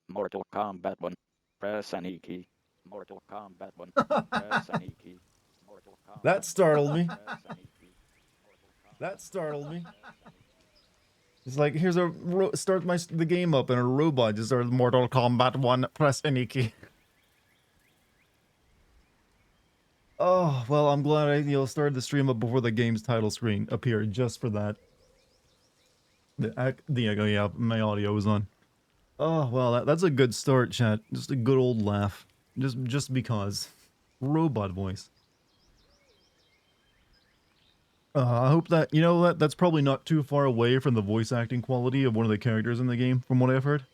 Mortal Kombat 1. Press any key. Mortal Kombat 1. Press any key. Mortal That Kombat 1. startled me. Press any key. Mortal That Kombat 1. startled me. Press any key. It's like here's a start the game up and a robot just started Mortal Kombat 1. Press any key. Oh well, I'm glad I started the stream up before the game's title screen appeared just for that. The echo, yeah, my audio was on. Oh well, that's a good start, chat. Just a good old laugh, just because. Robot voice. I hope that that's probably not too far away from the voice acting quality of one of the characters in the game, from what I've heard.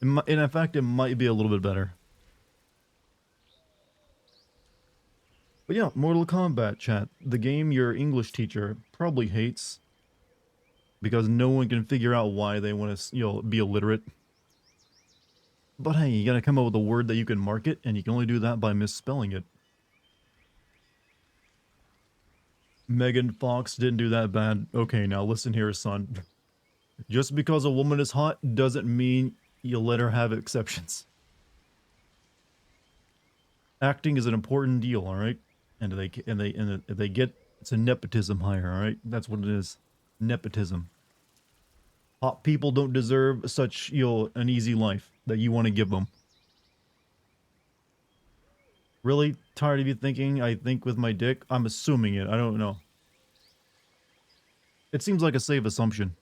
In fact, it might be a little bit better. But yeah, Mortal Kombat, chat. The game your English teacher probably hates because no one can figure out why they want to, be illiterate. But hey, you gotta come up with a word that you can market, and you can only do that by misspelling it. Megan Fox didn't do that bad. Okay, now listen here, son. Just because a woman is hot doesn't mean you let her have exceptions. Acting is an important deal, all right? And they get it's a nepotism hire, all right? That's what it is. Nepotism. Hot people don't deserve such, an easy life that you want to give them. Really tired of you thinking I think with my dick? I'm assuming it. I don't know. It seems like a safe assumption.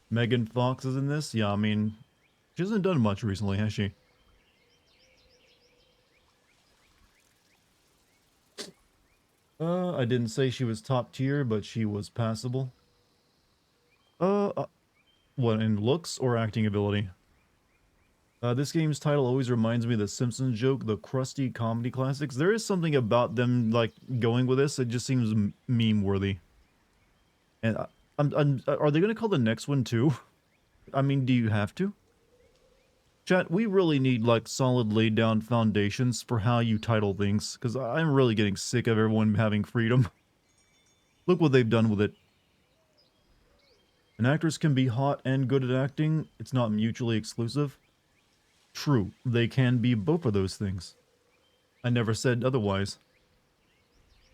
Megan Fox is in this? Yeah, I mean, she hasn't done much recently, has she? I didn't say she was top tier, but she was passable. Uh, uh what, in looks or acting ability? This game's title always reminds me of the Simpsons joke, the crusty comedy classics. There is something about them, like, going with this. It just seems meme-worthy. And are they going to call the next one too? I mean, do you have to? Chat, we really need, like, solid laid down foundations for how you title things, because I'm really getting sick of everyone having freedom. Look what they've done with it. An actress can be hot and good at acting. It's not mutually exclusive. True, they can be both of those things. I never said otherwise.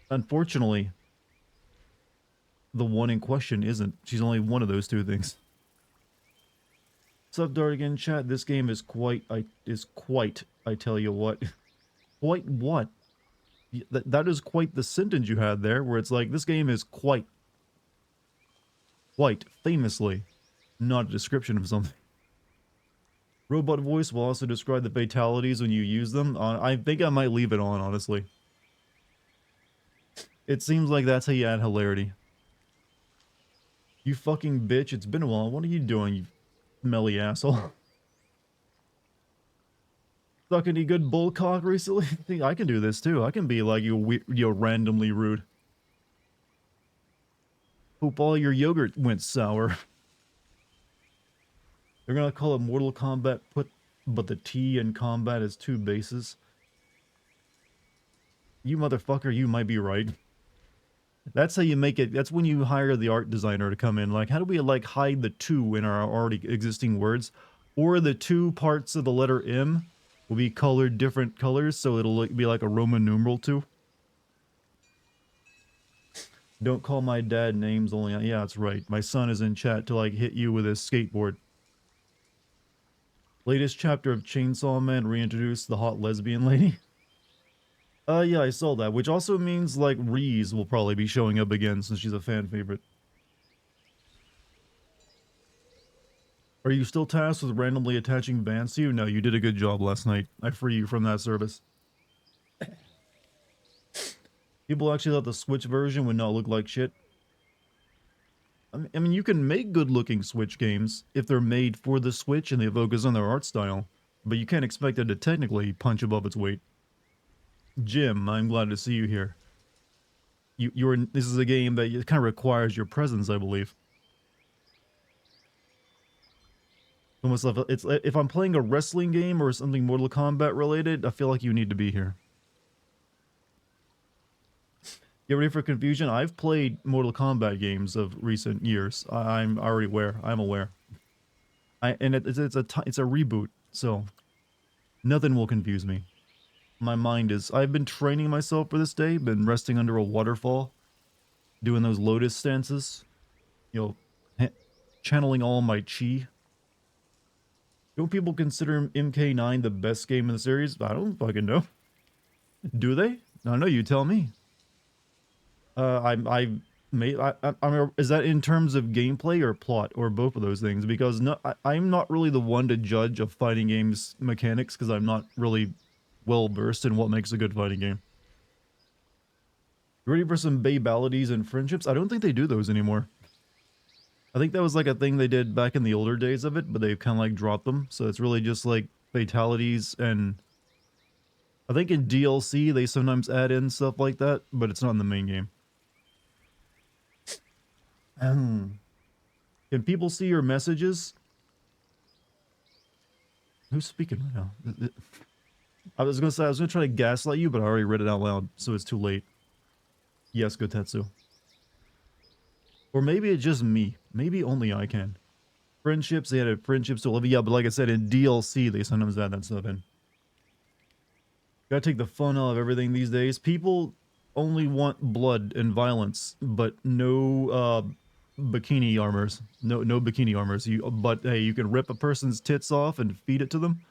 Unfortunately, the one in question isn't. She's only one of those two things. Sup, Dartigan chat? This game is quite. I tell you what. Quite what? That is quite the sentence you had there, where it's like this game is quite famously not a description of something. Robot voice will also describe the fatalities when you use them. I think I might leave it on, honestly. It seems like that's how you add hilarity. You fucking bitch, it's been a while. What are you doing, you smelly asshole? Suck any good bullcock recently? I think I can do this too. I can be like you randomly rude. Hope all your yogurt went sour. They're gonna call it Mortal Kombat, but the T in combat is two bases. You motherfucker, you might be right. That's how you make it. That's when you hire the art designer to come in. Like, how do we, like, hide the two in our already existing words? Or the two parts of the letter M will be colored different colors, so it'll be like a Roman numeral 2. Don't call my dad names only. Yeah, that's right. My son is in chat to, like, hit you with his skateboard. Latest chapter of Chainsaw Man reintroduced the hot lesbian lady. Yeah, I saw that, which also means, like, Reese will probably be showing up again since she's a fan favorite. Are you still tasked with randomly attaching bands to you? No, you did a good job last night. I free you from that service. People actually thought the Switch version would not look like shit. I mean, you can make good-looking Switch games if they're made for the Switch and they focus on their art style, but you can't expect it to technically punch above its weight. Jim, I'm glad to see you here. This is a game that kind of requires your presence, I believe. Almost like it's if I'm playing a wrestling game or something Mortal Kombat related, I feel like you need to be here. Get ready for confusion. I've played Mortal Kombat games of recent years. I'm already aware. I'm aware. It's a reboot, so nothing will confuse me. My mind is. I've been training myself for this day. Been resting under a waterfall, doing those lotus stances. You know, channeling all my chi. Don't people consider MK9 the best game in the series? I don't fucking know. Do they? I don't know. You tell me. Is that in terms of gameplay or plot or both of those things? Because I'm not really the one to judge a fighting game's mechanics because I'm not really well versed in what makes a good fighting game. You ready for some babalities and friendships? I don't think they do those anymore. I think that was like a thing they did back in the older days of it, but they've kind of like dropped them. So it's really just like fatalities, and I think in DLC they sometimes add in stuff like that, but it's not in the main game. Can people see your messages? Who's speaking right now? I was gonna say I was gonna try to gaslight you, but I already read it out loud, so it's too late. Yes, Gotetsu. Or maybe it's just me. Maybe only I can. Friendships, they had friendships to live. Yeah, but like I said, in DLC, they sometimes add that stuff in. Gotta take the fun out of everything these days. People only want blood and violence, but no bikini armors. No bikini armors. But hey, you can rip a person's tits off and feed it to them.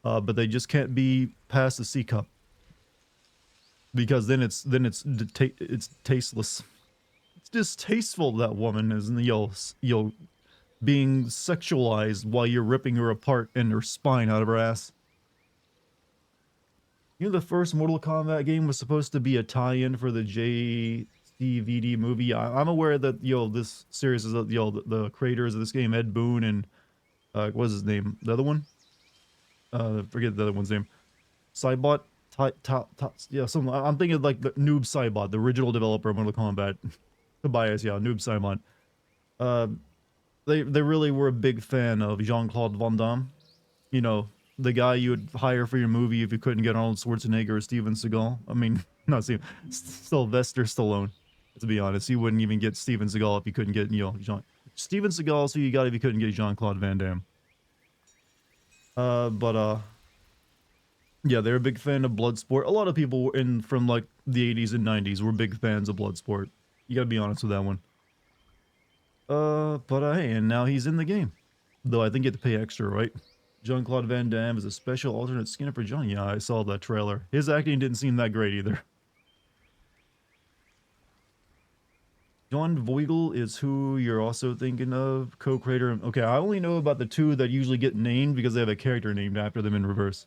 But they just can't be past the C cup. Because then it's tasteless. It's distasteful that woman is being sexualized while you're ripping her apart and her spine out of her ass. You know, the first Mortal Kombat game was supposed to be a tie-in for the JCVD movie. I'm aware that this series is the creators of this game, Ed Boon and what's his name? The other one? Forget the other one's name. Cybot. Yeah, I'm thinking like the Noob Saibot, the original developer of Mortal Kombat. Tobias, yeah, Noob Saibot. They really were a big fan of Jean-Claude Van Damme. You know, the guy you would hire for your movie if you couldn't get Arnold Schwarzenegger or Steven Seagal. I mean, not Steven, Sylvester Stallone. To be honest, you wouldn't even get Steven Seagal if you couldn't get Steven Seagal. So you got if you couldn't get Jean-Claude Van Damme. Yeah, they're a big fan of Bloodsport. A lot of people from like the 80s and 90s were big fans of Bloodsport. You gotta be honest with that one. Hey, and now he's in the game. Though I think you have to pay extra, right? Jean-Claude Van Damme is a special alternate skin for John. Yeah, I saw that trailer. His acting didn't seem that great either. John Voigle is who you're also thinking of, co-creator. Okay, I only know about the two that usually get named because they have a character named after them in reverse.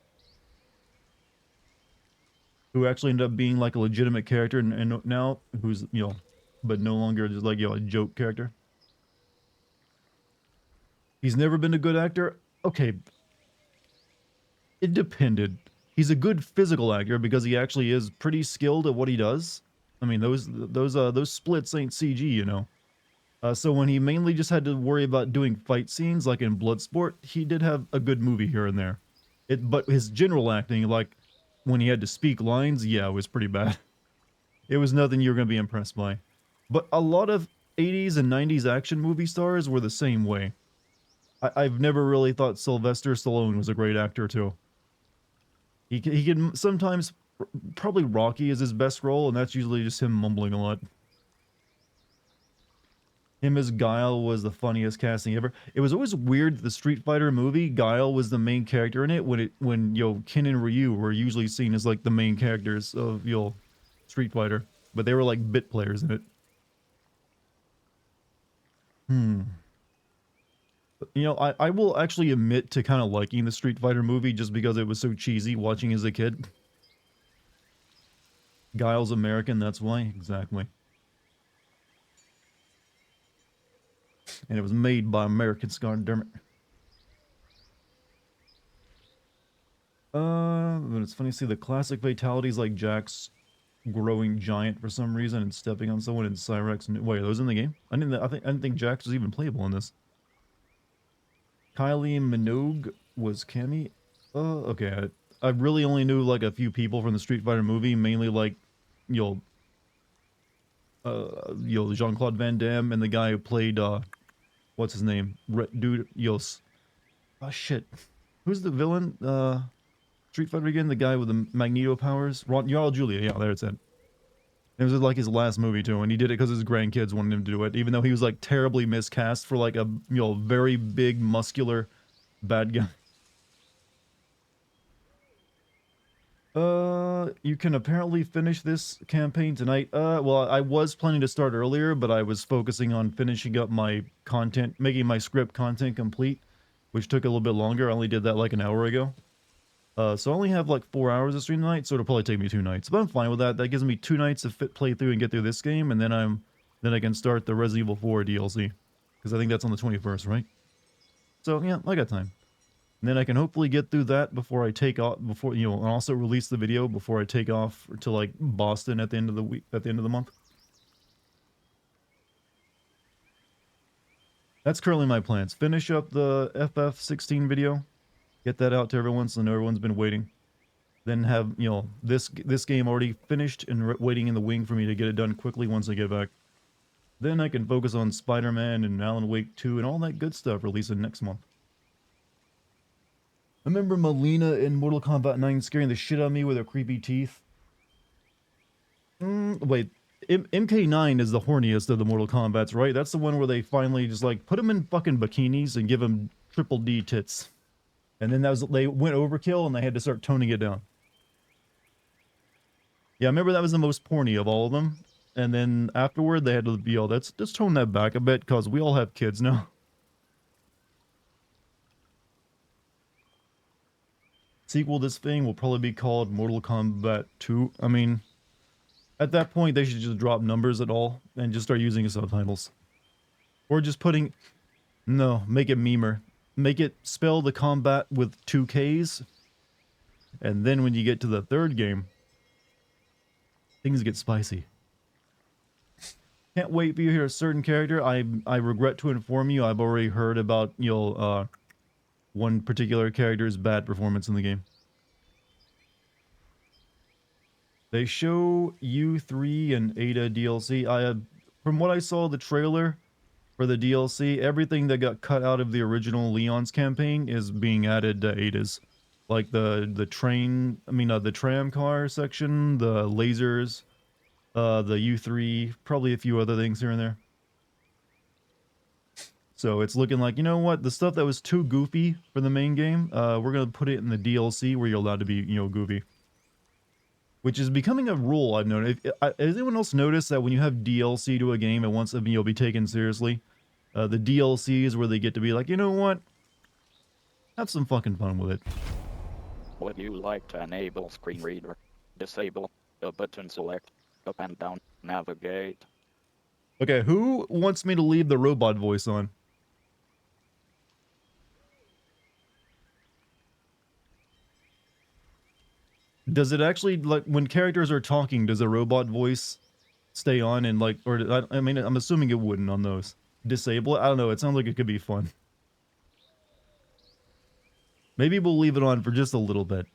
Who actually ended up being like a legitimate character and now who's, but no longer just like, a joke character. He's never been a good actor? Okay. It depended. He's a good physical actor because he actually is pretty skilled at what he does. I mean, those splits ain't CG, you know. So when he mainly just had to worry about doing fight scenes, like in Bloodsport, he did have a good movie here and there. But his general acting, like when he had to speak lines, yeah, it was pretty bad. It was nothing you were going to be impressed by. But a lot of 80s and 90s action movie stars were the same way. I've never really thought Sylvester Stallone was a great actor, too. He can sometimes, probably Rocky is his best role, and that's usually just him mumbling a lot. Him as Guile was the funniest casting ever. It was always weird, the Street Fighter movie, Guile was the main character in it, when Ken and Ryu were usually seen as like the main characters of, Street Fighter. But they were like bit players in it. I will actually admit to kind of liking the Street Fighter movie just because it was so cheesy watching as a kid. Guile's American, that's why. Exactly. And it was made by Americans, goddammit. But it's funny to see the classic fatalities like Jax growing giant for some reason and stepping on someone in Cyrex. Wait, are those in the game? I didn't think Jax was even playable in this. Kylie Minogue was Cammy. Okay. I really only knew like a few people from the Street Fighter movie, mainly like, Jean-Claude Van Damme and the guy who played what's his name? Dude, oh shit, who's the villain? Street Fighter again, the guy with the Magneto powers, Raul Julia. Yeah, there it's it. It was like his last movie too, and he did it because his grandkids wanted him to do it, even though he was like terribly miscast for like a very big muscular bad guy. You can apparently finish this campaign tonight. Well, I was planning to start earlier, but I was focusing on finishing up my content, making my script content complete, which took a little bit longer. I only did that like an hour ago. So I only have like 4 hours of stream tonight, so it'll probably take me 2 nights. But I'm fine with that. That gives me 2 nights to play through and get through this game, and then I can start the Resident Evil 4 DLC. Because I think that's on the 21st, right? So yeah, I got time. And then I can hopefully get through that before I take off, and also release the video before I take off to like Boston at the end of the week, at the end of the month. That's currently my plans. Finish up the FF16 video, get that out to everyone so everyone's been waiting. Then have, this game already finished and waiting in the wing for me to get it done quickly once I get back. Then I can focus on Spider-Man and Alan Wake 2 and all that good stuff releasing next month. I remember Melina in Mortal Kombat 9 scaring the shit out of me with her creepy teeth. Wait, MK9 is the horniest of the Mortal Kombats, right? That's the one where they finally just like put them in fucking bikinis and give them triple D tits. And then they went overkill and they had to start toning it down. Yeah, I remember that was the most porny of all of them. And then afterward they had to be, let's tone that back a bit because we all have kids now. Sequel to this thing will probably be called Mortal Kombat 2. I mean, at that point, they should just drop numbers at all and just start using subtitles. Or just make it memer. Make it spell the combat with 2 Ks. And then when you get to the third game, things get spicy. Can't wait for you to hear a certain character. I regret to inform you, I've already heard about, one particular character's bad performance in the game. They show U3 and Ada DLC. From what I saw, the trailer for the DLC, everything that got cut out of the original Leon's campaign is being added to Ada's. Like the tram car section, the lasers, the U3, probably a few other things here and there. So it's looking like, you know what, the stuff that was too goofy for the main game, we're going to put it in the DLC where you're allowed to be, goofy. Which is becoming a rule I've noticed. Has anyone else noticed that when you have DLC to a game, it wants to be taken seriously? The DLC is where they get to be like, you know what? Have some fucking fun with it. Would you like to enable screen reader? Disable the button, select up and down, navigate. Okay, who wants me to leave the robot voice on? Does it actually, like, when characters are talking, does a robot voice stay on and, like, or, I mean, I'm assuming it wouldn't on those. Disable it? I don't know, it sounds like it could be fun. Maybe we'll leave it on for just a little bit.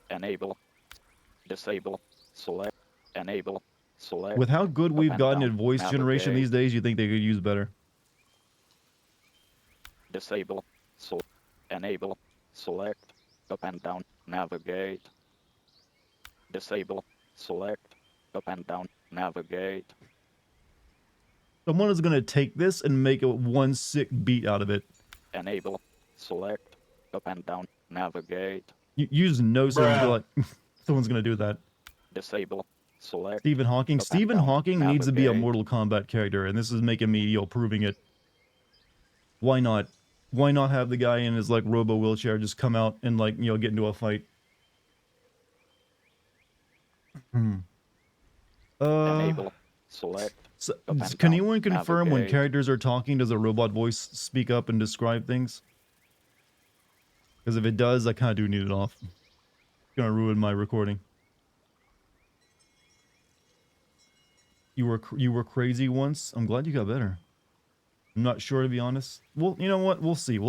Enable. Disable. Select. Enable. Select. With how good we've gotten at voice generation these days, you think they could use better. Disable. Enable. Select. Up and down, navigate. Disable, select, up and down, navigate. Someone is going to take this and make one sick beat out of it. Enable, select, up and down, navigate. Use no someone's someone's going to do that. Disable, select. Stephen Hawking. Stephen Hawking needs to be a Mortal Kombat character, and this is making me, proving it. Why not? Why not have the guy in his, like, robo wheelchair just come out and, like, get into a fight? Enable, select. So, can anyone confirm when characters are talking, does a robot voice speak up and describe things? Because if it does, I kind of do need it off. It's gonna ruin my recording. You were crazy once. I'm glad you got better. I'm not sure, to be honest. Well, you know what? We'll see.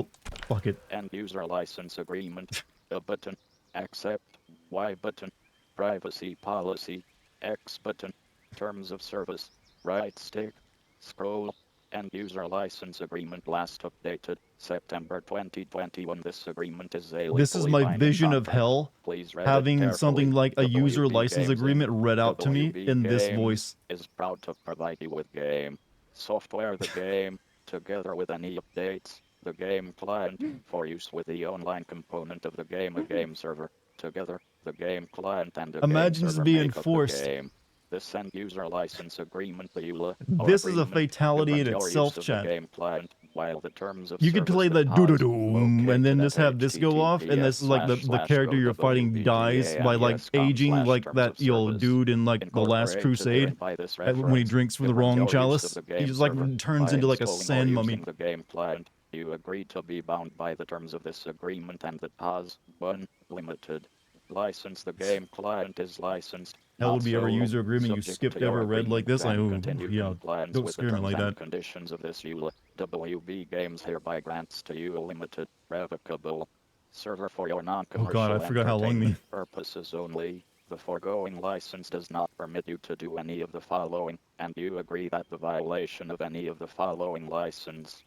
Fuck it. End user license agreement. A button. Accept. Y button. Privacy policy. X button. Terms of service. Right stick. Scroll. End user license agreement last updated September 2021. This agreement is a This is legally my binding vision of contract. hell, Please read it having something carefully. like a user WB license Games Inc. agreement read out to me WB in this Games voice. is proud to provide you with game software, the game, together with any updates, the game client, for use with the online component of the game, a game server. Together, the game client and the game Imagine this server being make up the forced. game. This end user license agreement, the EULA, or This is a agreement, fatality in governs your use itself, of the chat. game client, while the terms of You could service play the that pause doo-doo-doom, and then located just at have this go off, and this is like the character you're fighting dies by like aging like that dude in like the Last Crusade when he drinks from the wrong chalice. He just like turns into like a sand mummy. the game client. You agree to be bound by the terms of this agreement and that pause 1 limited license. The game client is licensed. That would be every sole, user agreement you subject skipped to your ever read like this. agreement I and continue yeah, compliance don't with the scare me terms like and that. conditions of this EULA. WB Games hereby grants to you a limited, revocable server for your non-commercial Oh God, I forgot how long entertainment purposes only. The foregoing license does not permit you to do any of the following, and you agree that the violation of any of the following license.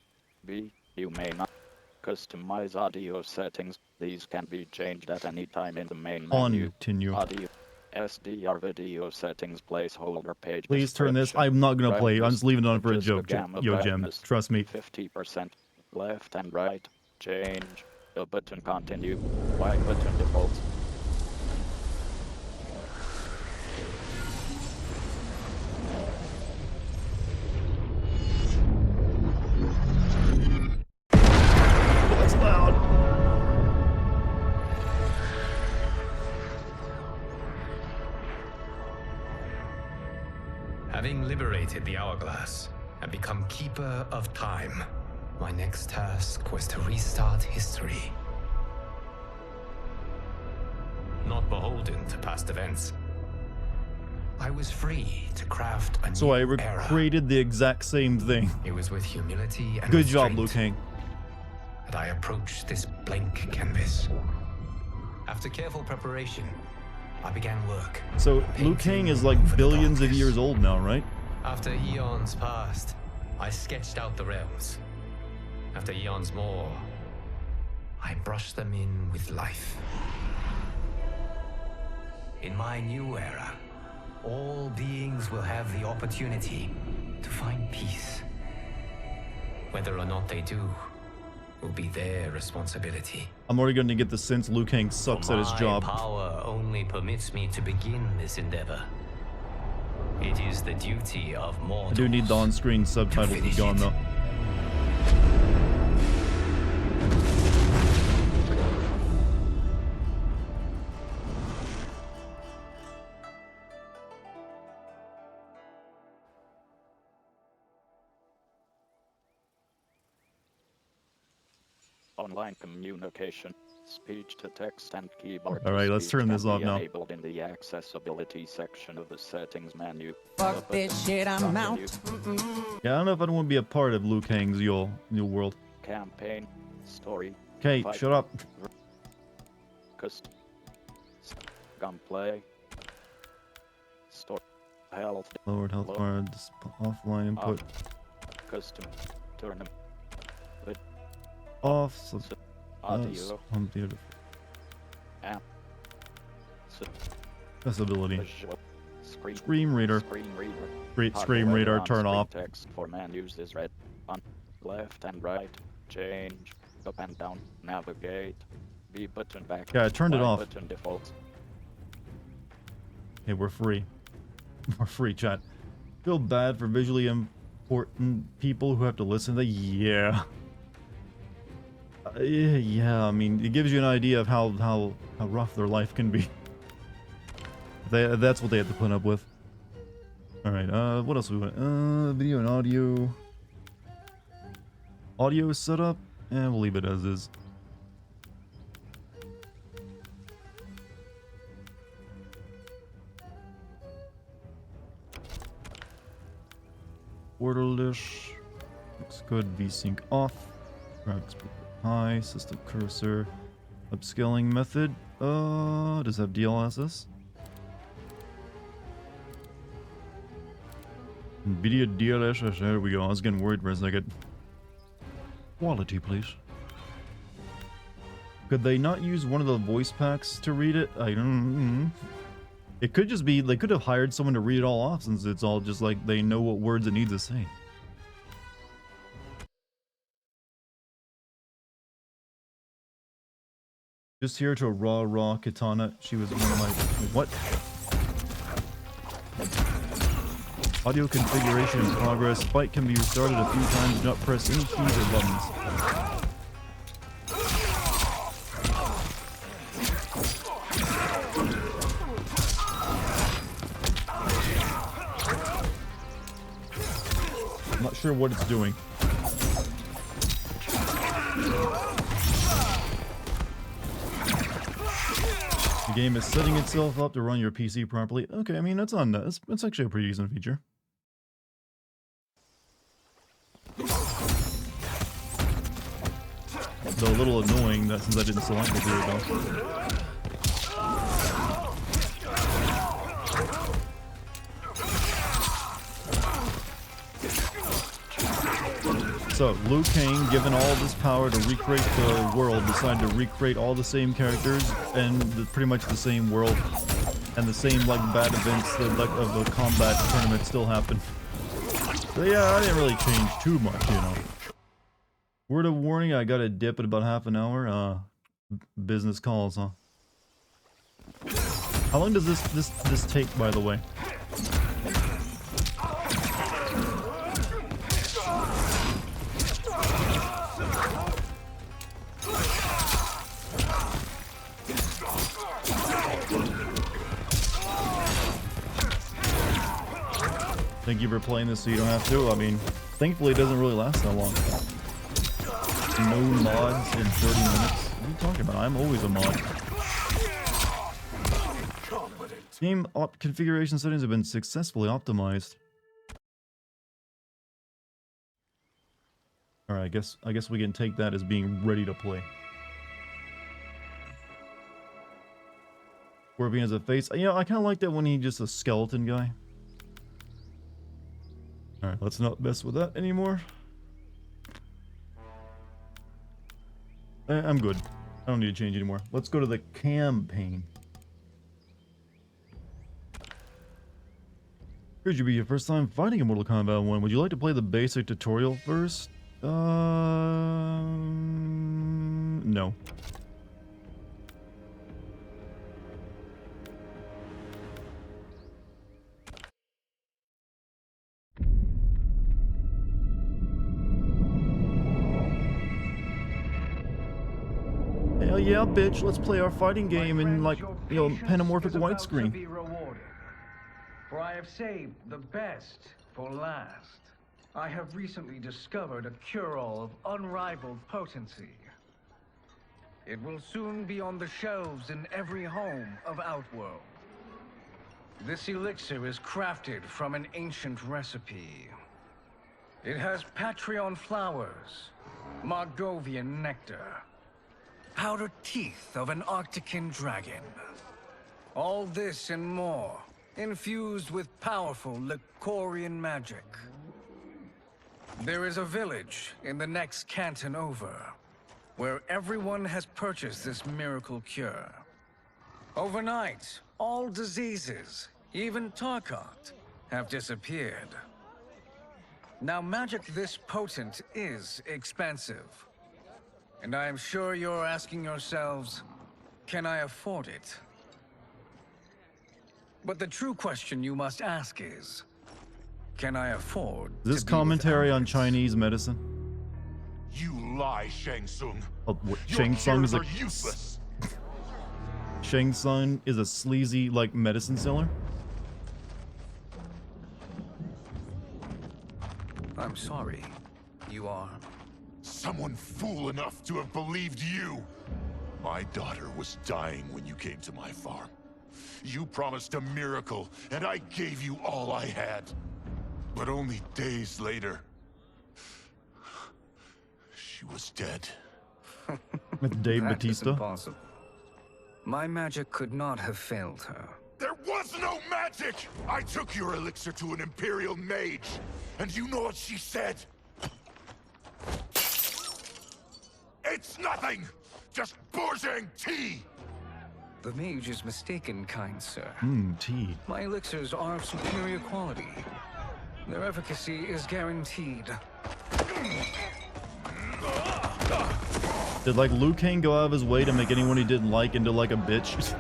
B. You may not customize audio settings. These can be changed at any time in the main menu. Continue. Audio. SDR video settings placeholder page. Please turn this. I'm not gonna play. I'm just leaving it on for a joke. Yo, Gem, trust me. 50% left and right. Change. The button continue. Y button defaults. That's loud. Having liberated the hourglass and become keeper of time, my next task was to restart history. Not beholden to past events, I was free to craft a So I new era. created the exact same thing. It was with humility and Good job, restraint Liu Kang. that I approached this blank canvas. After careful preparation, I began work. So Liu Kang is like billions of years old now, right? After eons passed, I sketched out the realms. After eons more, I brushed them in with life. In my new era, all beings will have the opportunity to find peace. Whether or not they do will be their responsibility. I'm already going to get the sense Liu Kang sucks at his job. My power only permits me to begin this endeavor. It is the duty of mortals. I do need the on-screen subtitles to be gone though. Online communication, speech to text and keyboard. All right, let's turn this off now. Enabled in the accessibility section of the settings menu. Fuck this shit, I'm out. Yeah, I don't know if I want to be a part of Liu Kang's new world. Campaign, story. Okay, fight, shut up. Gunplay. Store. Health. Lowered health bar, offline input. Custom. Tournament. Off. So, Audio. home theater. App. Accessibility. Visual. Screen reader. Screen reader. Great screen reader. Turn off. Text for menus is red. On left and right. Change. Up and down. Navigate. B button back. Yeah, I turned it Y off. Button defaults. Hey, we're free. We're free, chat. Feel bad for visually important people who have to listen to. Yeah. Yeah, I mean, it gives you an idea of how rough their life can be. That's what they have to put up with. All right, what else we want? Video and audio. Audio setup, and we'll leave it as is. Borderless. Looks good. VSync off. Graphics high. System cursor. Upscaling method. Does it have DLSS? NVIDIA DLSS, there we go. I was getting worried for a second. Quality, please. Could they not use one of the voice packs to read it? I don't. It could just be they could have hired someone to read it all off, since it's all just like they know what words it needs to say. Just here to a raw katana. She was one of my what? Audio configuration in progress. Fight can be restarted a few times. Do not press any keys or buttons. I'm not sure what it's doing. The game is setting itself up to run your PC properly. Okay, I mean that's actually a pretty decent feature. Though a little annoying that since I didn't select it here though. So, Liu Kang, given all this power to recreate the world, decided to recreate all the same characters and pretty much the same world, and the same like bad events that, like, of the combat tournament still happen. So yeah, I didn't really change too much, you know. Word of warning, I got a dip at about half an hour. Business calls, huh? How long does this take, by the way? Thank you for playing this so you don't have to. I mean, thankfully it doesn't really last that long. No mods in 30 minutes. What are you talking about? I'm always a mod. Game configuration settings have been successfully optimized. Alright, I guess we can take that as being ready to play. Scorpion has a face. You know, I kind of like that when he's just a skeleton guy. Alright, let's not mess with that anymore. I'm good. I don't need to change anymore. Let's go to the campaign. Could you be your first time fighting in Mortal Kombat 1? Would you like to play the basic tutorial first? No. Hell yeah, bitch, let's play our fighting game in, like, you know, panamorphic widescreen. For I have saved the best for last. I have recently discovered a cure-all of unrivaled potency. It will soon be on the shelves in every home of Outworld. This elixir is crafted from an ancient recipe. It has Patreon flowers, Margovian nectar, powdered teeth of an Arctican dragon. All this and more, infused with powerful Licorian magic. There is a village in the next canton over, where everyone has purchased this miracle cure. Overnight, all diseases, even Tarkat, have disappeared. Now, magic this potent is expensive. And I am sure you're asking yourselves, can I afford it? But the true question you must ask is, can I afford Is this to be commentary without on it? Chinese medicine? You lie, Shang Tsung. Oh, what, Your Shang Tsung is cures a are useless. Shang Tsung is a sleazy, like, medicine seller? I'm sorry. You are? Someone fool enough to have believed you. My daughter was dying when you came to my farm. You promised a miracle, and I gave you all I had. But only days later, she was dead. With Dave That is Bautista? impossible. My magic could not have failed her. There was no magic! I took your elixir to an Imperial mage, and you know what she said? It's nothing! Just Bourgeois tea! The mage is mistaken, kind sir. Tea. My elixirs are of superior quality. Their efficacy is guaranteed. Did, like, Liu Kang go out of his way to make anyone he didn't like into, like, a bitch?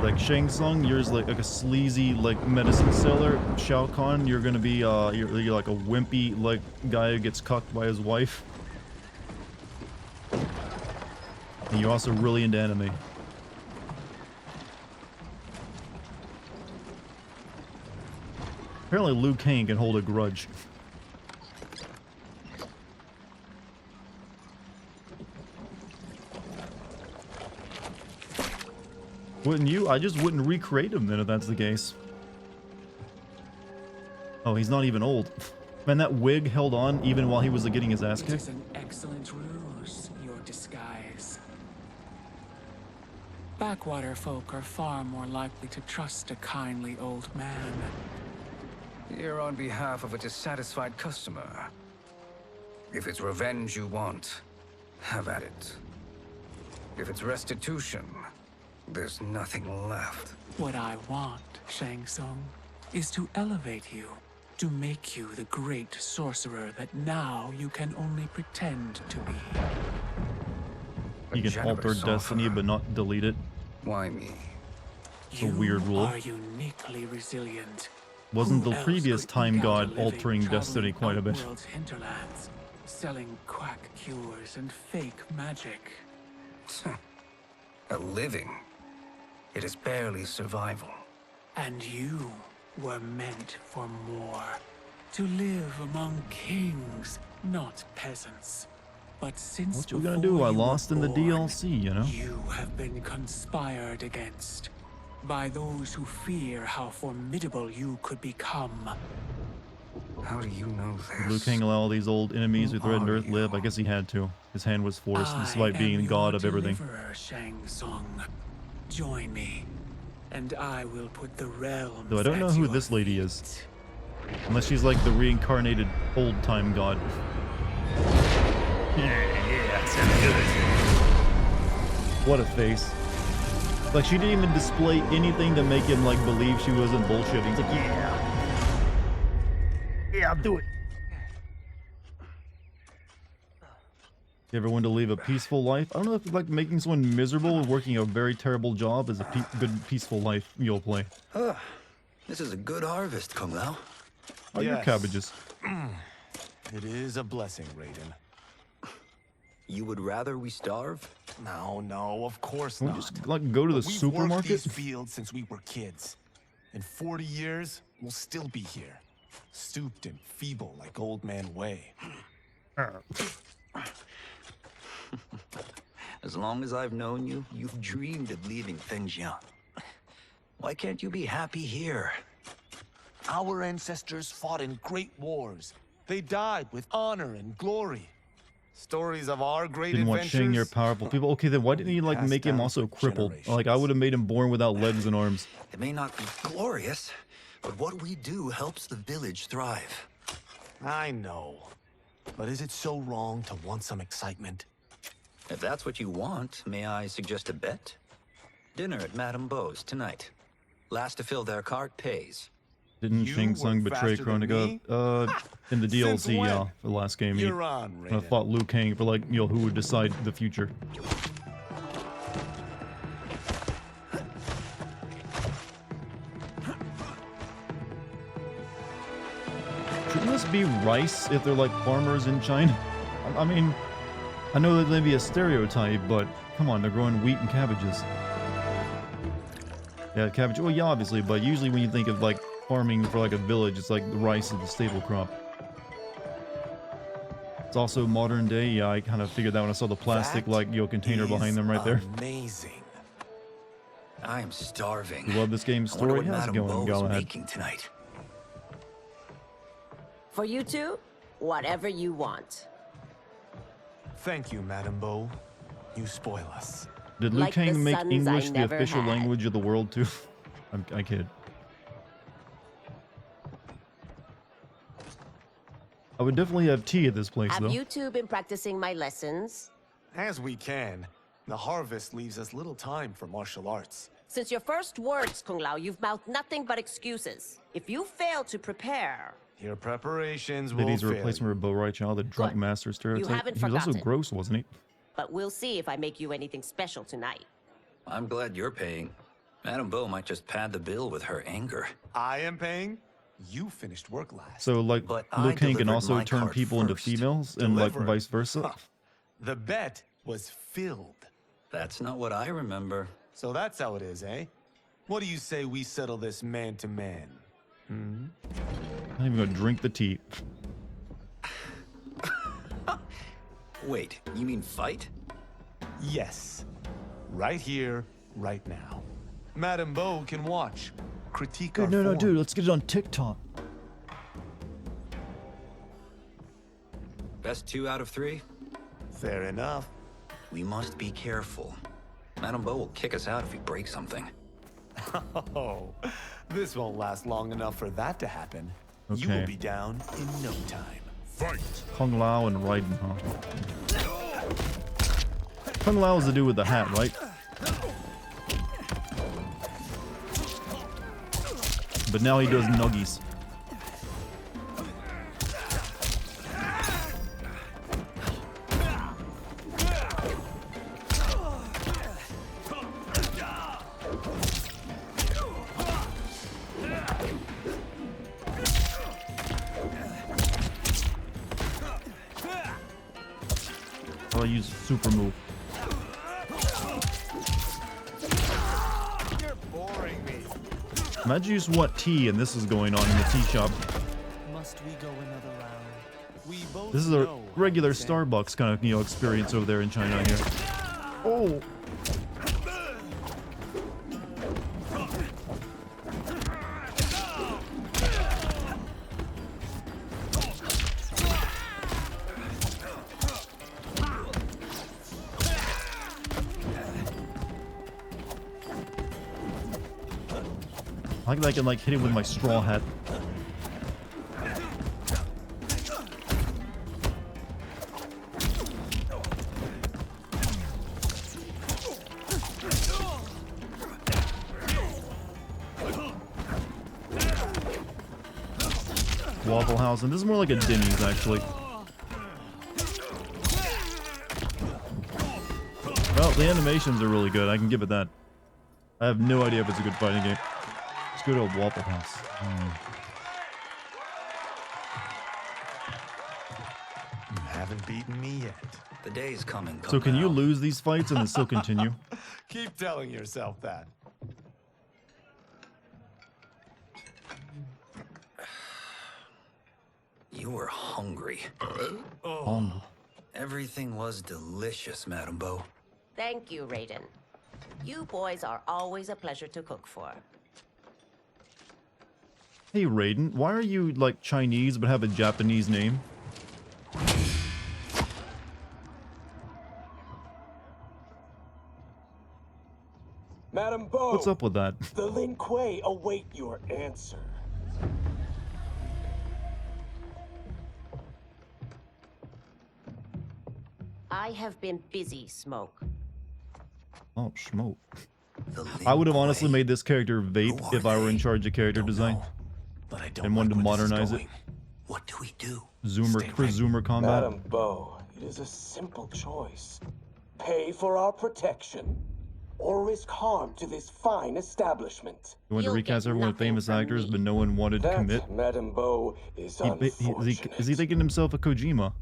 Like, Shang Tsung, you're like a sleazy, like, medicine seller. Shao Kahn, you're gonna be, you're like a wimpy, like, guy who gets cucked by his wife. And you're also really into anime. Apparently Liu Kang can hold a grudge. Wouldn't you? I just wouldn't recreate him then if that's the case. Oh, he's not even old. Man, that wig held on even while he was getting his ass It kicked. is an excellent ruse, your disguise. Backwater folk are far more likely to trust a kindly old man. Here on behalf of a dissatisfied customer. If it's revenge you want, have at it. If it's restitution, there's nothing left. What I want, Shang Tsung, is to elevate you, to make you the great sorcerer that now you can only pretend to be. You can alter destiny but not delete it. Why me? It's a weird rule. You are uniquely resilient. Wasn't Who the else previous could time eke out god a living altering destiny traveling quite a bit? Outworld's hinterlands, selling quack cures and fake magic. A living? It is barely survival. And you were meant for more. To live among kings, not peasants. But since What you gonna before do? I you were lost in the born, DLC, you know? You have been conspired against by those who fear how formidable you could become. How do you know this? Liu Kang allow all these old enemies Who who threatened are Earth you? live? I guess he had to. His hand was forced, I despite am being god your of everything. deliverer, Shang Tsung. Join me, and I will put the realm. Though I don't know who this lady is. Unless she's like the reincarnated old-time god. Yeah, sounds good. What a face. Like, she didn't even display anything to make him, like, believe she wasn't bullshitting. He's like, yeah. Yeah, I'll do it. You ever want to live a peaceful life? I don't know if, like, making someone miserable or working a very terrible job is a good, peaceful life you'll play. This is a good harvest, Kung Lao. Oh, your Yes. cabbages. It is a blessing, Raiden. You would rather we starve? No, of course Can we not. just, like, go to the But we've worked supermarket? these fields since we were kids. In 40 years, we'll still be here. Stooped and feeble like Old Man Wei. As long as I've known you, you've dreamed of leaving Fengjian. Why can't you be happy here? Our ancestors fought in great wars. They died with honor and glory. Stories of our great Didn't want Shang near adventures. powerful people. Okay, then why didn't you, like, Passed make him down also for crippled? generations. Like, I would have made him born without legs and arms. It may not be glorious, but what we do helps the village thrive. I know. But is it so wrong to want some excitement? If that's what you want, may I suggest a bet? Dinner at Madame Beau's tonight. Last to fill their cart pays. Didn't You Shang Tsung work betray faster than Kronika? me? In the Since DLC, yeah, when? for the last game. He You're on, Raiden. fought Liu Kang for, like, you know, who would decide the future. Shouldn't this be rice if they're, like, farmers in China? I mean, I know that may be a stereotype, but come on, they're growing wheat and cabbages. Yeah, cabbage. Well, yeah, obviously, but usually when you think of, like, farming for, like, a village, it's like the rice is the staple crop. It's also modern day. Yeah, I kind of figured that when I saw the plastic, That like, you know, container behind them right there. Amazing. I am starving. You love this game's I wonder story? what How's it Madame going, Beau is Galahad? making tonight. For you two, whatever you want. Thank you, Madame Beau. You spoil us. Did Liu Like the Kang make sons I English the never official had. language of the world too? I kid. I would definitely have tea at this place Have though. you two been practicing my lessons? As we can. The harvest leaves us little time for martial arts. Since your first words, Kung Lao, you've mouthed nothing but excuses. If you fail to prepare... Your preparations That will he's a fail replacement for Bo Rai Chow, the drunk Good. master stereotype. haven't He was also forgotten. gross, wasn't he? But we'll see if I make you anything special tonight. I'm glad you're paying. Madame Bo might just pad the bill with her anger. I am paying. You finished work last. So, like, But Liu I Kang can delivered also my turn card people into first. females, and like Delivered? vice versa. Huh. The bet was filled. That's not what I remember. So that's how it is, eh? What do you say we settle this man to man? I'm not even gonna drink the tea. Wait, you mean fight? Yes. Right here, right now. Madame Bo can watch. Critique our No, form. dude, let's get it on TikTok. Best 2 out of 3? Fair enough. We must be careful. Madame Bo will kick us out if we break something. Oh, this won't last long enough for that to happen. You will Okay. be down in no time. Fight! Kung Lao and Raiden, huh? Kung Lao is the dude with the hat, right? But now he does nuggies. I'll use a super move. You're boring me. Imagine you just want tea and this is going on in the tea shop. Must we go another round? We both This is a regular Starbucks kind of, experience over there in China here. Oh! I like that I can hit him with my straw hat. Waffle House, and this is more like a Denny's actually. Well, the animations are really good. I can give it that. I have no idea if it's a good fighting game. Let's go to a Waffle House. You haven't beaten me yet. The day's coming. So can you Kung Lao. lose these fights and then still continue? Keep telling yourself that. You were hungry. Everything was delicious, Madame Bo. Thank you, Raiden. You boys are always a pleasure to cook for. Hey Raiden, why are you like Chinese but have a Japanese name? Madame Bo, What's up with that? the Lin Kuei await your answer. I have been busy, Smoke. Oh, smoke. The I would have Lin honestly Kuei. made this character vape Who are if I were in they? charge of character Don't design know. But I don't and wanted to like where this is modernize it. going. What do we do? Zoomer, Stay Chris ready. Zoomer combat. Madame Bo, it is a simple choice. Pay for our protection, or risk harm to this fine establishment. You wanted to You'll recast get everyone with nothing famous from actors, me. but no one wanted to That, commit. Madame Bo, is unfortunate. Is he thinking himself a Kojima?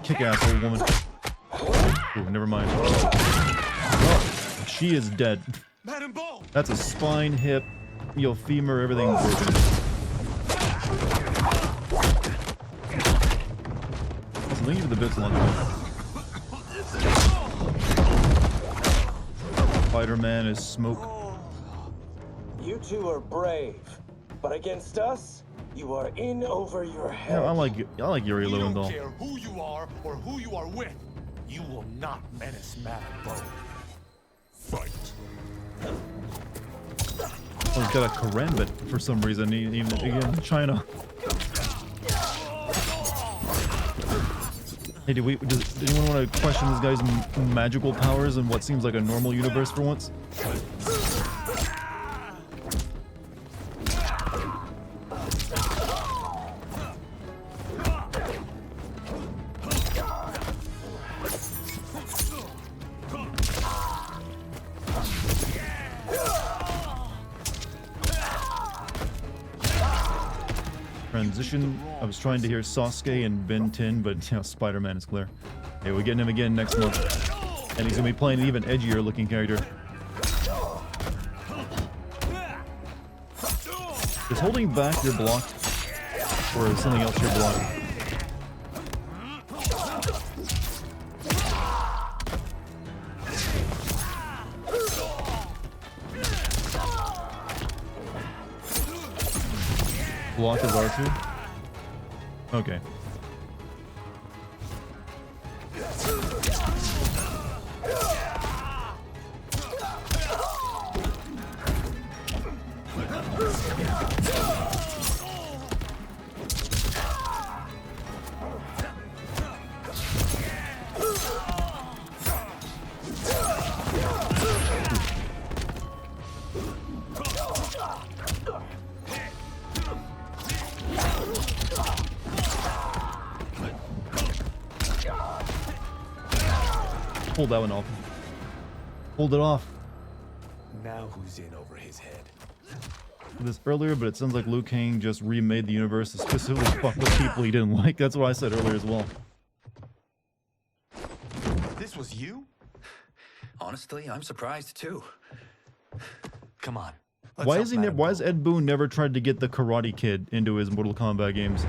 Kick ass old woman. Ooh, never mind. Oh, she is dead. Madame Bo! That's a spine, hip, femur, everything broken. Also, thank you for the bits lunch. Spider-Man is smoke. You two are brave, but against us, You are in over your head. Yeah, I like Yuri We don't Lowenthal. care who you are or who you are with. You will not menace Madame Bo. Fight. Oh, he's got a karambit for some reason, even in China. Hey, does anyone want to question this guy's magical powers in what seems like a normal universe for once? Transition. I was trying to hear Sasuke and Ben 10, but you know, Spider-Man is clear. Hey, we're getting him again next month. And he's gonna be playing an even edgier looking character. Is holding back your block? Or is something else your block? Block is R2? Okay. Pull that one off. Hold it off. Now who's in over his head? This earlier, but it sounds like Liu Kang just remade the universe to specifically fuck with people he didn't like. That's what I said earlier as well. This was you? Honestly, I'm surprised too. Come on. Why has Ed Boon never tried to get the Karate Kid into his Mortal Kombat games?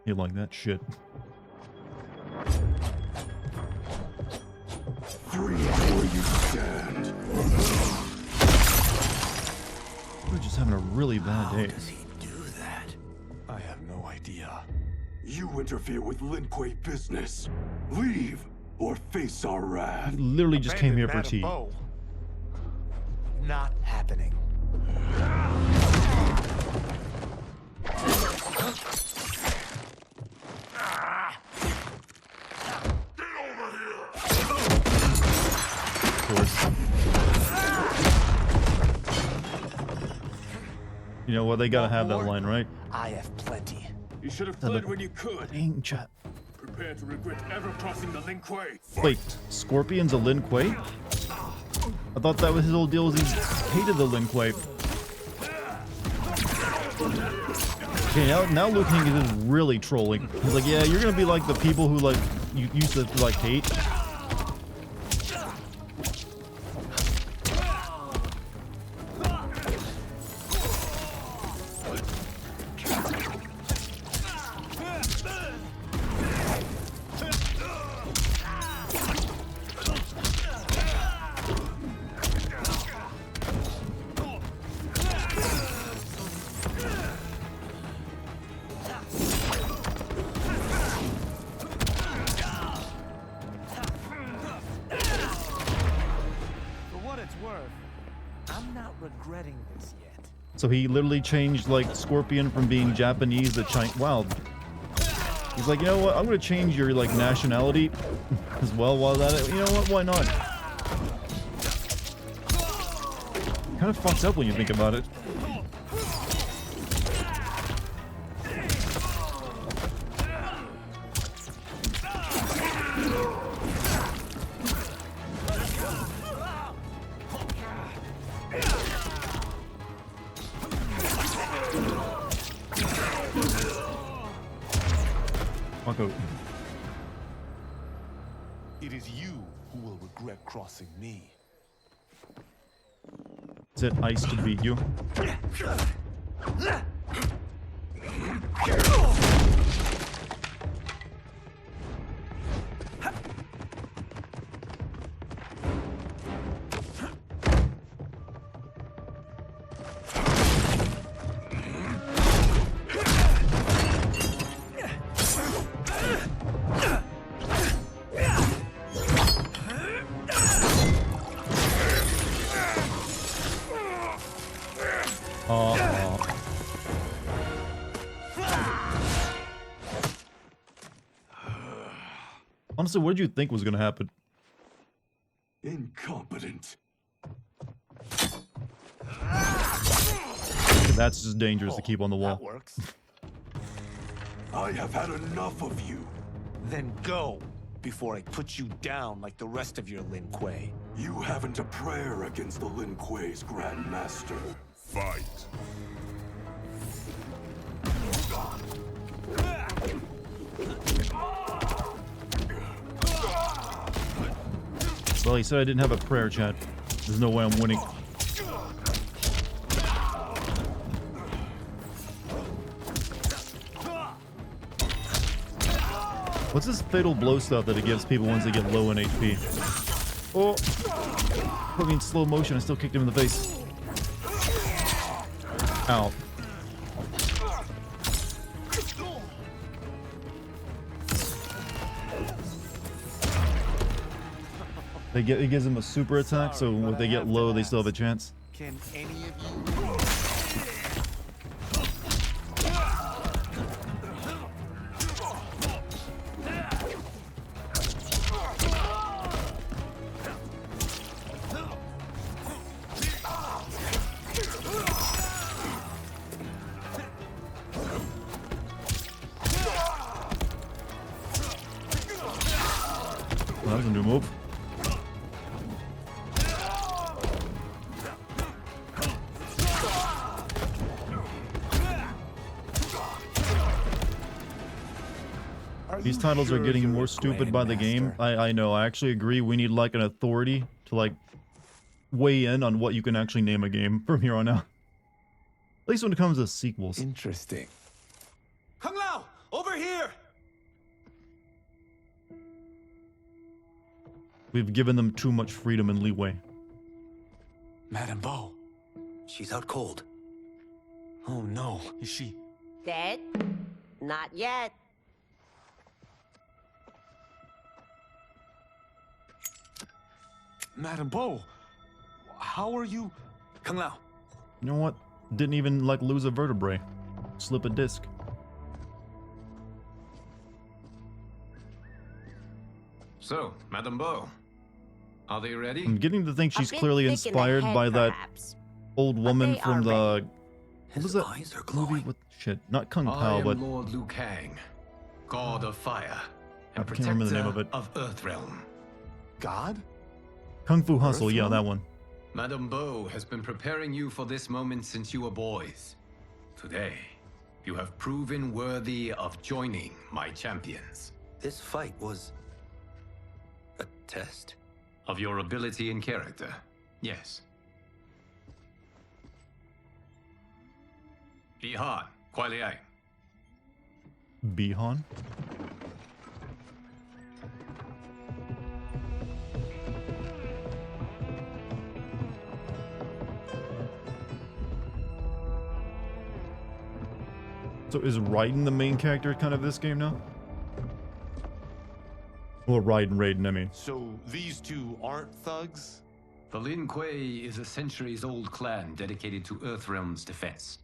You like that shit. Free where you stand. We're just having a really bad day. How does he do that? I have no idea. You interfere with Lin Kuei business. Leave or face our wrath. He literally just came here for Madame tea. Bo. Not happening. You know what? They gotta have that line, right? I have plenty. You should have fled when you could. Dang, chat. Prepare to regret ever crossing the Lin Kuei. Wait, Scorpion's a Lin Kuei? I thought that was his whole deal, was he hated the Lin Kuei. Okay, now Liu Kang is just really trolling. He's like, yeah, you're gonna be like the people who like you used to like hate. So he literally changed like Scorpion from being Japanese to Chinese. Wow. He's like, you know what? I'm gonna change your like nationality as well. While that, you know what? Why not? Kind of fucks up when you think about it. It is you who will regret crossing me. Is it ice to beat you? Honestly, what did you think was gonna happen? Incompetent. That's just dangerous to keep on the wall. That works. I have had enough of you. Then go, before I put you down like the rest of your Lin Kuei. You haven't a prayer against the Lin Kuei's Grand Master. Fight. Well, he said I didn't have a prayer, chat. There's no way I'm winning. What's this fatal blow stuff that it gives people once they get low in HP? Oh! Put me in slow motion, I still kicked him in the face. Ow. It gives them a super attack, so when they get low, they still have a chance. Can any of you... Well, that was a new move. These titles are getting more stupid by the game. I know. I actually agree. We need like an authority to like weigh in on what you can actually name a game from here on out. At least when it comes to sequels. Interesting. Kung Lao, over here! We've given them too much freedom and leeway. Madame Bo. She's out cold. Oh no, is she... Dead? Not yet. Madame Bo, how are you... Kung Lao. You know what? Didn't even like lose a vertebrae. Slip a disc. So, Madame Bo, are they ready? I'm getting to think she's A bit clearly thick in the inspired head, by that perhaps. old woman they from are the... ready. What was that movie with... Shit, not Kung I Pao, am but... Lord Liu Kang, God of Fire, I and can't remember the name of protector it. of Earthrealm. God? Kung Fu Hustle, yeah, Earthrealm? that one. Madame Bo has been preparing you for this moment since you were boys. Today, you have proven worthy of joining my champions. This fight was a test. Of your ability and character, yes. Ihan, Kuai Liang. Bihan? So is Raiden the main character kind of this game now? Well, Raiden, I mean. So these two aren't thugs? The Lin Kuei is a centuries-old clan dedicated to Earthrealm's defense.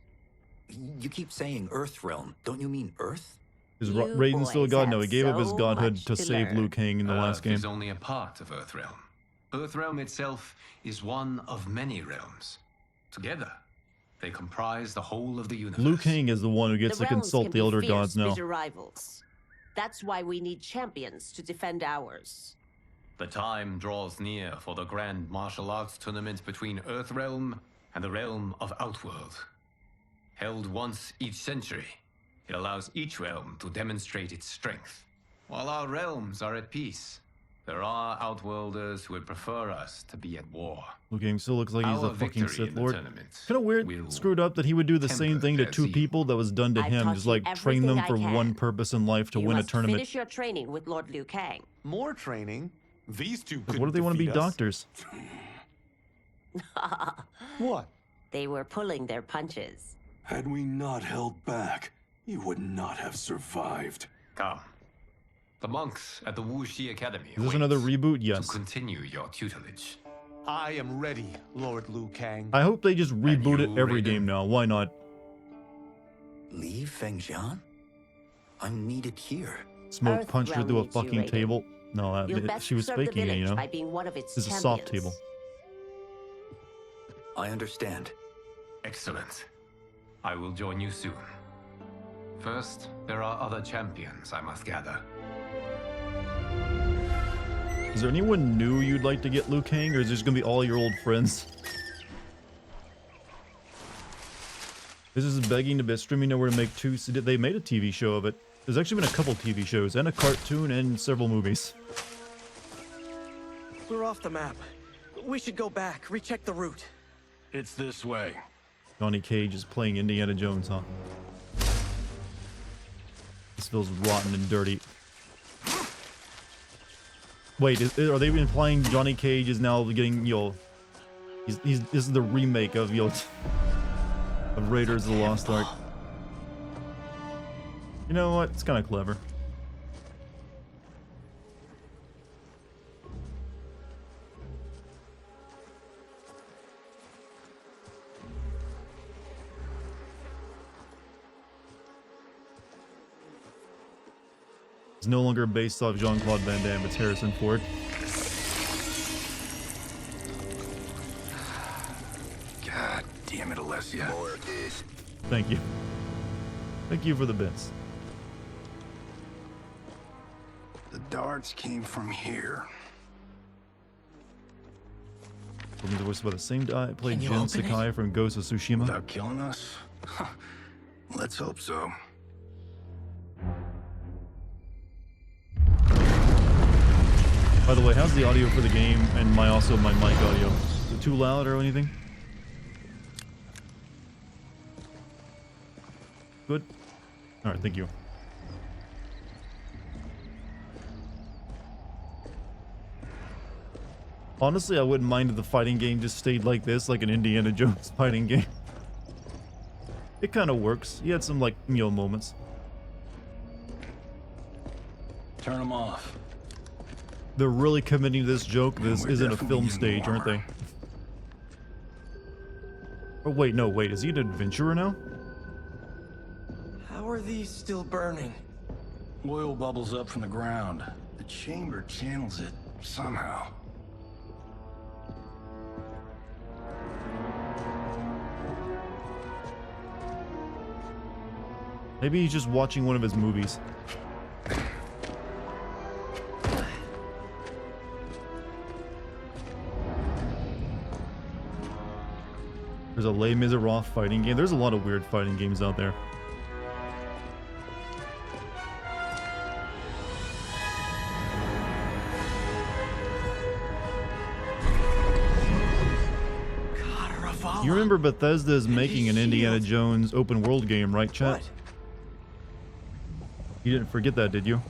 You keep saying Earthrealm. Don't you mean Earth? Is You Raiden still a boys god? No, he have gave up his so godhood much to to save learn. Liu Kang in the last Earth game. is only a part of Earthrealm. Earthrealm itself is one of many realms. Together, they comprise the whole of the universe. Liu Kang is the one who gets The to realms consult can the be Elder fierce, Gods now. bitter rivals. That's why we need champions to defend ours. The time draws near for the grand martial arts tournament between Earthrealm and the realm of Outworld. Held once each century, it allows each realm to demonstrate its strength. While our realms are at peace, there are Outworlders who would prefer us to be at war. Liu Kang still looks like he's Our a fucking victory in Sith the Lord. tournament Kind of weird, will screwed up that he would do the same temper thing to their two zeal. people that was done to I've him, taught just you like train them everything for I can. one purpose in life to You win a must tournament. finish your training with Lord Liu Kang. More training? These two Like, couldn't what do they want to be defeat us. doctors? What? They were pulling their punches. Had we not held back, you would not have survived. Come. The monks at the Wuxi Academy Is this wait another reboot? to Yes. continue your tutelage. I am ready, Lord Liu Kang. I hope they just reboot it every game now. Why not? Leave Feng Jian? I'm needed here. Smoke punched her through a needs you, fucking Raiden. table. No, You'll best she was serve the faking it, you village know? by being one of its This is a soft champions. table. I understand. Excellent. I will join you soon. First, there are other champions I must gather. Is there anyone new you'd like to get Liu Kang, or is this gonna be all your old friends? This is begging to be streaming nowhere to make two. They made a TV show of it. There's actually been a couple TV shows and a cartoon and several movies. We're off the map. We should go back, recheck the route. It's this way. Johnny Cage is playing Indiana Jones, huh? This feels rotten and dirty. Wait, are they implying Johnny Cage is now getting, this is the remake of, of Raiders of the Lost Ark. You know what? It's kind of clever. It's no longer based off Jean-Claude Van Damme, it's Harrison Ford. God damn it, Alessia. Thank you. Thank you for the bits. The darts came from here. Looking voiced by the same guy played Can you Jin open it? Sakai from Ghost of Tsushima. Without killing us? Let's hope so. By the way, how's the audio for the game and my mic audio? Is it too loud or anything? Good? Alright, thank you. Honestly, I wouldn't mind if the fighting game just stayed like this, like an Indiana Jones fighting game. It kind of works. He had some, like, moments. Turn them off. They're really committing to this joke. This We're isn't a definitely film getting stage, aren't they? warmer. Oh, wait, no, wait. Is he an adventurer now? How are these still burning? Oil bubbles up from the ground. The chamber channels it somehow. Maybe he's just watching one of his movies. There's a Les Miserables fighting game. There's a lot of weird fighting games out there. You remember Bethesda is making an Indiana Jones open world game, right, chat? What? You didn't forget that, did you?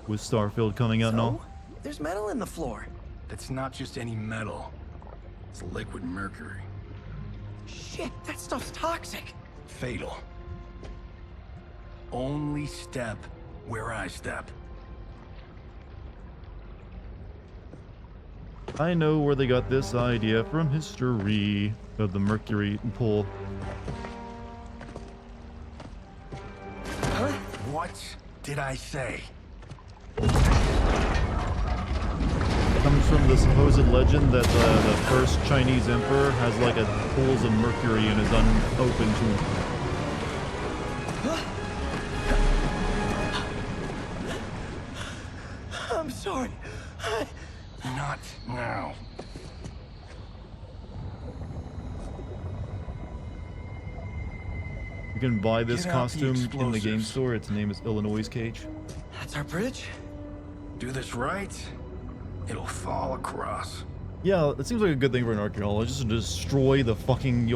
With Starfield coming out and all? There's metal in the floor. That's not just any metal. It's liquid mercury. Shit, that stuff's toxic. Fatal. Only step where I step. I know where they got this idea from history of the mercury pool. Huh? What did I say? Comes from the supposed legend that the first Chinese emperor has like a pools of mercury in his unopened tomb. I'm sorry. Not now. You can buy this Get out the costume in the game explosives. store. Its name is Illinois Cage. That's our bridge? Do this right, it'll fall across. Yeah, it seems like a good thing for an archaeologist to destroy the fucking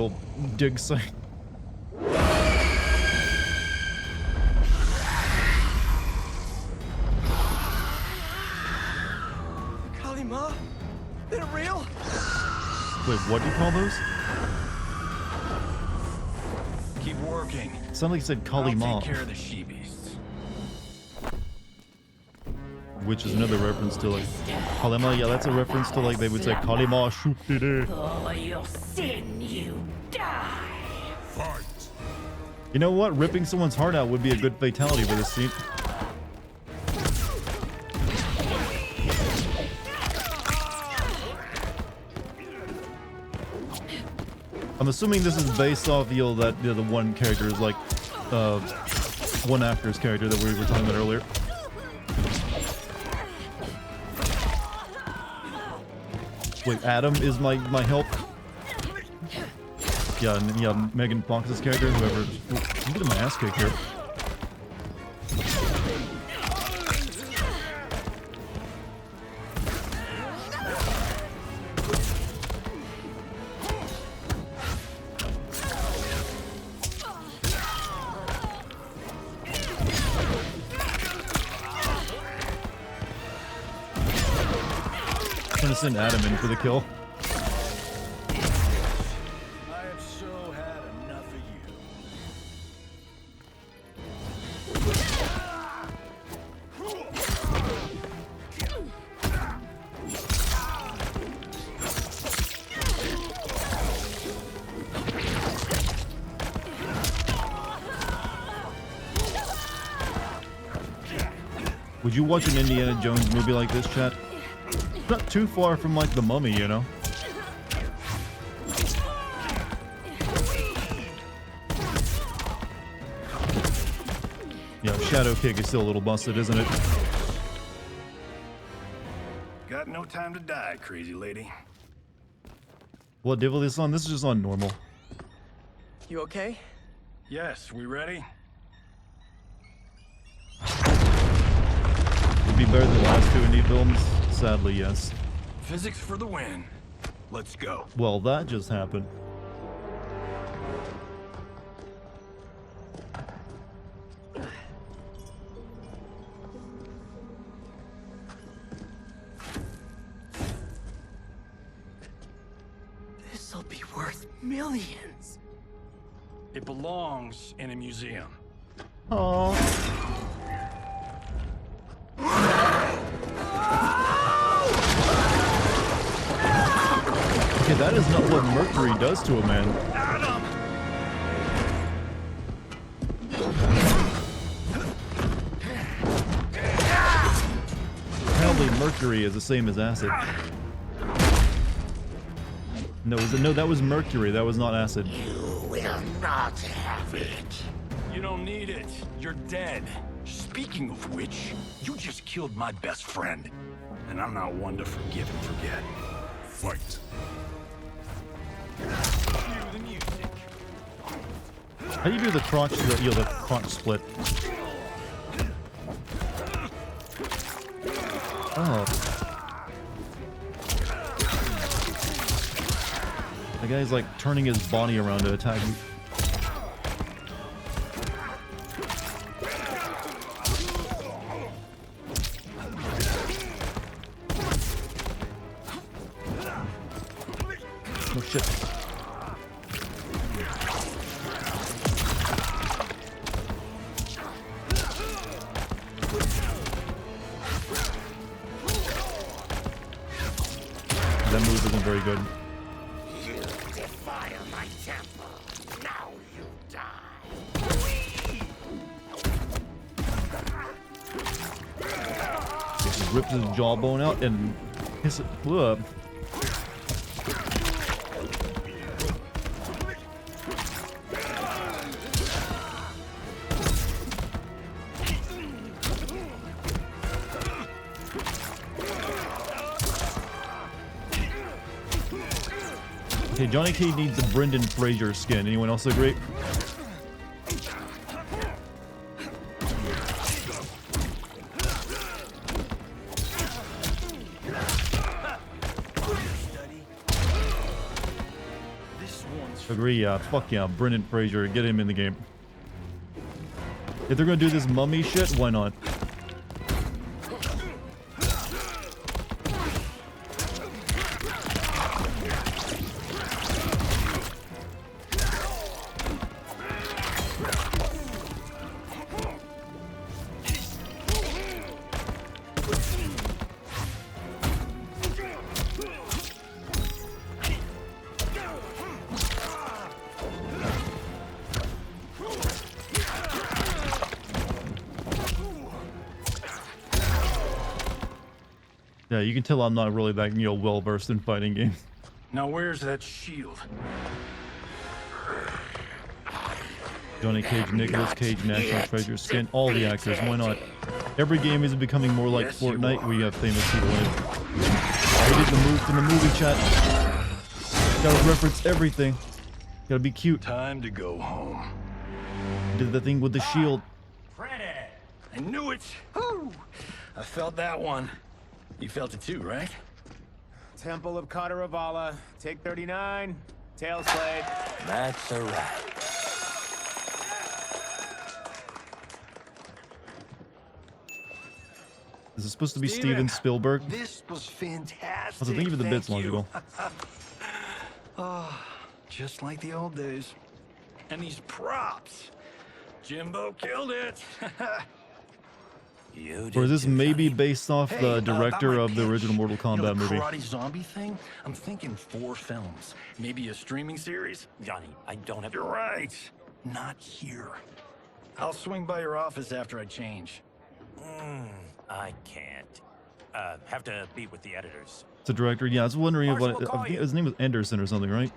dig site. Kalima? They're real? Wait, what do you call those? Keep working. It sounded like you said Kali I'll Ma. take care of the she-beasts. which is another reference to like Kalima. Yeah, that's a reference to like they would say Kalima Shukide. For your sin, you die. Fight. You know what? Ripping someone's heart out would be a good fatality for this scene. I'm assuming this is based off the one character is like one actor's character that we were talking about earlier. Wait, Adam is my help. Yeah, Megan Fox's character, whoever. I'm getting my ass kicked here. Send Adam in for the kill. I have so had enough of you. Would you watch an Indiana Jones movie like this, chat? Not too far from like The Mummy, you know? Yeah, Shadow Kick is still a little busted, isn't it? Got no time to die, crazy lady. What devil is this on? This is just on normal. You okay? Yes, we ready? It'd be better than the last two indie films. Sadly, yes. Physics for the win. Let's go. Well, that just happened. This'll be worth millions. It belongs in a museum. Oh. Okay, that is not what Mercury does to a man. Adam! Apparently Mercury is the same as acid. No, that was Mercury, that was not acid. You will not have it. You don't need it. You're dead. Speaking of which, you just killed my best friend. And I'm not one to forgive and forget. Fight. Cue the music. How do you do the crotch, the crotch split? Oh. The guy's like turning his body around to attack me. Oh shit. That move isn't very good. You defile my temple. Now you die. He just rips his jawbone out and hits it. Ugh. Okay, Johnny Cage needs a Brendan Fraser skin. Anyone else agree? Agree, yeah. Fuck yeah, Brendan Fraser. Get him in the game. If they're gonna do this mummy shit, why not? Yeah, you can tell I'm not really that, well versed in fighting games. Now where's that shield? Johnny Cage, Nicolas Cage, National Treasure, Skin, all the actors, why not? Every game is becoming more like Fortnite. We have famous people in it. I did the move from the movie chat. Gotta reference everything. Gotta be cute. Time to go home. Did the thing with the shield. I knew it! Woo! I felt that one. You felt it too, right? Temple of Kataravala, take 39, tail slate. That's a wrap. Is it supposed to be Steven Spielberg? This was fantastic. I was thinking of the bits logical. Oh, just like the old days. And these props. Jimbo killed it. Or is this maybe based off the director of the original Mortal Kombat movie? Karate zombie thing? I'm thinking 4 films. Maybe a streaming series? Johnny, I don't have... You're right. Not here. I'll swing by your office after I change. I can't. Have to meet with the editors. It's a director. Yeah, I was wondering if I think his name was Anderson or something, right?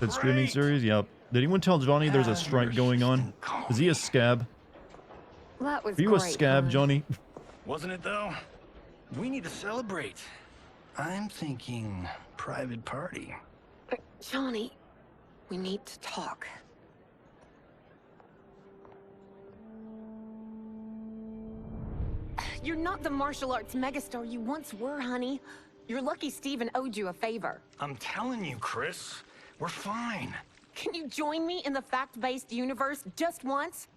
That streaming series? Yeah. Did anyone tell Johnny there's a strike going on? Is he a scab? That was Are you a scab, Johnny? Wasn't it though? We need to celebrate. I'm thinking private party. Johnny, we need to talk. You're not the martial arts megastar you once were, honey. You're lucky Steven owed you a favor. I'm telling you, Chris, we're fine. Can you join me in the fact-based universe just once?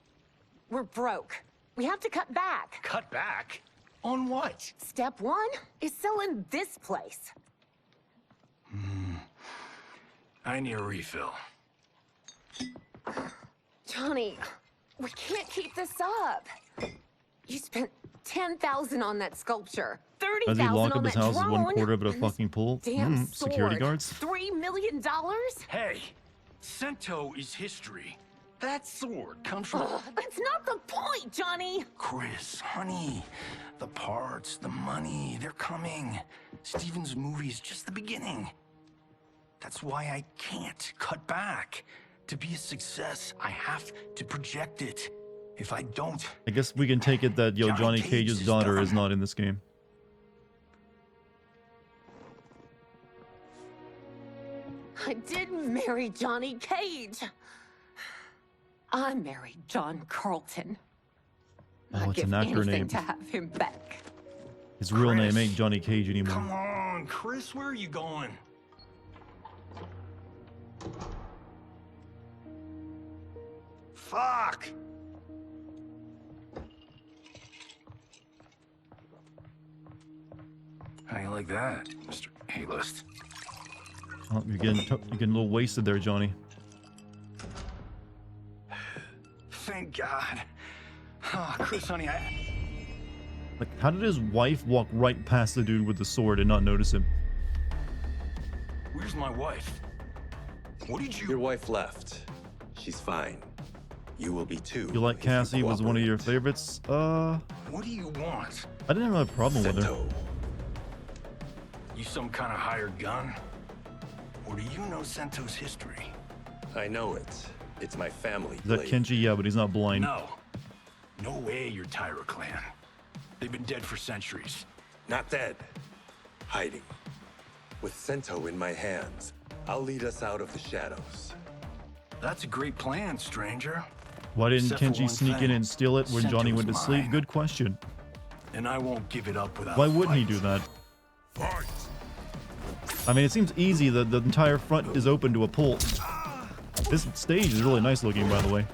We're broke. We have to cut back. Cut back? On what? Step 1 is selling this place. I need a refill. Johnny, we can't keep this up. You spent $10,000 on that sculpture. $30,000 Does he lock up on his that house as drone, 1/4 of it a fucking pool? Damn Security sword. guards? $3 million? Hey, Sento is history. That sword comes from... That's not the point, Johnny! Chris, honey, the parts, the money, they're coming. Steven's movie is just the beginning. That's why I can't cut back. To be a success, I have to project it. If I don't... I guess we can take it that, Johnny Cage's daughter is not in this game. I didn't marry Johnny Cage. I married John Carlton. Oh, I'd it's give an actor anything name. to have him back. His real name ain't Johnny Cage anymore. Come on, Chris, where are you going? Fuck! How you like that, Mr. A-list? Oh, you're getting a little wasted there, Johnny. Thank God. Oh, Chris, honey, Like, how did his wife walk right past the dude with the sword and not notice him? Where's my wife? What did you... Your wife left. She's fine. You will be too. You like Cassie was one of your favorites? What do you want? I didn't have a problem with her. You some kind of hired gun? Or do you know Sento's history? I know it. It's my family. Is that Kenji? Yeah, but he's not blind. No. No way you're Tyra clan. They've been dead for centuries. Not dead. Hiding. With Sento in my hands, I'll lead us out of the shadows. That's a great plan, stranger. Why didn't Except for Kenji one sneak in thing. and steal it when Johnny went to Sento's sleep? mine. Good question. And I won't give it up without Why a wouldn't he fight. do that? I mean, it seems easy that the entire front is open to a pull. This stage is really nice looking, by the way.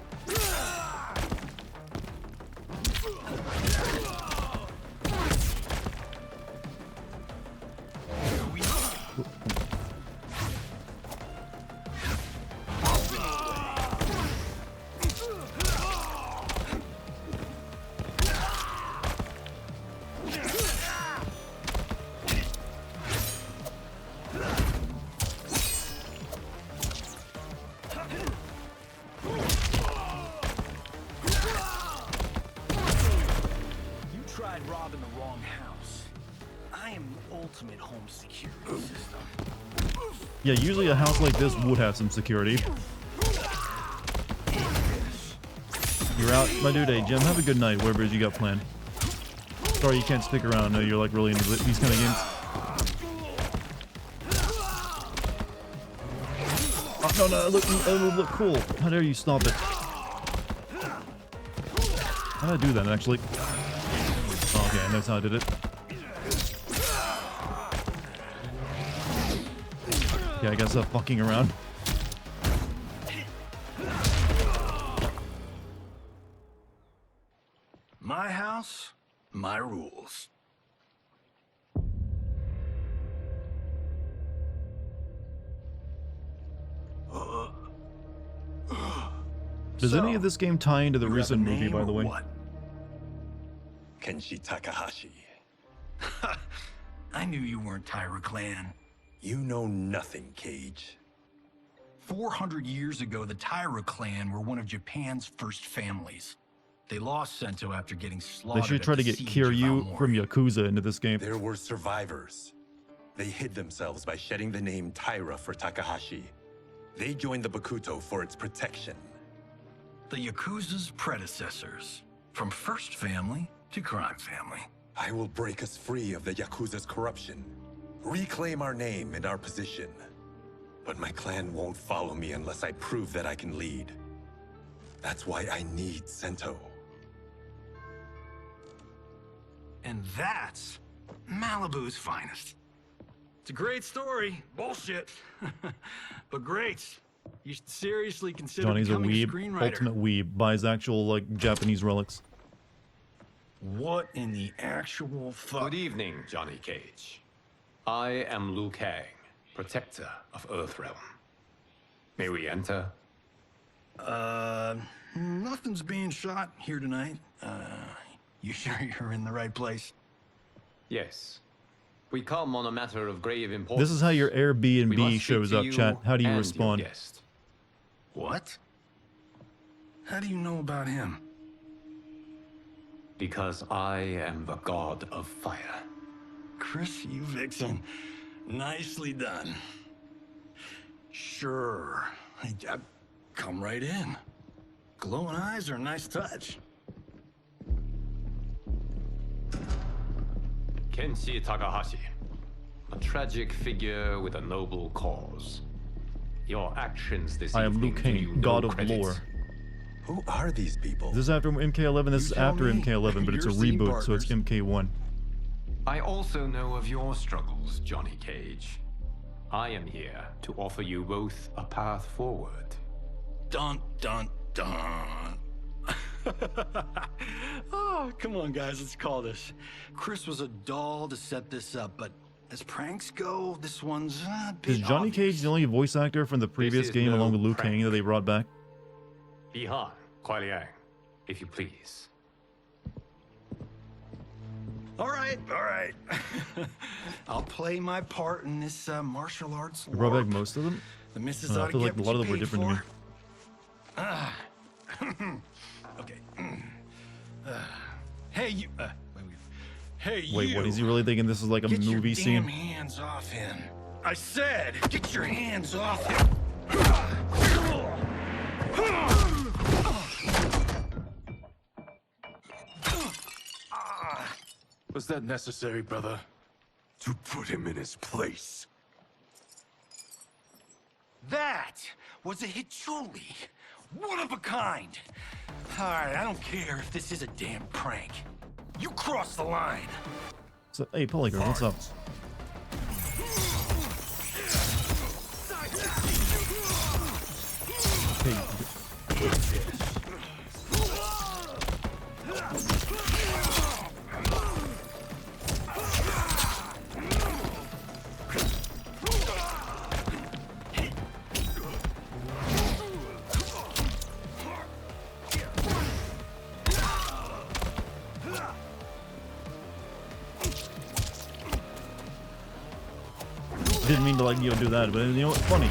ultimate home security system. Yeah, usually a house like this would have some security. You're out, my dude. Hey, Jim, have a good night, whatever it is you got planned. Sorry you can't stick around. No, you're like really into these kind of games. Oh, no, no, look cool. How dare you stop it? How did I do that, actually? Oh, okay, that's how I did it. Yeah, I gotta stop fucking around. My house, my rules. Does any of this game tie into the recent movie, by the way? What? Kenshi Takahashi. I knew you weren't Tyra Clan. You know nothing, Cage. 400 years ago, the Tyra clan were one of Japan's first families. They lost Sento after getting slaughtered. They should try to get Kiryu from Yakuza into this game. There were survivors. They hid themselves by shedding the name Tyra for Takahashi. They joined the Bakuto for its protection. The Yakuza's predecessors. From first family to crime family. I will break us free of the Yakuza's corruption. Reclaim our name and our position. But my clan won't follow me unless I prove that I can lead. That's why I need Sento. And that's Malibu's finest. It's a great story. Bullshit. But great. You should seriously consider Johnny's a becoming a weeb, screenwriter. ultimate weeb, buys actual like Japanese relics. What in the actual fuck? Good evening, Johnny Cage. I am Liu Kang, protector of Earthrealm. May we enter? Nothing's being shot here tonight. You sure you're in the right place? Yes. We come on a matter of grave importance. This is how your We Airbnb must shows speak up, to chat. How do you and your respond? guest. What? How do you know about him? Because I am the god of fire. Chris, you vixen. Nicely done. Sure. I come right in. Glowing eyes are a nice touch. Kenshi Takahashi. A tragic figure with a noble cause. Your actions this I am Liu evening do Kang, you no god of credit. lore. Who are these people? This is after MK11. This is after MK11, but it's a reboot, so it's MK1. I also know of your struggles, Johnny Cage. I am here to offer you both a path forward. Dun, dun, dun. Oh, come on, guys, let's call this. Chris was a doll to set this up, but as pranks go, this one's a bit Is Johnny Cage the only voice actor from the previous is game no along with Liu prank. Kang that they brought back? Ihan, Kuai Liang, if you please. All right, all right. I'll play my part in this martial arts. They brought back LARP. most of them? The missus I ought to feel get like a what lot of you them were paid different to me. for. Okay. Hey, you. Hey, you. Wait, what? Is he really thinking this is like a Get movie your scene? damn hands off him. I said, get your hands off him. Was that necessary, brother? To put him in his place. That was a Hichuli. One of a kind. All right, I don't care if this is a damn prank. You crossed the line. So, hey, Polygon, what's up? Hey, didn't mean to like do that, but you know what's funny?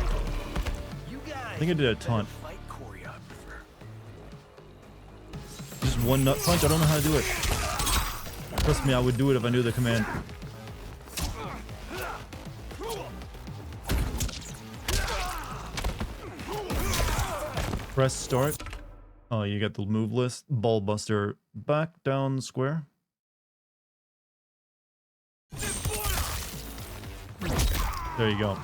I think I did a taunt. Just one nut punch. I don't know how to do it. Trust me, I would do it if I knew the command. Press start. Oh, you got the move list. Ball buster. Back down square. There you go.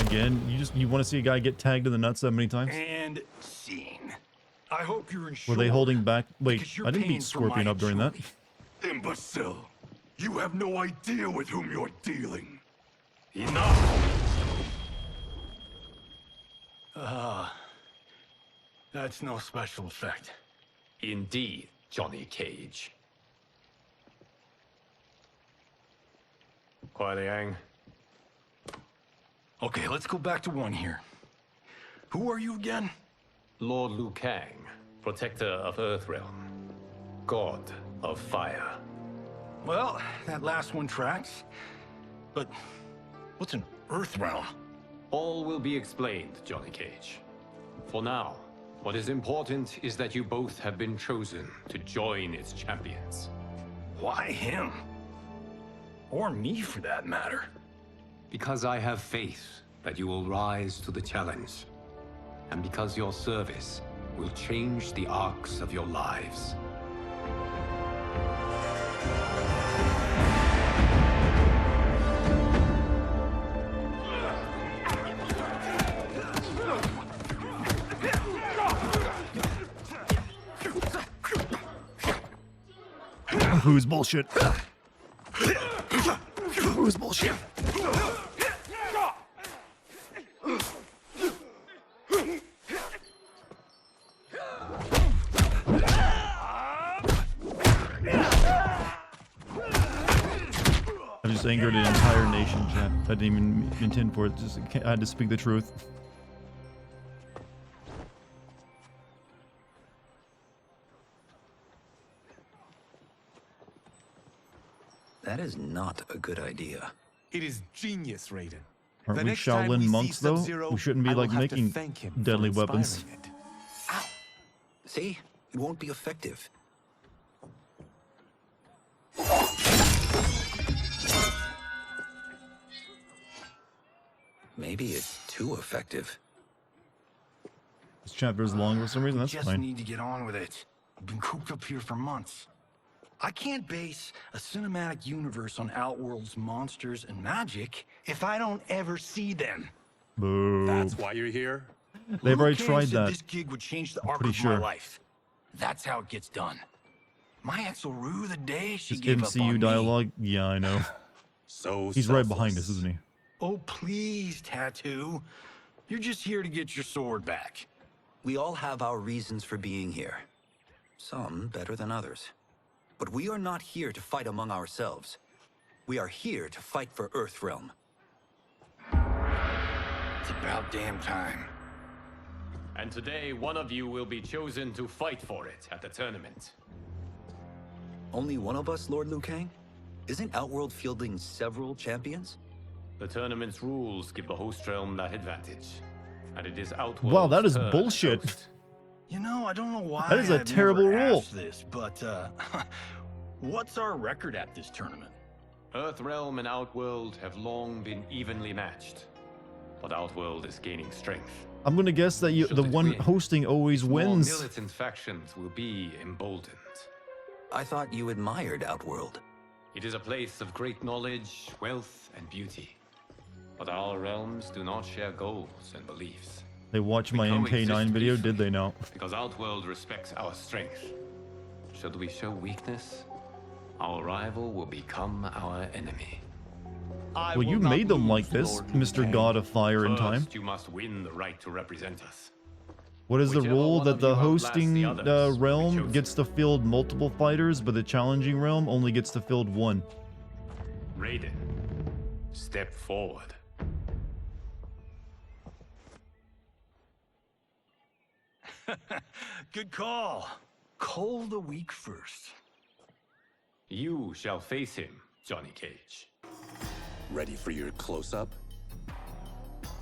Again, you want to see a guy get tagged in the nuts that many times? And scene. I hope you're Were insured. they holding back? Wait, you're I didn't paying beat for Scorpion my up during that. Imbecile! You have no idea with whom you're dealing. Enough! That's no special effect. Indeed, Johnny Cage. Kuai Liang. Okay, let's go back to one here. Who are you again? Lord Liu Kang, protector of Earthrealm, god of fire. Well, that last one tracks. But what's an Earthrealm? All will be explained, Johnny Cage. For now, what is important is that you both have been chosen to join its champions. Why him? Or me, for that matter. Because I have faith that you will rise to the challenge. And because your service will change the arcs of your lives. Who's bullshit? Who's bullshit? I just angered an entire nation, chat. I didn't even intend for it. Just I had to speak the truth. That is not a good idea. It is genius, Raiden. Aren't The we next time Shaolin we see monks, though? Sub-Zero, We shouldn't be, I will like, have to making thank him for deadly inspiring weapons. it. See? It won't be effective. Maybe it's too effective. This chapter is long for some reason. That's Just fine. need to get on with it. I've been cooped up here for months. I can't base a cinematic universe on Outworld's monsters and magic if I don't ever see them. Boo. That's why you're here? They've already Liu Kang tried said that. This gig would change the I'm arc pretty of sure. my life. That's how it gets done. My ex will rue the day she This gave up on MCU me. dialogue? Yeah, I know. So He's right behind us, isn't he? Oh, please, Tattoo. You're just here to get your sword back. We all have our reasons for being here. Some better than others. But we are not here to fight among ourselves. We are here to fight for Earthrealm. It's about damn time. And today, one of you will be chosen to fight for it at the tournament. Only one of us, Lord Liu Kang? Isn't Outworld fielding several champions? The tournament's rules give the host realm that advantage. And it is Outworld's Wow, that is turn as bullshit. host. You know, I don't know why That is a I've terrible never rule. asked this, but what's our record at this tournament? Earthrealm and Outworld have long been evenly matched. But Outworld is gaining strength. I'm gonna guess that Should the it one win, hosting always More wins. militant factions will be emboldened. I thought you admired Outworld. It is a place of great knowledge, wealth, and beauty. But our realms do not share goals and beliefs. They watched my We MK9 coexist video, peacefully did they now? Because Outworld respects our strength. Should we show weakness, our rival will become our enemy. Well, you made them like this, Mr. God of Fire in time. First, you must win the right to represent us. What is the Whichever rule one that of the you outlasts hosting the others will be realm chosen. gets to field multiple fighters, but the challenging realm only gets to field one? Raiden, step forward. Good call. Call the weak first. You shall face him, Johnny Cage. Ready for your close-up?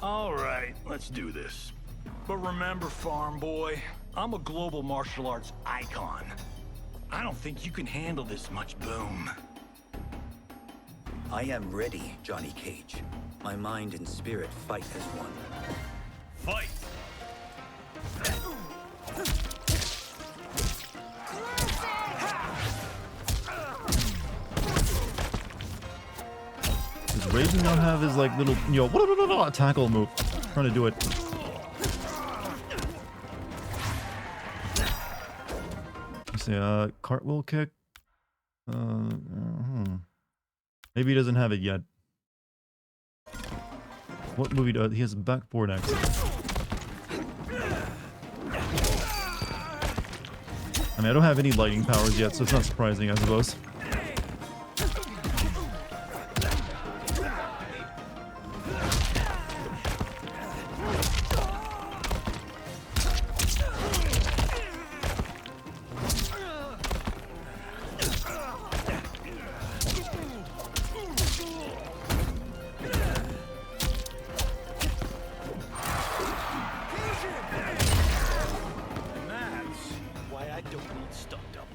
All right, let's do this. But remember, farm boy, I'm a global martial arts icon. I don't think you can handle this much boom. I am ready, Johnny Cage. My mind and spirit fight as one. Fight! Does Raiden not have his like little, you know, tackle move? I'm trying to do it. Let's see, cartwheel kick. Maybe he doesn't have it yet. What movie does he has a backboard axe? I mean, I don't have any lighting powers yet, so it's not surprising, I suppose.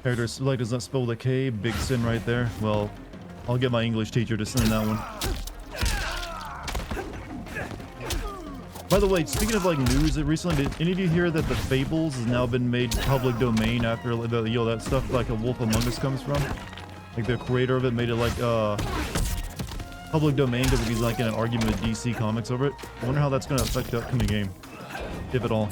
Character select does not spell with a K. Big sin right there. Well, I'll get my English teacher to send that one. By the way, speaking of like news, recently did any of you hear that the Fables has now been made public domain after the, you know, that stuff like a Wolf Among Us comes from? Like the creator of it made it like public domain because he's like in an argument with DC Comics over it. I wonder how that's going to affect the upcoming game, if at all.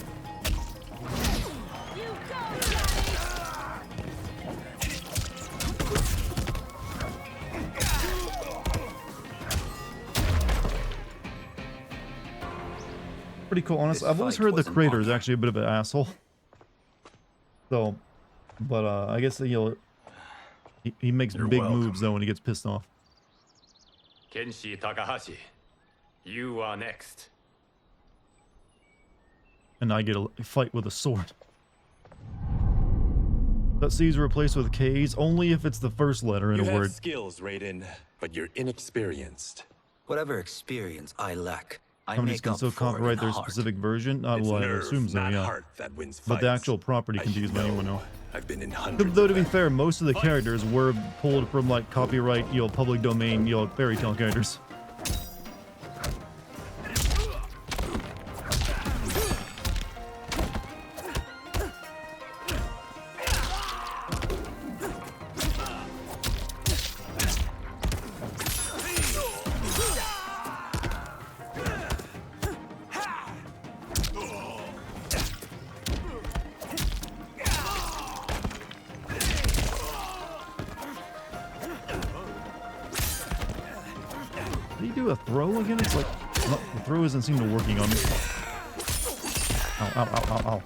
Pretty cool, honestly. I've always heard the creator is actually a bit of an asshole. So, but I guess, you know, he makes big moves though when he gets pissed off. Kenshi Takahashi, you are next. And I get a fight with a sword. That C is replaced with K's only if it's the first letter in a word. You have skills, Raiden, but you're inexperienced. Whatever experience I lack, I Companies make can up still for copyright in the their heart. specific version. Well, I nerve, assume so, not yeah. heart that wins But the fights. actual property can be used by anyone now. I've been in hundreds. Though to be fair, most of the characters were pulled from like copyright, you know, public domain, you know, fairy tale characters. Did he do a throw again? It's like, no, the throw doesn't seem to be working on me. Ow, ow, ow, ow, ow.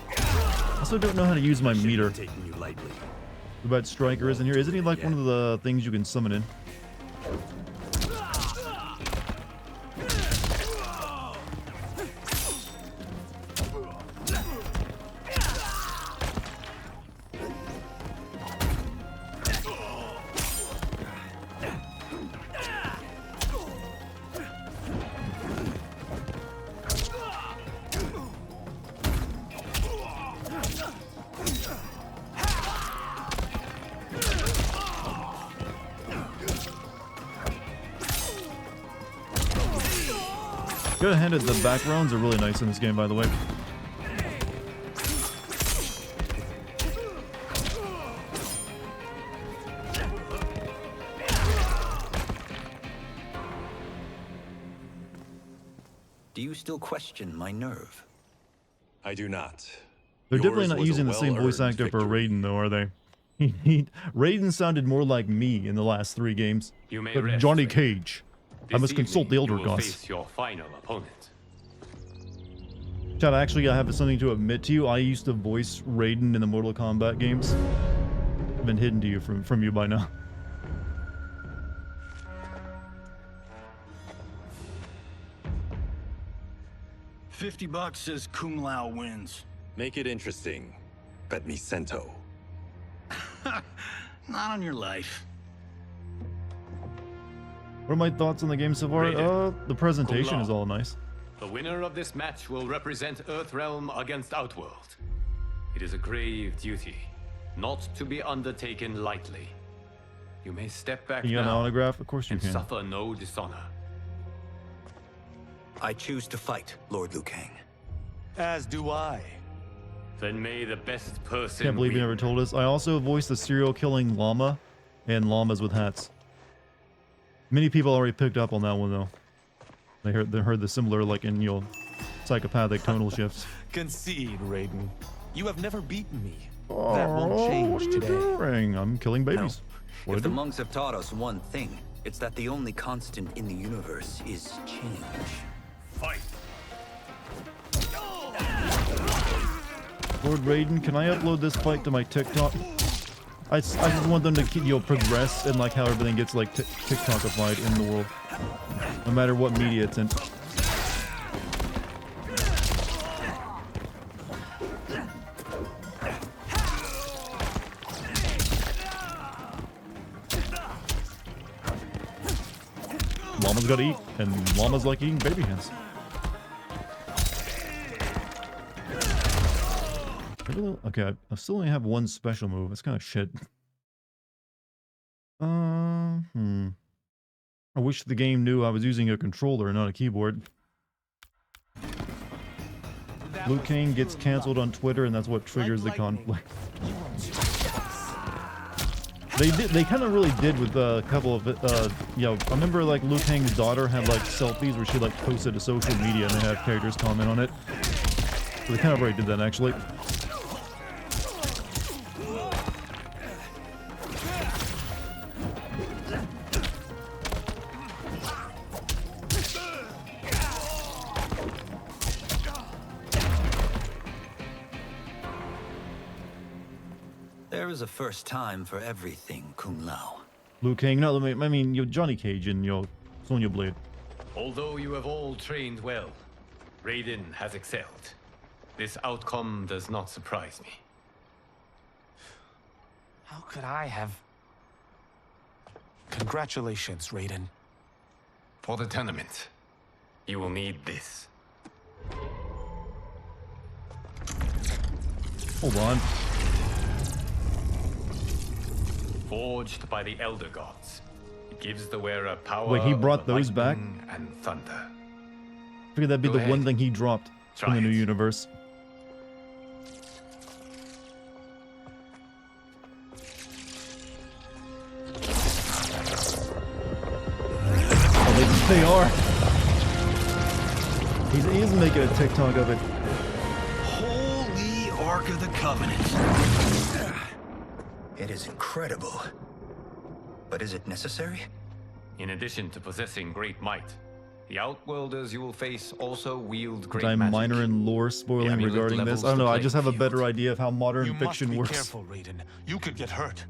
I also don't know how to use my meter. What about Striker isn't here? Isn't he like one of the things you can summon in? Gotta hand it, the backgrounds are really nice in this game, by the way. Do you still question my nerve? I do not. They're definitely Yours not was a using the same voice well-earned actor for Raiden, though, are they? Raiden sounded more like me in the last 3 games. You may But rest, Johnny Raiden. Cage. I This must consult the evening, elder you will gods. face your final opponent. Chad, actually, I have something to admit to you. I used to voice Raiden in the Mortal Kombat games. I've been hidden to you from you by now. $50 says Kung Lao wins. Make it interesting. Bet me Sento. Not on your life. What are my thoughts on the game so far? Raiden. The presentation is Kung Lao. all nice. The winner of this match will represent Earthrealm against Outworld. It is a grave duty, not to be undertaken lightly. You may step back You got an now autograph? Of course you and can. suffer no dishonor. I choose to fight, Lord Liu Kang. As do I. Then may the best person Can't believe you win. never told us. I also voiced the serial killing llama and llamas with hats. Many people already picked up on that one though. They heard the similar, like, in, you know, psychopathic tonal shifts. Concede, Raiden. You have never beaten me. Oh, That won't change what are you today. doing? I'm killing babies. What If do the I do? monks have taught us one thing, it's that the only constant in the universe is change. Fight. Lord Raiden, can I upload this fight to my TikTok? I just want them to keep, you know, progress and like how everything gets like TikTokified in the world, no matter what media it's in. Llamas gotta eat, and llamas like eating baby hands. Okay, I still only have one special move. That's kind of shit. I wish the game knew I was using a controller and not a keyboard. Liu Kang gets canceled on Twitter, and that's what triggers the conflict. They kind of really did with a couple of you know, I remember like Liu Kang's daughter had like selfies where she like posted to social media and they had characters comment on it. So they kind of already did that actually. There is a first time for everything, Kung Lao. Liu Kang, no, I mean, you Johnny Cage and you Sonya Blade. Although you have all trained well, Raiden has excelled. This outcome does not surprise me. How could I have... Congratulations, Raiden. For the tournament, you will need this. Hold on. Forged by the Elder Gods, it gives the wearer power. Wait, he brought of those back? lightning and thunder. I figured that'd be Go the one ahead. thing he dropped Try in the new it. universe. Oh, they are. He is making a TikTok of it. Holy Ark of the Covenant. It is incredible. But is it necessary? In addition to possessing great might, the Outworlders you will face also wield great I'm magic. minor in lore spoiling amulet regarding this. levels I don't the know, I playing just have a field. better idea of how modern You fiction must be works. careful, Raiden. You could get hurt.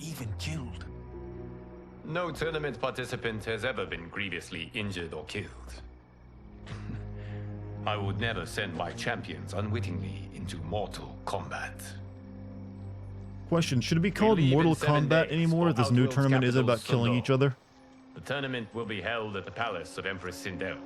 Even killed. No tournament participant has ever been grievously injured or killed. I would never send my champions unwittingly into mortal combat. Question, should it be called leave in Mortal 7 Kombat days anymore if for this new Outworld's tournament isn't capital, about killing Sundor. each other? The tournament will be held at the palace of Empress Sindel.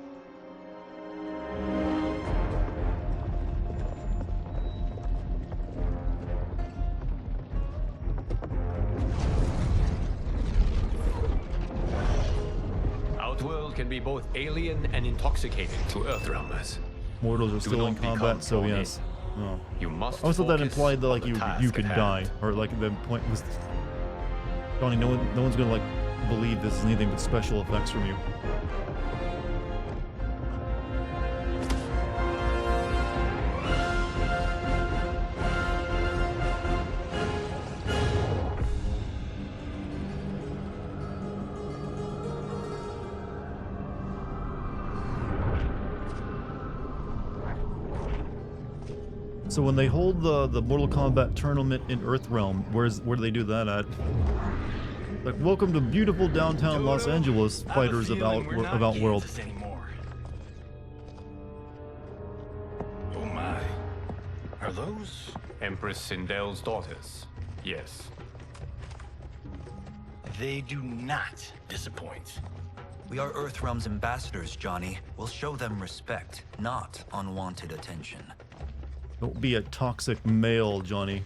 Outworld can be both alien and intoxicating to Earthrealmers. Mortals are Do still in not become combat, so Ronin. yes. Oh. You must I always thought that focus implied that like on the you task could at die, hand. or like the point was, Johnny, no one's gonna like believe this is anything but special effects from you. So when they hold the Mortal Kombat tournament in Earthrealm, where do they do that at? Like, welcome to beautiful downtown Los Angeles, fighters of Outworld. Anymore. Oh my. Are those? Empress Sindel's daughters. Yes. They do not disappoint. We are Earthrealm's ambassadors, Johnny. We'll show them respect, not unwanted attention. Don't be a toxic male, Johnny.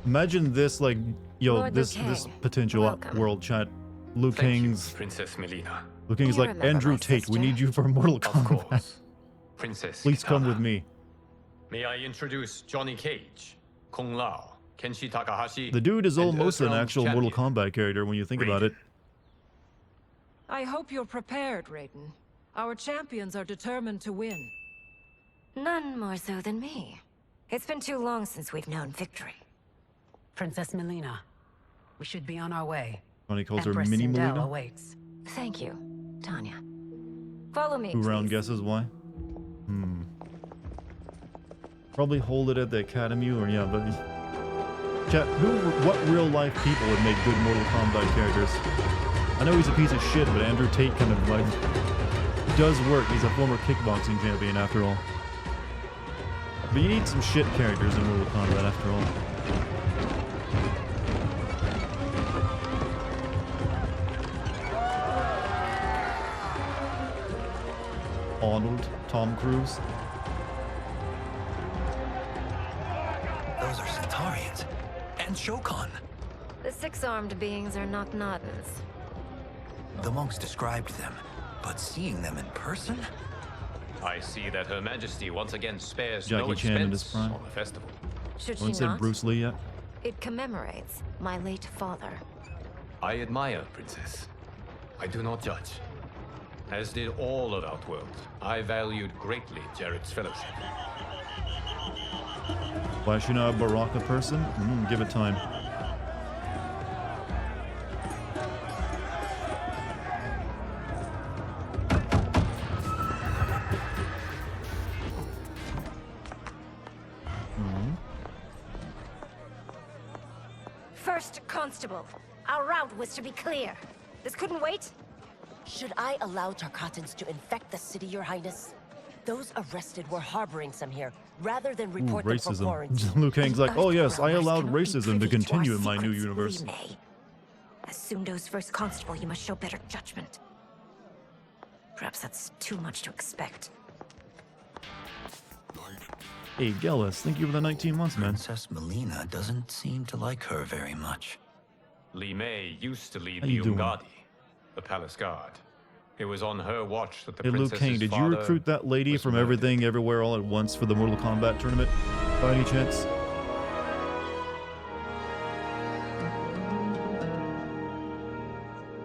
Imagine this, like, yo, Lord this Liu this Kang, potential welcome. world chat. Liu Kang's Princess Melina. Liu Kang's You like, remember Andrew my Tate, we sister? need you for Mortal Of Kombat. course. Princess Please come Kitana. with me. May I introduce Johnny Cage, Kung Lao, Kenshi Takahashi. The dude is and almost an Earthrealm's actual Mortal champion. Kombat character when you think about it. I hope you're prepared, Raiden. Our champions are determined to win. None more so than me. It's been too long since we've known victory. Princess Melina, we should be on our way. Johnny calls her Empress Mini Sindel Melina. awaits. Thank you, Tanya. Follow me, Who round please. guesses why? Probably hold it at the academy, or yeah, but chat. What real life people would make good Mortal Kombat characters? I know he's a piece of shit, but Andrew Tate kind of like does work. He's a former kickboxing champion after all. But you need some shit characters in Mortal Kombat after all. Arnold, Tom Cruise. Those are Centaurians. And Shokan. The six-armed beings are not Nodens. The monks described them, but seeing them in person? I see that Her Majesty once again spares Jackie no Chan in his expense prime. on the festival. Should One she said not? Bruce Lee yet? It commemorates my late father. I admire, Princess. I do not judge. As did all of Outworld, I valued greatly Jarrett's fellowship. Why is she not a Baraka person? Give it time. First Constable, our route was to be clear. This couldn't wait? Should I allow Tarkatans to infect the city, Your Highness? Those arrested were harboring some here, rather than Ooh, report them for quarantine. racism. Liu Kang's like, oh yes, I Earthrealmers allowed cannot be racism to privy our continue in my new secrets, universe. Li Mei. As Sundo's first constable, you must show better judgment. Perhaps that's too much to expect. Hey, Gallus, thank you for the 19 months, man. Princess Melina doesn't seem to like her very much. Li Mei used to lead How the you doing? Umgadi, the palace guard. It was on her watch that the Hey, Liu princess's Kang, did you father recruit that lady from Everything Everywhere All at Once for the Mortal Kombat tournament? By any chance?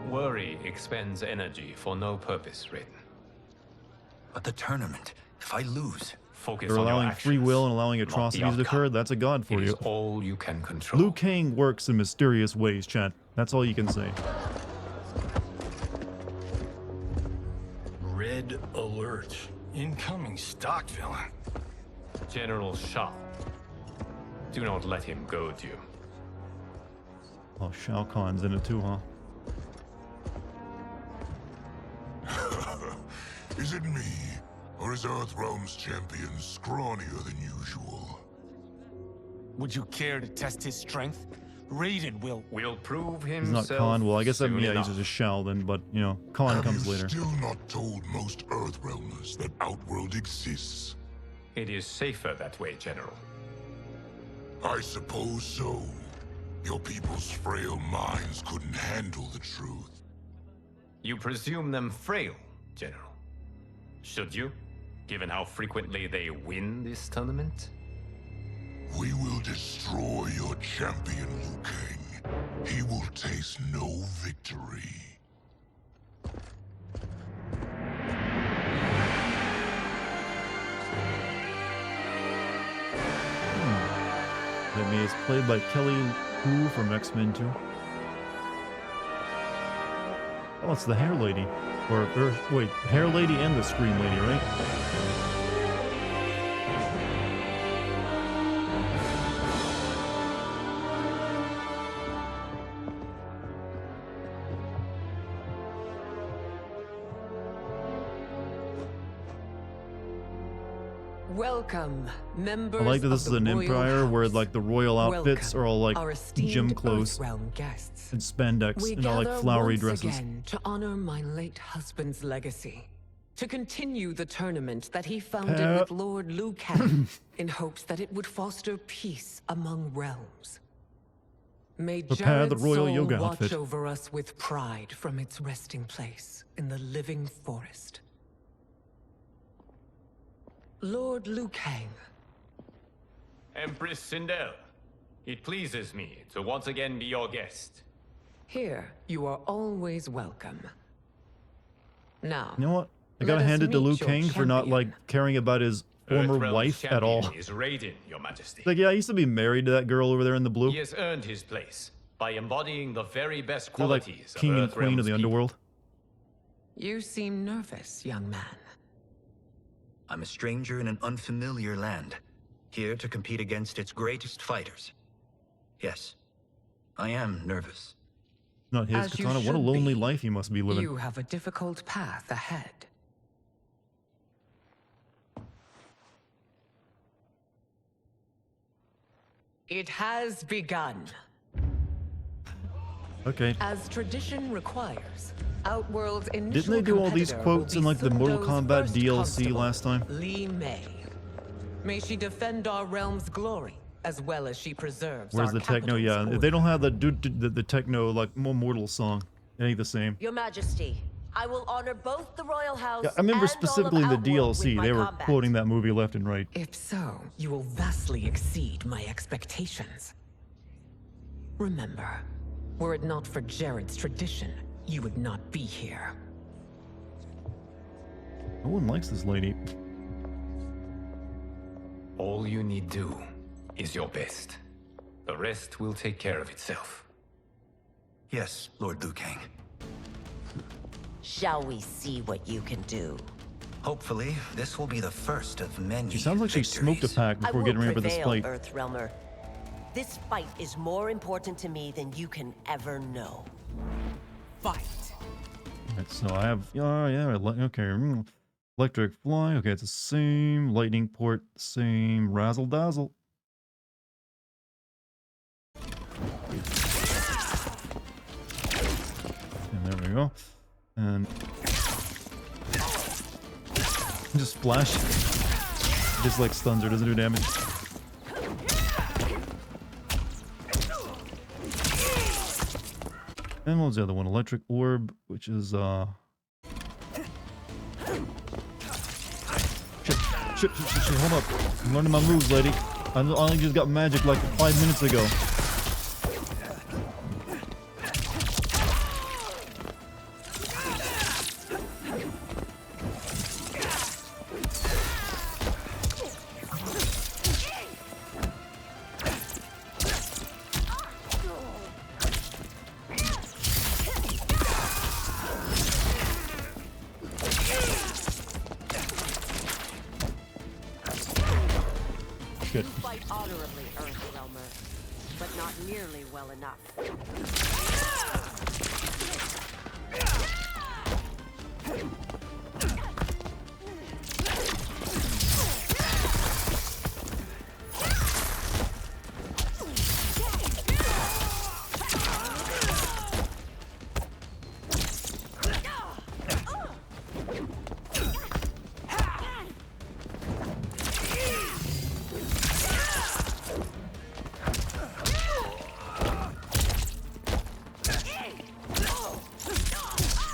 Worry expends energy for no purpose, Raiden. But the tournament, if I lose... Focus They're on your allowing actions, free will and allowing not the atrocities to outcome. occur. That's a god for It is you. all you can control. Liu Kang works in mysterious ways, chat. That's all you can say. Red alert. Incoming stock villain. General Shao. Do not let him goad you. Oh, Shao Kahn's in it too, huh? Is it me? Or is Earthrealm's champion scrawnier than usual? Would you care to test his strength? Raiden will... We'll prove He's himself not Khan. Well, I guess that soon yeah, enough. he's just Shao then, but you know, Khan Have comes you later. still not told most Earthrealmers that Outworld exists? It is safer that way, General. I suppose so. Your people's frail minds couldn't handle the truth. You presume them frail, General. Should you, given how frequently they win this tournament? We will destroy your champion, Liu Kang. He will taste no victory. That is played by Kelly Hu from X-Men 2. Oh, it's the Hair Lady. Or wait, Hair Lady and the Scream Lady, right? Welcome, members. I like that this is of the an Royal empire where House. like the royal outfits Welcome, are all like our esteemed gym clothes Earthrealm guests. and spandex We and all like gather flowery once dresses. again to honor my late husband's legacy, to continue the tournament that he founded with Lord Liu Kang in hopes that it would foster peace among realms. May Prepare the Jared's royal soul yoga watch outfit. over us with pride from its resting place in the living forest. Lord Liu Kang. Empress Sindel, it pleases me to once again be your guest. Here, you are always welcome. Now, You know what? I let gotta us hand it to meet Liu your Kang for not like caring about his former Earthrealm's wife at all. champion is Raiden, Your Majesty. It's like, yeah, I used to be married to that girl over there in the blue. He has earned his place by embodying the very best They're like qualities king of and queen of Earthrealm's the underworld. You seem nervous, young man. I'm a stranger in an unfamiliar land, here to compete against its greatest fighters. Yes, I am nervous. Not his As you katana. What a should lonely be. life he must be living. You have a difficult path ahead. It has begun. Okay. As tradition requires, Outworld's initial Didn't they do all these competitor will quotes be in like the Mortal Sundo's Kombat first DLC constable, last time? Li Mei. May she defend our realm's glory, as well as she preserves Where's our the techno? capital's Yeah, order. if they don't have the techno like more mortal song, it ain't the same. Your Majesty, I will honor both the royal house Yeah, I remember and specifically in all the of Outworld with DLC my they were combat. quoting that movie left and right. If so, you will vastly exceed my expectations. Remember, were it not for Jared's tradition, you would not be here. No one likes this lady. All you need do is your best. The rest will take care of itself. Yes, Lord Liu Kang. Shall we see what you can do? Hopefully, this will be the first of many. She sounds like she smoked a pack I before will getting ready for this prevail, fight. Earthrealmer. This fight is more important to me than you can ever know. Fight! Alright, so I have, okay, electric fly, okay, it's the same, lightning port, same, razzle dazzle. And there we go. And just splash. Just like stuns her, doesn't do damage. And what was the other one? Electric orb, which is Shit, hold up. I'm learning my moves, lady. I only just got magic like 5 minutes ago. Shit. You fight honorably, Earthrealmer, but not nearly well enough.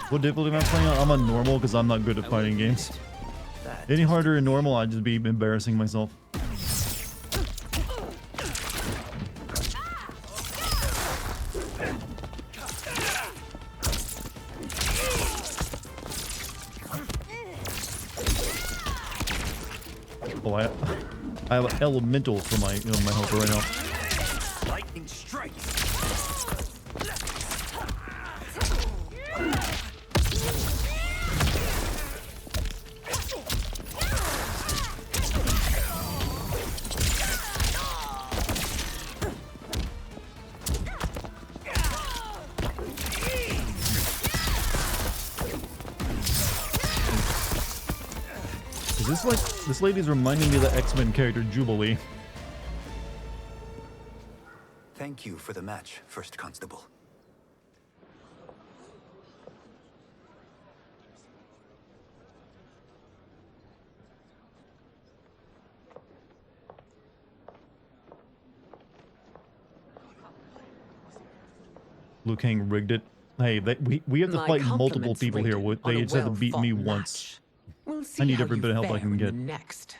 What difficulty am I playing on? I'm on normal because I'm not good at fighting games. Any harder in normal, I'd just be embarrassing myself. Oh, I have elemental for my my helper right now. Lightning strikes. Is this like, this lady's reminding me of the X-Men character Jubilee. Thank you for the match, First Constable. Liu Kang rigged it. Hey, we have to My fight multiple compliments, people here. Raiden, They on a just have to beat me well-fought once. We'll see I need how every you bit of help I fare can in get. the next.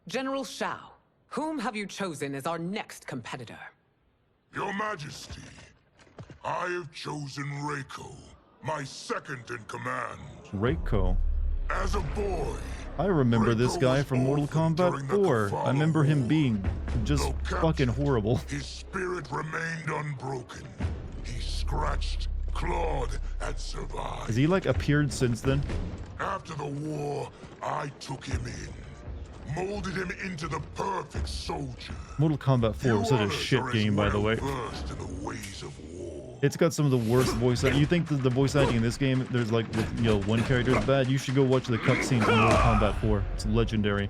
General Shao, whom have you chosen as our next competitor? Your Majesty, I have chosen Reiko, my second in command. Reiko. As a boy, I remember this guy from Mortal Kombat 4. I remember him being just fucking horrible. his spirit remained unbroken. He scratched, clawed, and survived. Has he like appeared since then? After the war, I took him in, molded him into the perfect soldier. Mortal Kombat 4 was such a shit game, by the way. Versed in the ways of war. It's got some of the worst voice acting. You think that the voice acting in this game, there's like, you know, one character is bad? You should go watch the cutscenes in Mortal Kombat 4. It's legendary.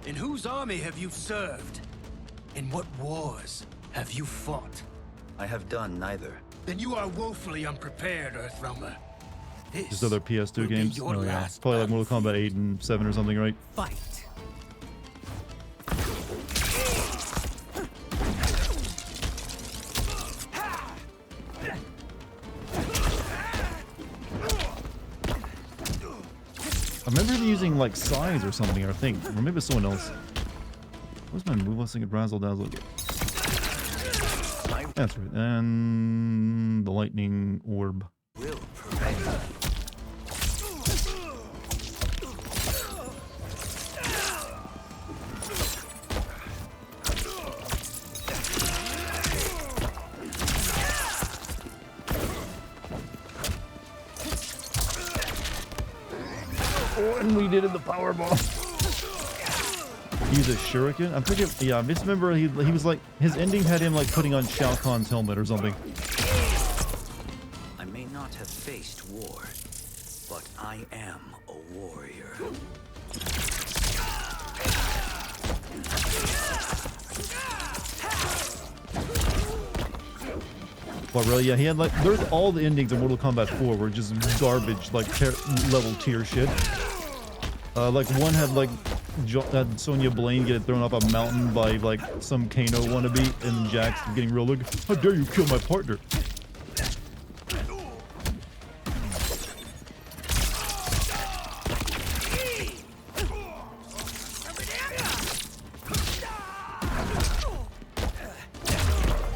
In whose army have you served? In what wars have you fought? I have done neither. Then you are woefully unprepared, Earthrealmer. Just other PS2 games? your Oh yeah. last Probably like Mortal Kombat 8 and 7 or something, right? Fight. I remember him using like size or something, I think. Or maybe it's someone else. What's my move? I was thinking Razzle Dazzle. That's right. And the lightning orb. Will prevail. Oh, and we did it, the power ball. He's a shuriken? I'm thinking, yeah, I just remember he was like, his ending had him like putting on Shao Kahn's helmet or something. I may not have faced war, but I am a warrior. But really, yeah, he had like, there's all the endings of Mortal Kombat 4 were just garbage, like level tier shit. Like one had like, had Sonya Blaine get thrown up a mountain by like some Kano wannabe, and Jax getting real like, how dare you kill my partner?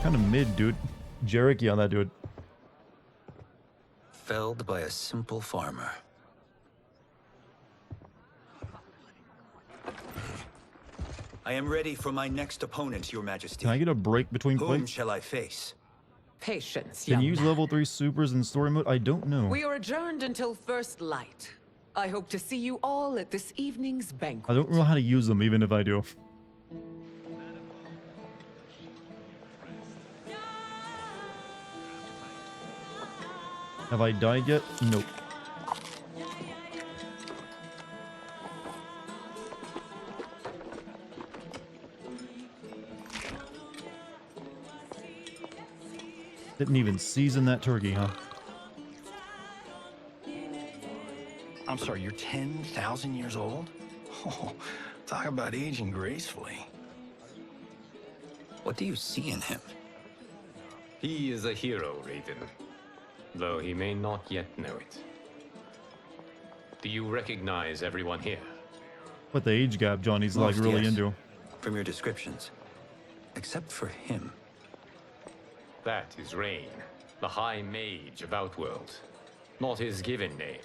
Kind of mid, dude. Jericho on that dude. Felled by a simple farmer. I am ready for my next opponent, Your Majesty. Can I get a break between Whom fights? shall I face? Patience, Can young you use man. level 3 supers in story mode? I don't know. We are adjourned until first light. I hope to see you all at this evening's banquet. I don't know how to use them, even if I do. Have I died yet? Nope. Didn't even season that turkey, huh? I'm sorry, you're 10,000 years old? Oh, talk about aging gracefully. What do you see in him? He is a hero, Raiden, though he may not yet know it. Do you recognize everyone here? But the age gap Johnny's like Most, really yes. into. From your descriptions. Except for him. That is Rain, the High Mage of Outworld. Not his given name,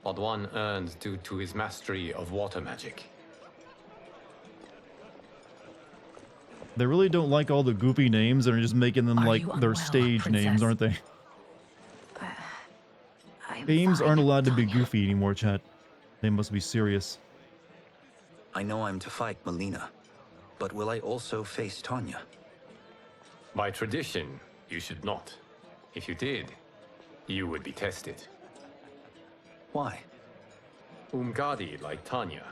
but one earned due to his mastery of water magic. They really don't like all the goofy names and are just making them like their stage names, aren't they? Games aren't allowed to be goofy anymore, chat. They must be serious. I know I'm to fight Melina, but will I also face Tanya? By tradition, you should not. If you did, you would be tested. Why? Umgadi, like Tanya,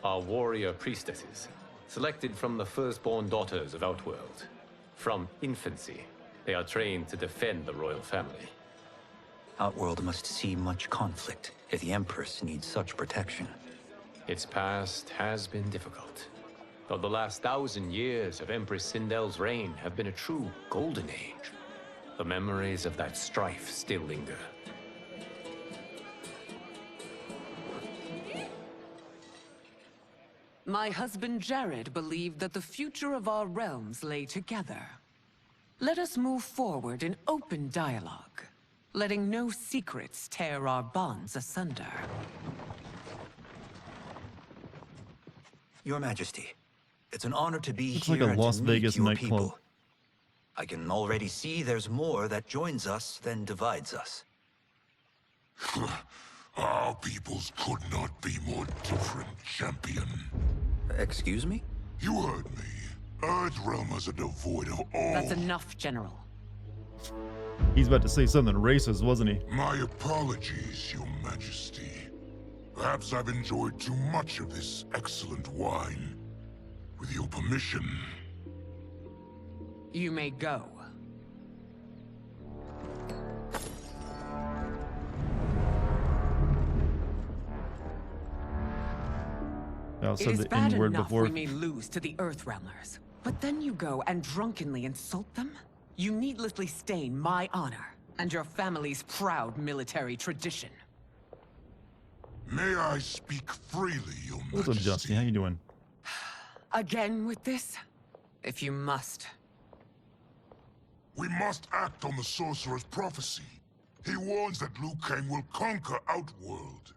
are warrior priestesses, selected from the firstborn daughters of Outworld. From infancy, they are trained to defend the royal family. Outworld must see much conflict if the Empress needs such protection. Its past has been difficult, though the last 1,000 years of Empress Sindel's reign have been a true golden age. The memories of that strife still linger. My husband Jared believed that the future of our realms lay together. Let us move forward in open dialogue, letting no secrets tear our bonds asunder. Your Majesty, it's an honor to be Looks here like a and Las to meet Vegas your nightclub. people. I can already see there's more that joins us than divides us. Our peoples could not be more different, champion. Excuse me? You heard me. Earthrealmers are devoid of all... That's enough, General. He's about to say something racist, wasn't he? My apologies, Your Majesty. Perhaps I've enjoyed too much of this excellent wine. With your permission... You may go. I It said is the bad N-word enough before. we may lose to the Earthrealmers, but then you go and drunkenly insult them? You needlessly stain my honor and your family's proud military tradition. May I speak freely, Your What's up, Majesty? Justy? How you doing? Again with this? If you must. We must act on the Sorcerer's prophecy. He warns that Liu Kang will conquer Outworld.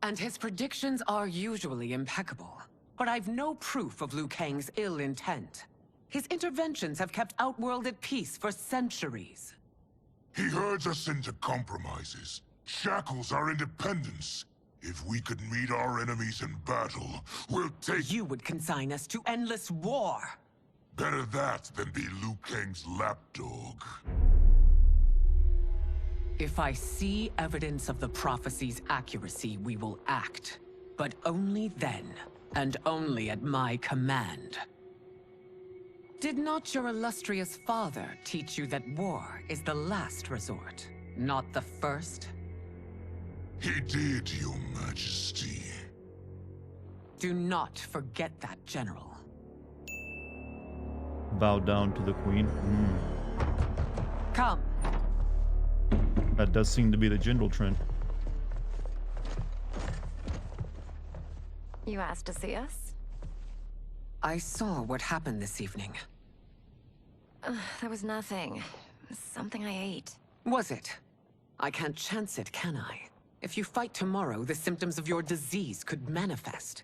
And his predictions are usually impeccable. But I've no proof of Liu Kang's ill intent. His interventions have kept Outworld at peace for centuries. He herds us into compromises, shackles our independence. If we could meet our enemies in battle, we'll take... You would consign us to endless war. Better that than be Liu Kang's lapdog. If I see evidence of the prophecy's accuracy, we will act. But only then, and only at my command. Did not your illustrious father teach you that war is the last resort, not the first? He did, Your Majesty. Do not forget that, General. Bow down to the Queen. Come. That does seem to be the general trend. You asked to see us? I saw what happened this evening. There was nothing. Something I ate. Was it? I can't chance it, can I? If you fight tomorrow, the symptoms of your disease could manifest.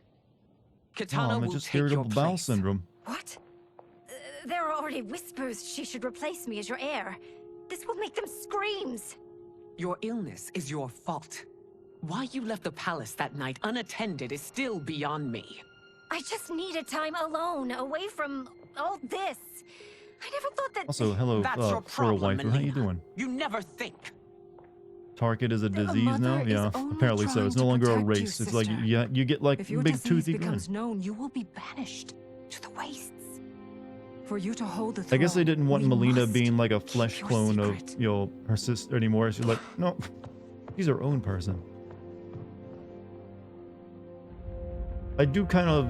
Kitana I'm will just take your irritable bowel place. syndrome. What? There are already whispers she should replace me as your heir. This will make them screams. Your illness is your fault. Why you left the palace that night unattended is still beyond me. I just needed time alone, away from all this. I never thought that... Also, hello, That's your for a problem, wife. How you Melina. doing? You never think. Target is a disease mother now? is Yeah, only apparently so. trying It's to no longer a protect you, race. It's like, sister. yeah, you get like If your big disease toothy becomes grin. known, you will be banished to the wastes. For you to hold the I guess they throne, didn't want we Melina must being like a flesh your clone of, secret. you know, her sister anymore. She's like, no, she's her own person. I do kind of...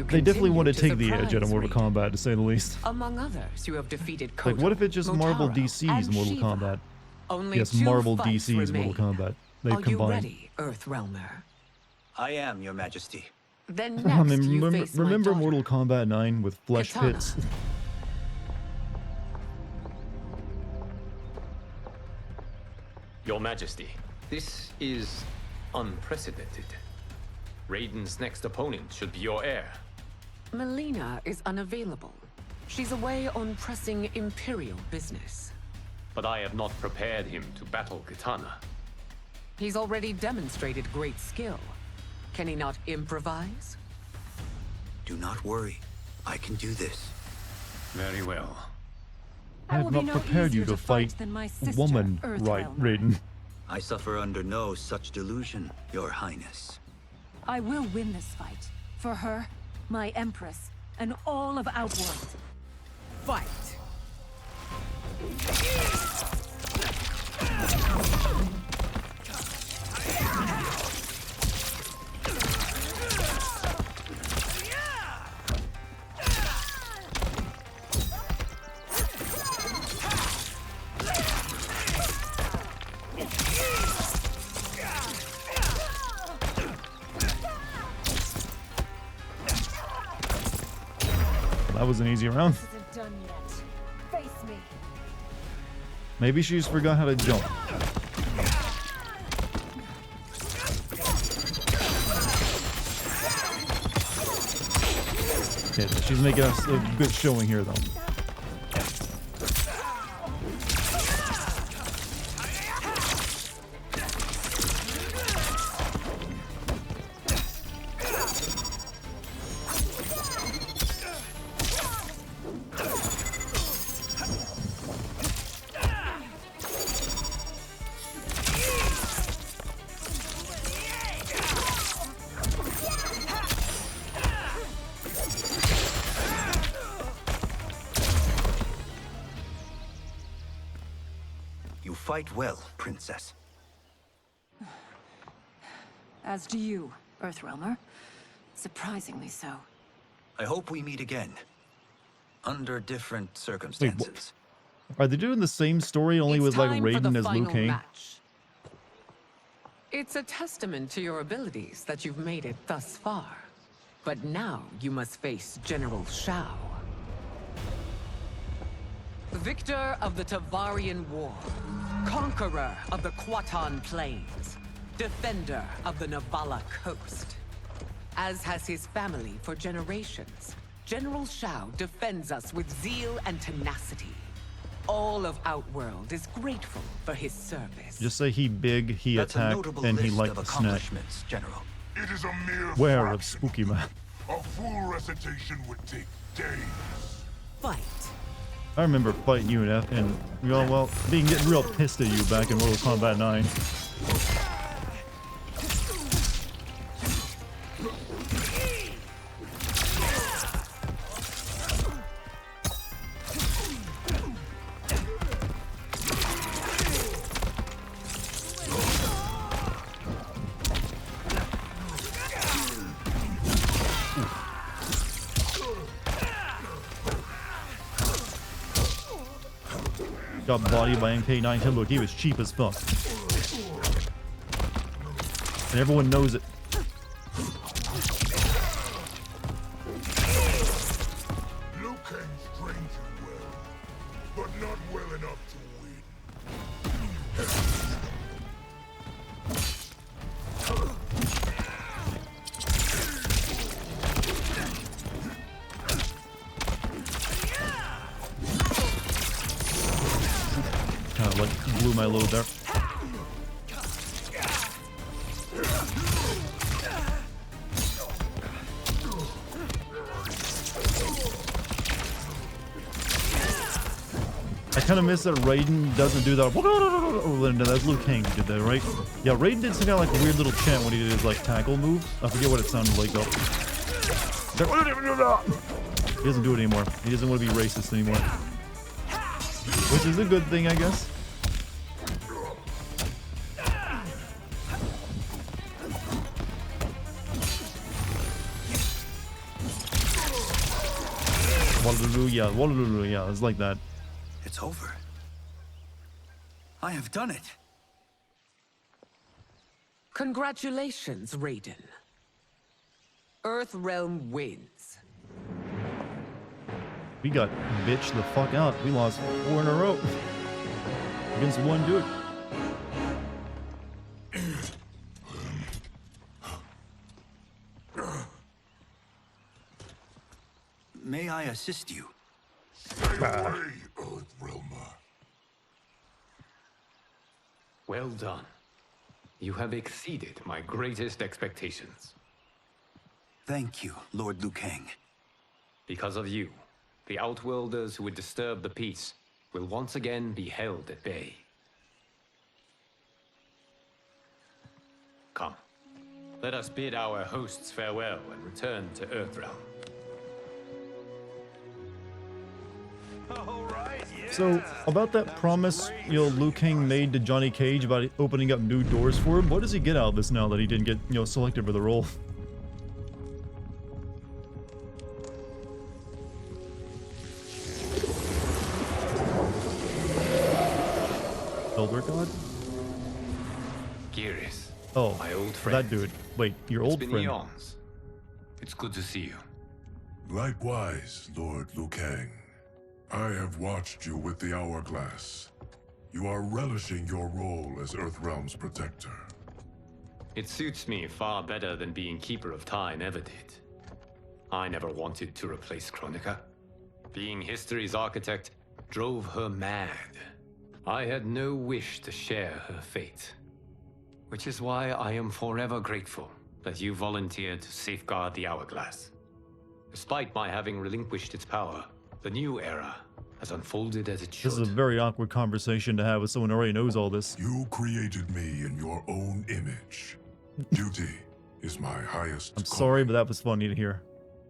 They definitely want to take the edge out of Mortal Kombat, to say the least. Among others, you have defeated Like, Kotal, what if it's just Marvel Motaro, DC's and Mortal Shiva? Kombat? Only Yes, 2 Marvel fights DC's remain. Mortal Kombat. They've Are you combined. ready, Earthrealmer? I am, Your Majesty. Then I next mean, you remember, face my remember daughter. Mortal Kombat 9 with flesh Kitana. pits? Your Majesty, this is unprecedented. Raiden's next opponent should be your heir. Melina is unavailable. She's away on pressing Imperial business. But I have not prepared him to battle Kitana. He's already demonstrated great skill. Can he not improvise? Do not worry. I can do this. Very well. I have will be not no prepared you easier to to fight fight than my a sister, woman, right, Earthrealmer. Raiden? I suffer under no such delusion, Your Highness. I will win this fight. For her, my Empress, and all of Outworld. Fight! That was an easy round. This isn't done yet. Face me. Maybe she just forgot how to jump. Okay, she's making us a good showing here, though. You fight well, Princess. As do you, Earthrealmer. Surprisingly so. I hope we meet again. Under different circumstances. Are they doing the same story, only with like Raiden as Liu Kang? It's a testament to your abilities that you've made it thus far. But now you must face General Shao. Victor of the Tavarian War, conqueror of the Kwatan Plains, defender of the Navala Coast. As has his family for generations, General Shao defends us with zeal and tenacity. All of Outworld is grateful for his service. Just say he big, he attack, and he like to snack. General. It is a mere Beware of fraction. Spooky Man. A full recitation would take days. Fight. I remember fighting you and you know, well, getting real pissed at you back in Mortal Kombat 9. Got bodied by MK9. Look, he was cheap as fuck. And everyone knows it. Liu Kang's trained you well, but not well enough to win. Kind of like blew my load there. I kind of miss that Raiden doesn't do that. Oh, that's Liu Kang who did that, right? Yeah, Raiden did some kind of like a weird little chant when he did his like tackle move. I forget what it sounded like though. He doesn't do it anymore. He doesn't want to be racist anymore. Which is a good thing, I guess. Hallelujah, it's like that. It's over. I have done it. Congratulations, Raiden. Earthrealm wins. We got bitched the fuck out. We lost 4 in a row against one dude. May I assist you? Stay away, Earthrealmer. Well done. You have exceeded my greatest expectations. Thank you, Lord Liu Kang. Because of you, the Outworlders who would disturb the peace will once again be held at bay. come. Let us bid our hosts farewell and return to Earthrealm. So, about that promise, Liu Kang made to Johnny Cage about opening up new doors for him, what does he get out of this now that he didn't get, selected for the role? Elder God? Geras. Oh, my old friend. That dude. Wait, your It's old been friend. eons. It's good to see you. Likewise, Lord Liu Kang. I have watched you with the Hourglass. You are relishing your role as Earthrealm's protector. It suits me far better than being Keeper of Time ever did. I never wanted to replace Chronica. Being history's architect drove her mad. I had no wish to share her fate. Which is why I am forever grateful that you volunteered to safeguard the Hourglass. Despite my having relinquished its power, the new era has unfolded as it should. This is a very awkward conversation to have with someone who already knows all this. You created me in your own image. Duty is my highest I'm sorry, but that was funny to hear.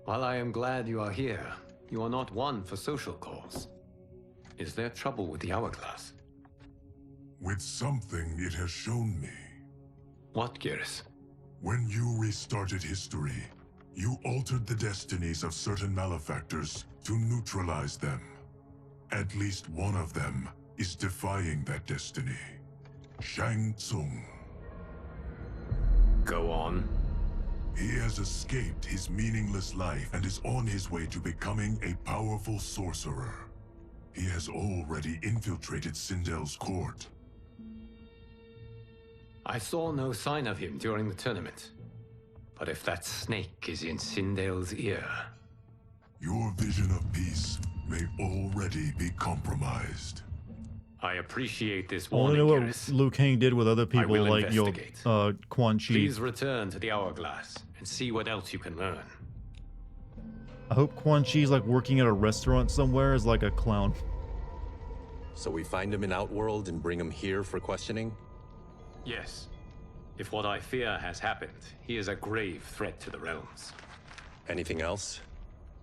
While I am glad you are here, you are not one for social cause. Is there trouble with the Hourglass? With something it has shown me. What, Geras? When you restarted history, you altered the destinies of certain malefactors to neutralize them. At least one of them is defying that destiny. Shang Tsung. Go on. He has escaped his meaningless life and is on his way to becoming a powerful sorcerer. He has already infiltrated Sindel's court. I saw no sign of him during the tournament. But if that snake is in Sindel's ear... Your vision of peace may already be compromised. I appreciate this I want warning, to know Geras. what Liu Kang did with other people will like, investigate. Quan Chi. Please return to the Hourglass and see what else you can learn. I hope Quan Chi's like working at a restaurant somewhere as like a clown. So we find him in Outworld and bring him here for questioning? Yes. If what I fear has happened, he is a grave threat to the realms. Anything else?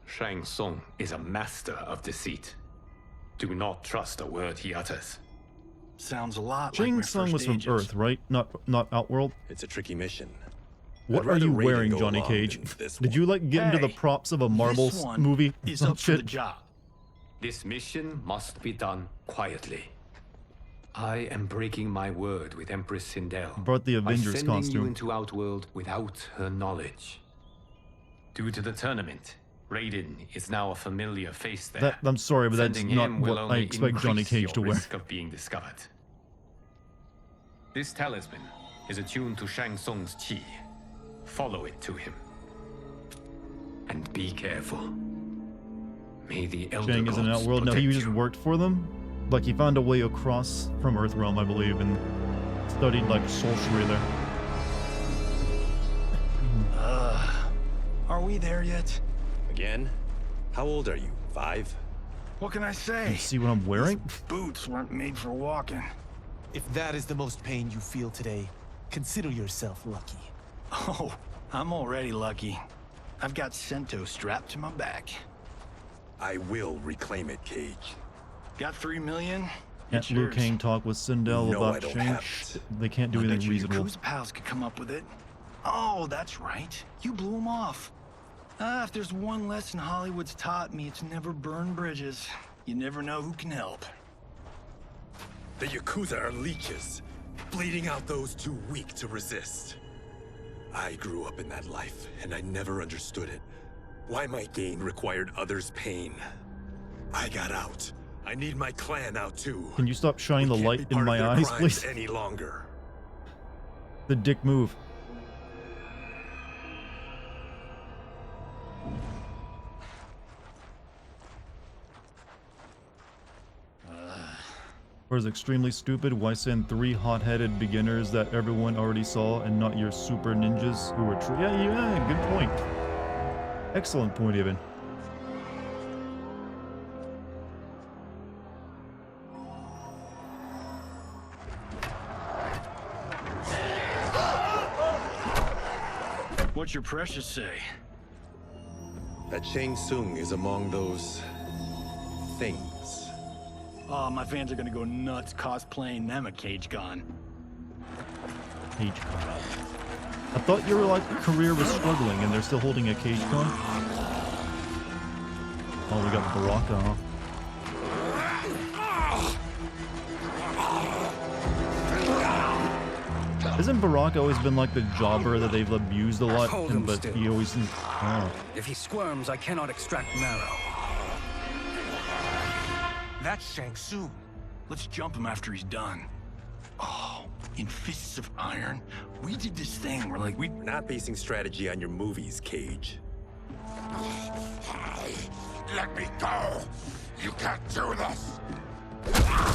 Shang Tsung is a master of deceit. Do not trust a word he utters. Sounds a lot Shang like my Tsung first was from agent. Earth, right? Not Outworld? It's a tricky mission. What I'd are rather you Raiden wearing, go Johnny along Cage? than this Did you like get into the Hey, props of a Marvel this one movie? is Some up for the shit? job. This mission must be done quietly. I am breaking my word with Empress Sindel. Brought the by Avengers sending costume. you into Outworld without her knowledge. Due to the tournament, Raiden is now a familiar face there. I'm sorry, but that's Sending not him will what I only expect Johnny increase Cage your to wear. risk of being discovered. This talisman is attuned to Shang Tsung's chi. Follow it to him. And be careful. May the Elder Shang is in Gods Outworld. No, he protect just you. worked for them. Like he found a way across from Earthrealm, I believe, and studied like sorcery there. Are we there yet? Again? How old are you? 5? What can I say? You see what I'm wearing? Boots weren't made for walking. If that is the most pain you feel today, consider yourself lucky. Oh, I'm already lucky. I've got Sento strapped to my back. I will reclaim it, Cage. Got 3 million? Can't Liu Kang talk with Sindel No, I about don't Shang? have Shh, they can't do I bet anything you reasonable. Yakuza pals could come up with it. Oh, that's right. You blew him off. If there's one lesson Hollywood's taught me, it's never burn bridges. You never know who can help. The Yakuza are leeches, bleeding out those too weak to resist. I grew up in that life, and I never understood it. Why my gain required others' pain. I got out. I need my clan out too. Can you stop shining the Can't light be in part of my their eyes, crimes please? any longer. The dick move. Or is extremely stupid? Why send 3 hot-headed beginners that everyone already saw and not your super ninjas who are true? Yeah, good point. Excellent point, even. What's your precious say? That Shang Tsung is among those things. Oh, my fans are gonna go nuts cosplaying them a Cage Con. Cage Con. I thought your like career was struggling and they're still holding a Cage Con. Oh, we got Baraka, huh? Isn't Baraka always been like the jobber that they've abused a lot? Hold him But still. he always... Oh. If he squirms, I cannot extract marrow. That's Shang Tsung. Let's jump him after he's done. Oh, in Fists of Iron, we did this thing where like We're not basing strategy on your movies, Cage. Let me go! You can't do this!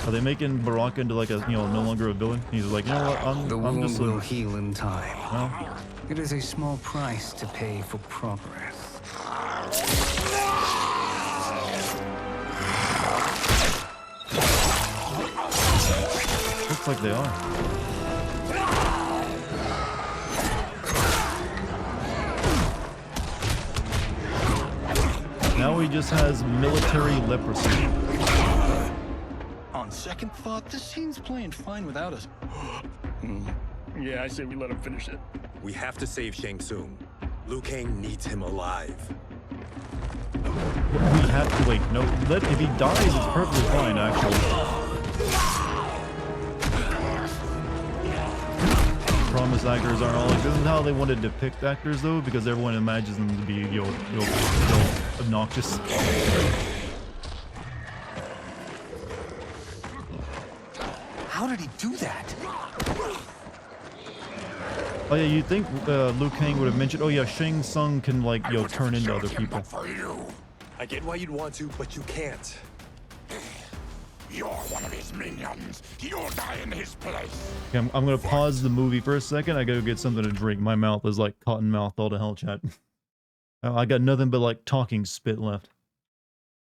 Are they making Baraka into like a, you know, no longer a villain? He's like, you know what, The I'm wound just a... will heal in time. Well, It is a small price to pay for progress. looks like they are. Now he just has military leprosy. On second thought, this scene's playing fine without us. Yeah, I say we let him finish it. We have to save Shang Tsung. Liu Kang needs him alive. We have to wait. No, if he dies, it's perfectly fine, actually. Promise actors aren't all like this. Isn't how they want to depict actors, though, because everyone imagines them to be, obnoxious. How did he do that? Oh yeah, you'd think Liu Kang would have mentioned, oh yeah, Shang Tsung can, like, turn into other people. I get why you'd want to, but you can't. You're one of his minions. You'll die in his place. Okay, I'm gonna pause the movie for a second. I gotta get something to drink. My mouth is like cotton mouth all to hell, chat. I got nothing but like talking spit left.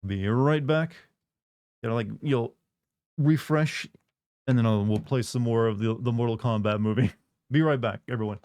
Be right back. Gotta like, refresh, and then we'll play some more of the Mortal Kombat movie. Be right back, everyone.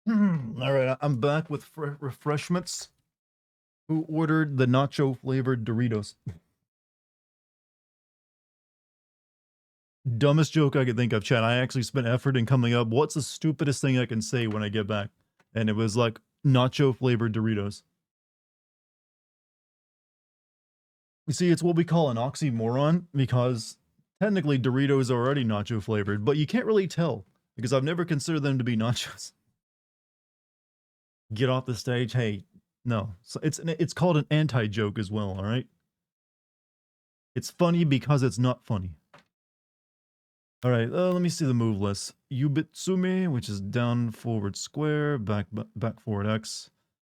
All right, I'm back with refreshments. Who ordered the nacho flavored Doritos? Dumbest joke I could think of, chat. I actually spent effort in coming up. What's the stupidest thing I can say when I get back? And it was like nacho flavored Doritos. You see, it's what we call an oxymoron because technically Doritos are already nacho flavored, but you can't really tell because I've never considered them to be nachos. Get off the stage. Hey, no. So it's called an anti-joke as well, all right? It's funny because it's not funny. All right, let me see the move list. Yubitsumi, which is down, forward, square, back, forward, X.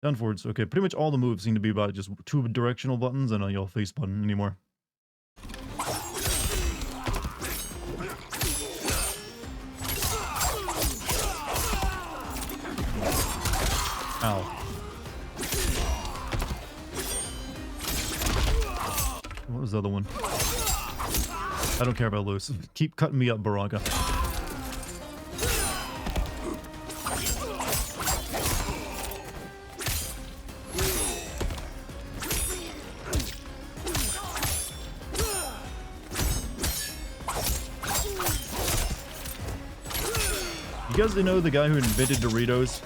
Down, forwards. Okay, pretty much all the moves seem to be about just two directional buttons and a face button anymore. Ow. What was the other one? I don't care about loose. Keep cutting me up, Baraka. You guys know the guy who invented Doritos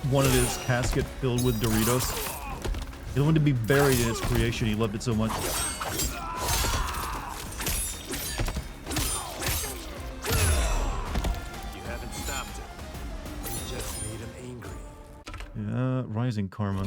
wanted his casket filled with Doritos? He wanted to be buried in its creation. He loved it so much. You haven't stopped him. You just made him angry. Yeah, rising karma.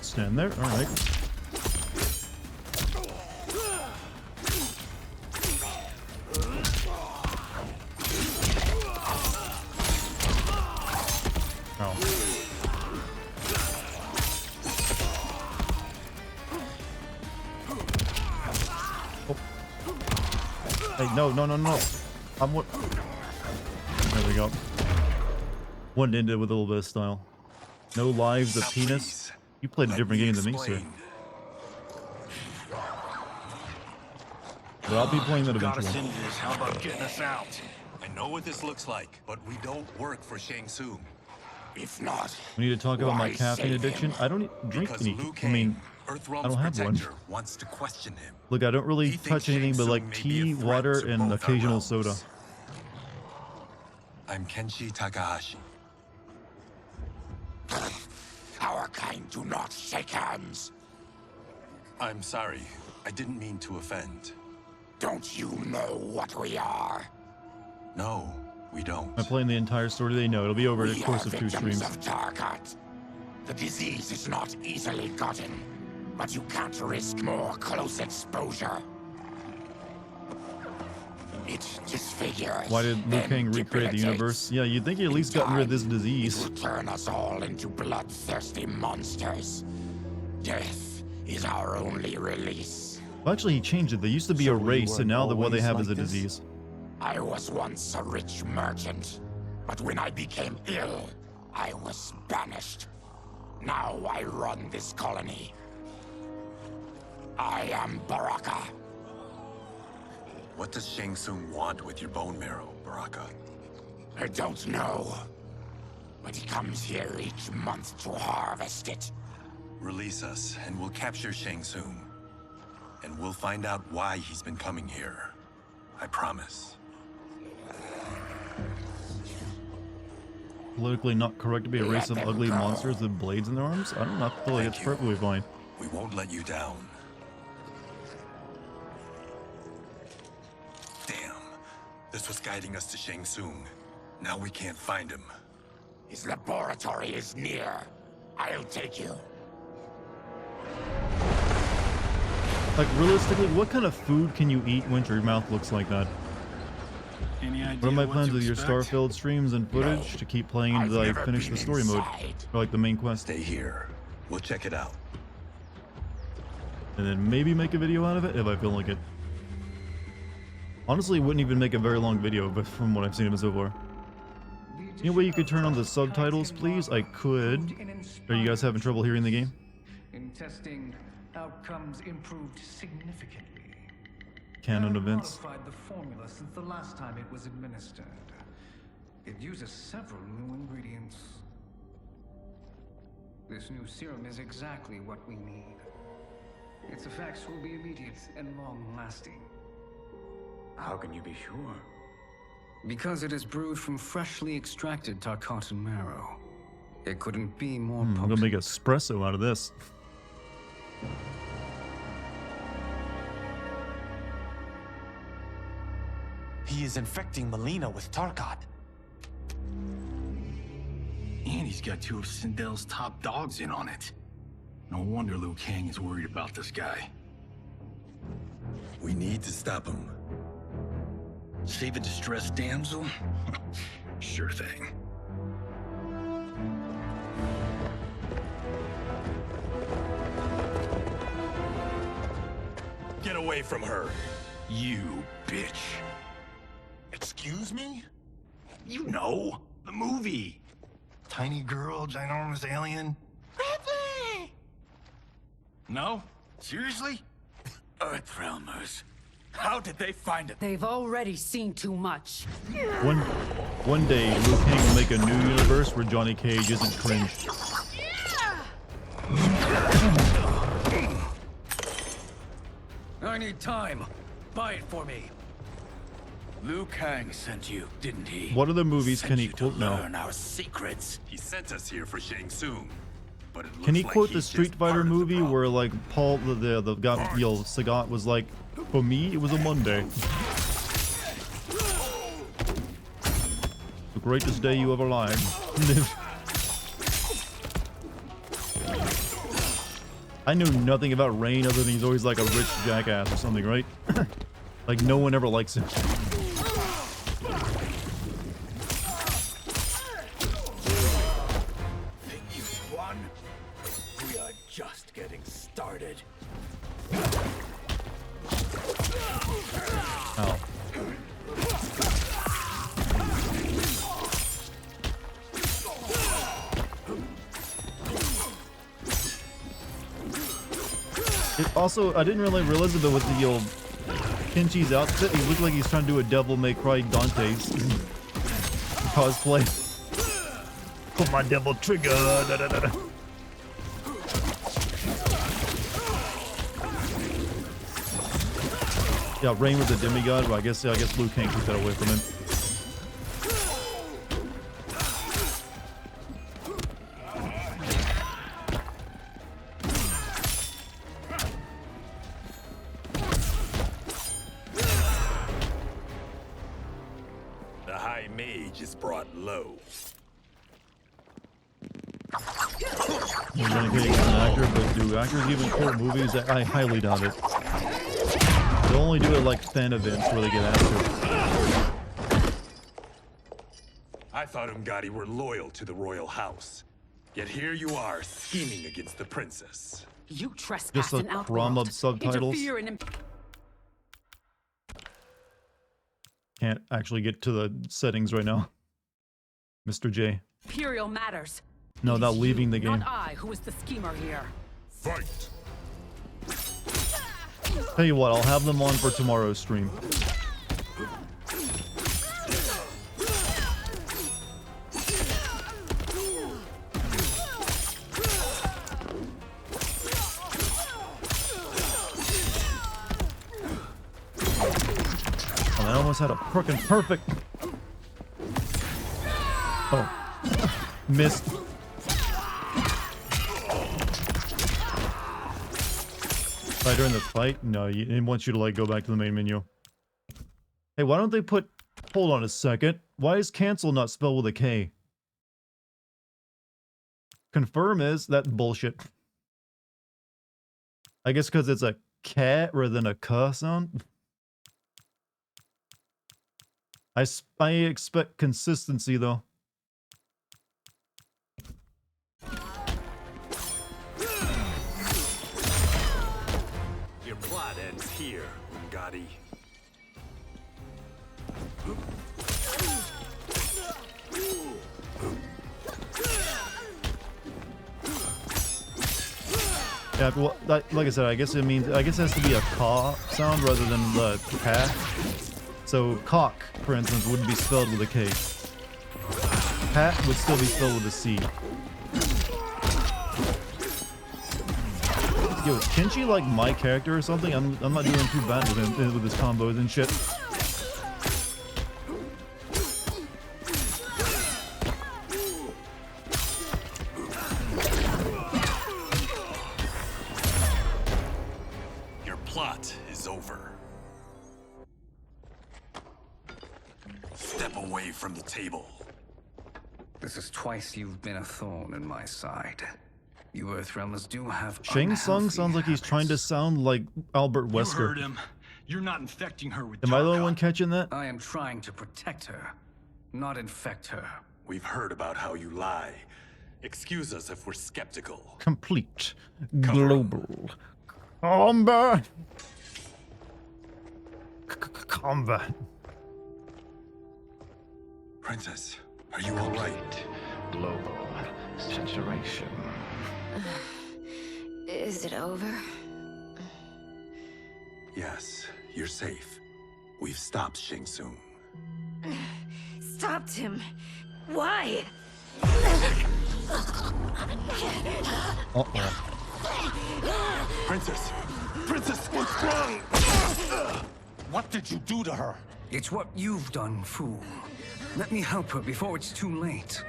Stand there. All right. Oh. Oh. Hey, no. I'm what? There we go. One ended with a little bit of style. No lives of penis. You played a different game than me, sir. But I'll be playing that eventually. How about getting us out? I know what this looks like, but we don't work for Shang Tsung. If not, We need to talk about my caffeine addiction. I don't drink Because any. Liu I mean, Kang, I don't have one. protector, wants to question him. Look, I don't really He touch thinks anything but Shang like Tsung may be a tea, threat water, to and both our occasional realms. soda. I'm Kenshi Takahashi. our kind do not shake hands. I'm sorry. I didn't mean to offend. Don't you know what we are? No, we don't. I'm playing the entire story they know. It'll be over the We course are of 2 victims streams. of Tarkat. The disease is not easily gotten, but you can't risk more close exposure. It disfigures. Why did Liu and Kang recreate the debilitates. universe? Yeah, you'd think he at least gotten rid of this disease. It will turn us all into bloodthirsty monsters. Death is our only release. Well, actually, he changed it. They used to be a race, and now what they have is a disease. I was once a rich merchant, but when I became ill, I was banished. Now I run this colony. I am Baraka. What does Shang Tsung want with your bone marrow, Baraka? I don't know, but he comes here each month to harvest it. Release us, and we'll capture Shang Tsung. And we'll find out why he's been coming here. I promise. Politically not correct to be a race of ugly monsters with blades in their arms? I don't know. I feel like it's perfectly fine. We won't let you down. Damn. This was guiding us to Shang Tsung. Now we can't find him. His laboratory is near. I'll take you. Like, realistically, what kind of food can you eat when your mouth looks like that? Any idea What are my what plans to with your expect? Starfield streams and footage to keep playing until I finish the story mode? Or like the main quest? Stay here. We'll check it out. And then maybe make a video out of it if I feel like it. Honestly, it wouldn't even make a very long video, but from what I've seen of it so far. Any way you could turn on the subtitles, please? I could. Are you guys having trouble hearing the game? In testing, outcomes improved significantly. Canon I've events. modified the formula since the last time it was administered. It uses several new ingredients. This new serum is exactly what we need. Its effects will be immediate and long-lasting. How can you be sure? Because it is brewed from freshly extracted Tarkatan marrow. It couldn't be more I'm potent. gonna make espresso out of this. He is infecting Melina with Tarkat. And he's got two of Sindel's top dogs in on it. No wonder Liu Kang is worried about this guy. We need to stop him. Save a distressed damsel? Sure thing. get away from her. You bitch. Excuse me? You know, the movie. Tiny girl, ginormous alien. Ripley! No? Seriously? Earthrealmers. How did they find it? They've already seen too much. One day, Liu Kang will make a new universe where Johnny Cage isn't cringe. I need time. Buy it for me. Liu Kang sent you, didn't he? What other movies can he quote now? Learn our secrets. He sent us here for Shang Tsung. But it looks Can he like quote the he's Street just Fighter part of the movie problem. where like Paul the guy Sagat was like, for me it was a Monday. The greatest day you ever lived. I knew nothing about Rain other than he's always like a rich jackass or something, right? Like no one ever likes him. Think you've won? We are just getting started. Ow. It also, I didn't really realize it, but with the old Kenchi's outfit, he looked like he's trying to do a Devil May Cry Dante's cosplay. Put my devil trigger. Da, da, da, da. Yeah, Rain was a demigod, but I guess Liu Kang took that away from him. The High Mage is brought low. Johnny Cage is an actor, but do actors even quote movies? I highly doubt it. They'll only do it like fan events where they get asked to. I thought Umgadi were loyal to the royal house. Yet here you are, scheming against the princess. You trespass Just in the Outworld. Krama subtitles. Interfere in Can't actually get to the settings right now. Mr. J. Imperial matters. No, It not is leaving you, the game. Not I, who is the schemer here. Fight! Tell you what, I'll have them on for tomorrow's stream. Oh, I almost had a frickin' perfect. Oh, missed. During the fight? No, it wants you to like go back to the main menu. Hey, why don't they put... Hold on a second. Why is cancel not spelled with a K? Confirm is that bullshit. I guess because it's a cat rather than a K sound. I expect consistency though. Your plot ends here, Umgadi. Yeah, well, like I said, I guess it has to be a caw sound rather than the ka. So cock, for instance, wouldn't be spelled with a K. Cat would still be spelled with a C. Yo, is Kenshi like my character or something? I'm not doing too bad with him with his combos and shit. Your plot is over. Step away from the table. This is twice you've been a thorn in my side. You Earthrealmers do have Shang Tsung unhealthy sounds like he's trying to sound like Albert You Wesker. heard him. You're not infecting her with Am I the only Dartigan. one catching that? I am trying to protect her, not infect her. We've heard about how you lie. Excuse us if we're skeptical. Complete global combat. Kombat. Princess, are you all right? Global saturation. Is it over? Yes, you're safe. We've stopped Shang Tsung. Stopped him. Why? Princess! Princess, what's wrong? What did you do to her? It's what you've done, fool. Let me help her before it's too late.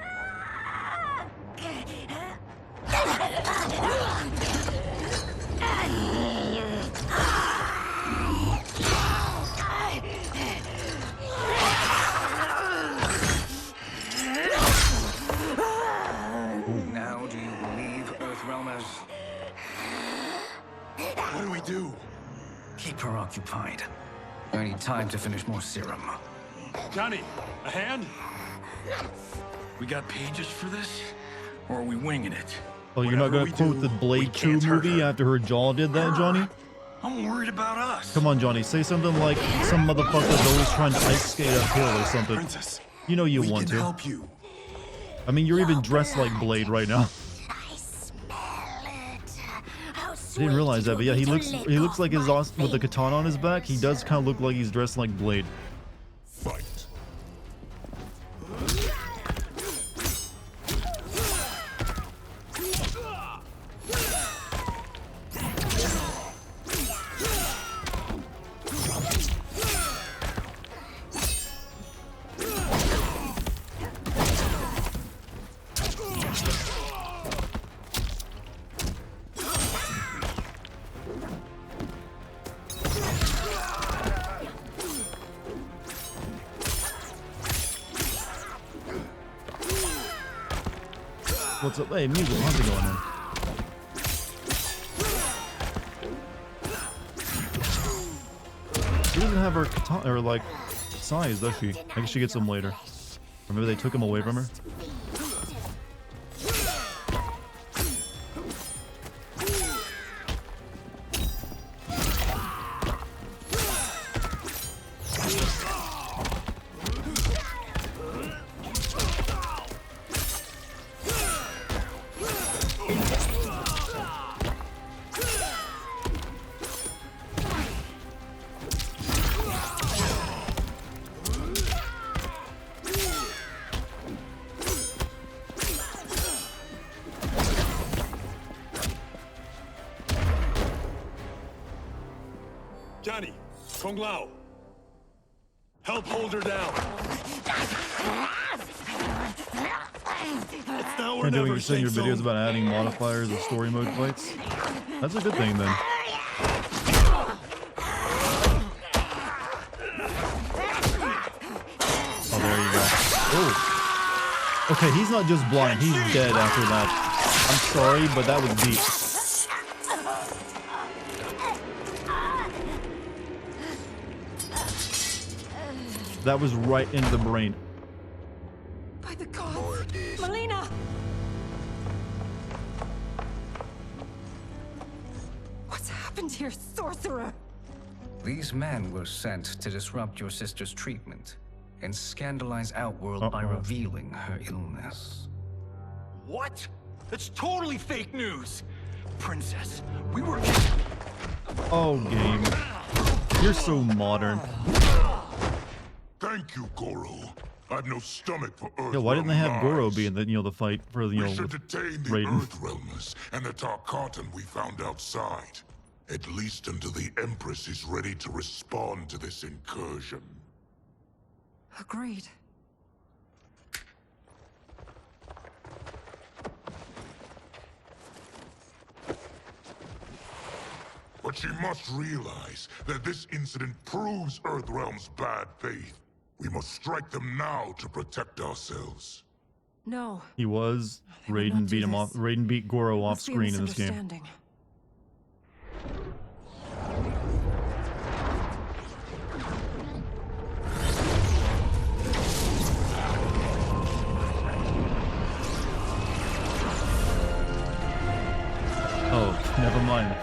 Now do you believe Earthrealmers? What do we do? Keep her occupied. I need time to finish more serum. Johnny, a hand? We got pages for this? Or are we winging it? Oh, you're not gonna quote the Blade 2 movie after her jaw did that, Johnny? I'm worried about us. Come on, Johnny, say something like some motherfucker's always trying to ice skate uphill or something. Princess, you know you we want can to. help you. I mean, you're even dressed like Blade right now. I didn't realize that, but yeah, he looks like his with the katana on his back. He does kind of look like he's dressed like Blade. Fight. What's up? Hey, Mugo, how's it going, man? She doesn't have her katana, or like, size, does she? I guess she gets them later. Or maybe they took them away from her. Johnny, Kung Lao. Help hold her down. It's now or Can't do what never, you're saying your Shang videos Tsung. about adding modifiers of story mode fights. That's a good thing then. Oh, there you go. Oh. Okay, he's not just blind, he's dead after that. I'm sorry, but that was deep. That was right into the brain. By the gods! Melina! What's happened here, sorcerer? These men were sent to disrupt your sister's treatment and scandalize Outworld by revealing her illness. What? That's totally fake news. Princess, we were... Oh, game. You're so modern. Thank you, Goro. I've no stomach for Earth. Yeah, why didn't they have Goro be in the, the fight for, We with should detain the Raiden? Earthrealmers and the Tarkatan we found outside. At least until the Empress is ready to respond to this incursion. Agreed. But she must realize that this incident proves Earthrealm's bad faith. We must strike them now to protect ourselves. No. He was. would not Raiden do beat him this. off. Raiden beat Goro off Must be a screen in this game. misunderstanding. Oh, never mind.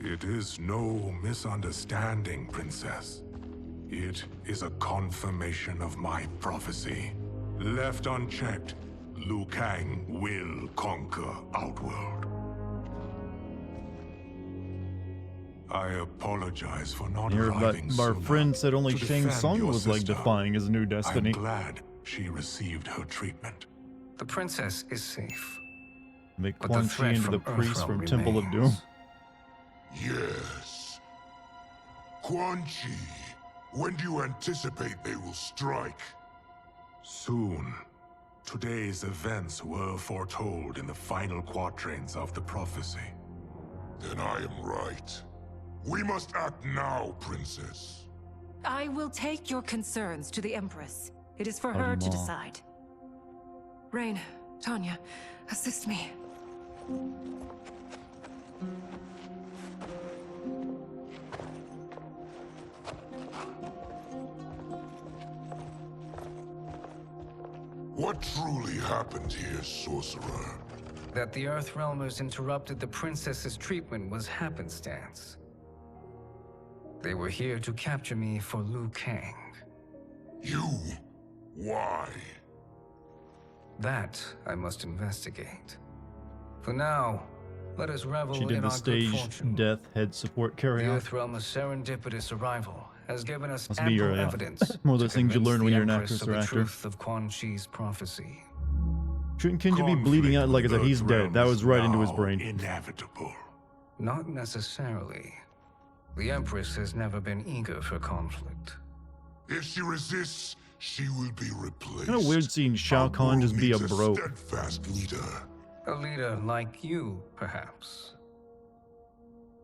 It is no misunderstanding, Princess. It is a confirmation of my prophecy. Left unchecked, Liu Kang will conquer Outworld. I apologize for not arriving Our sooner friend said only to Shang defend Tsung your was like sister. defying his new destiny. I'm glad she received her treatment. The princess is safe. Make But Quan the Chi threat into the from priest Earthrealm from Temple of Doom. remains. Yes. Quan Chi, when do you anticipate they will strike? Soon. Today's events were foretold in the final quatrains of the prophecy. Then I am right. We must act now, Princess. I will take your concerns to the Empress. It is for her to decide. Rain, Tanya, assist me. What truly happened here, Sorcerer? That the Earthrealmers interrupted the princess's treatment was happenstance. They were here to capture me for Liu Kang. You? Why? That I must investigate. For now, let us revel She in did the our good stage fortune. death head support carry The out. Earthrealmer's serendipitous arrival has given us Must be your, ample evidence one of to those things you convince learn the when you're an Empress actress of or the actor. truth of Quan Chi's prophecy. Shouldn't Kinja be bleeding out? Like I said, he's dead. That was right into his brain. Inevitable. Not necessarily. The Empress has never been eager for conflict. If she resists, she will be replaced. Kind of weird seeing Shao Kahn just be a bro. Steadfast leader. A leader like you, perhaps.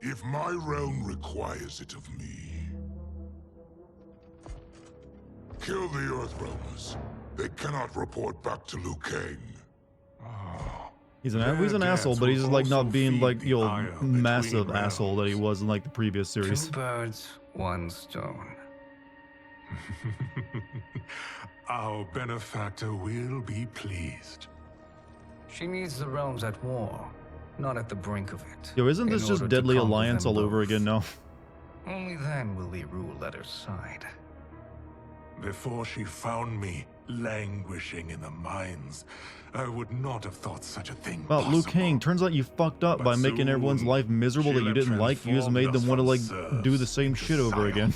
If my realm requires it of me. Kill the Earthrealmers. They cannot report back to Liu Kang. He's an asshole, but he's just like not being like the old massive asshole that he was in like the previous series. 2 birds, 1 stone. Our benefactor will be pleased. She needs the realms at war, not at the brink of it. Yo, isn't this in just order to Deadly conquer Alliance them all over both. again now? Only then will they rule at her side. Before she found me languishing in the mines, I would not have thought such a thing Well, Liu possible. Kang, turns out you fucked up by making everyone's life miserable that you didn't like. You just made them want to like do the same shit over again.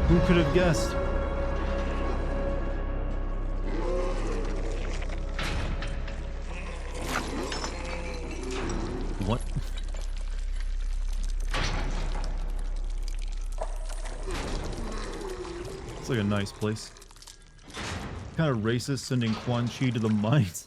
Who could have guessed? What? It's like a nice place. Kind of racist sending Quan Chi to the mines.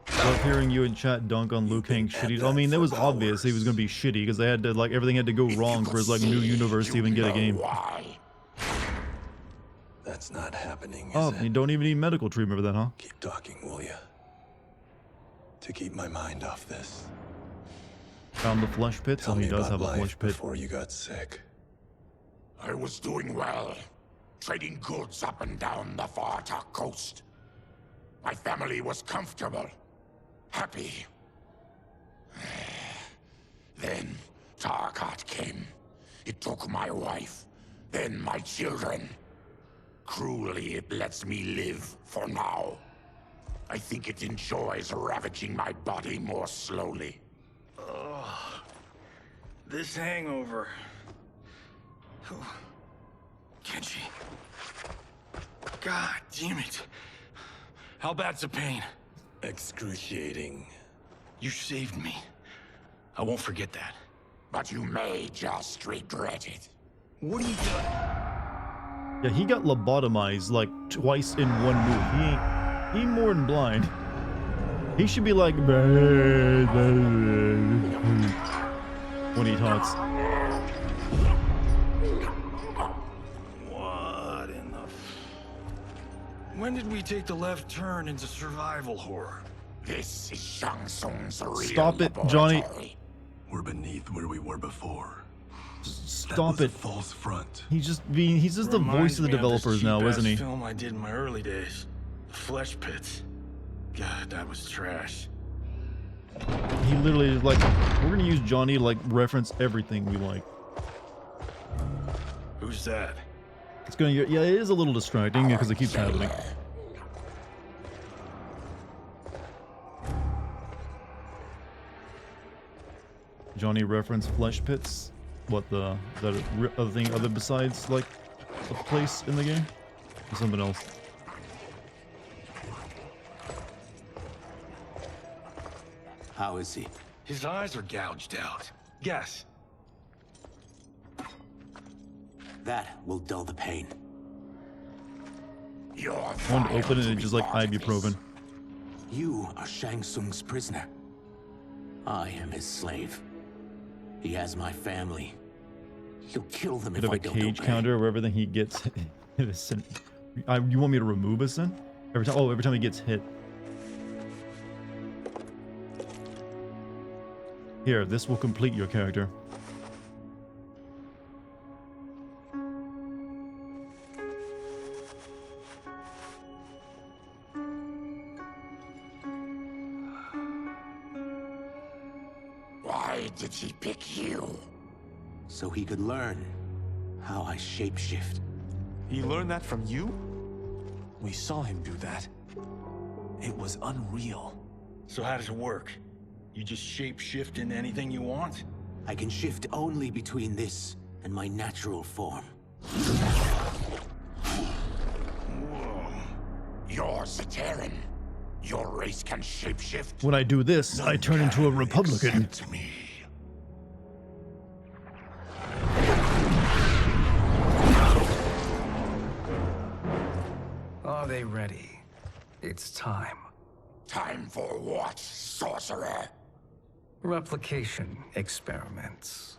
Love hearing you in chat dunk on Liu Kang shitty. I mean, that was obvious he was gonna be shitty because they had to like everything had to go wrong for his like new universe to even get a game. That's not happening, Oh, is it? you don't even need medical treatment for that, huh? Keep talking, will ya? To keep my mind off this. Found the flesh pit, so Tell he me does about have a life flesh pit. before you got sick. I was doing well, trading goods up and down the Varta coast. My family was comfortable, happy. Then Tarkat came. It took my wife, then my children. Cruelly, it lets me live for now. I think it enjoys ravaging my body more slowly. This hangover. Kenji. God damn it. How bad's the pain? Excruciating. You saved me. I won't forget that. But you may just regret it. What are you doing? Yeah, he got lobotomized like twice in one move. He ain't more than blind. He should be like when he talks. What in the... When did we take the left turn into survival horror? This is Shang Tsung's real Stop it, Johnny. We're beneath where we were before. Stop it. False front. He's just the voice of the developers now, isn't he? Film I did in my early days. The Flesh pits. God, that was trash. He literally is like, we're gonna use Johnny to like reference everything we like. Who's that? It's gonna, yeah, it is a little distracting because it keeps happening. Johnny reference flesh pits. What the, is that a other thing other besides like a place in the game? Or something else? How is he? His eyes are gouged out. Guess. That will dull the pain. You're I want to open it and just like ibuprofen. You are Shang Tsung's prisoner. I am his slave. He has my family. He'll kill them Bit if of I a don't cage obey. counter where everything he gets is sin. You want me to remove a sin? Every time, oh, every time he gets hit. Here, this will complete your character. Why did he pick you? So he could learn how I shapeshift. He learned that from you? We saw him do that. It was unreal. So how does it work? You just shape-shift into anything you want? I can shift only between this and my natural form. Whoa. You're Zaterran. Your race can shapeshift. When I do this, I turn into a Republican. Me. Are they ready? It's time. Time for what, sorcerer? Replication experiments.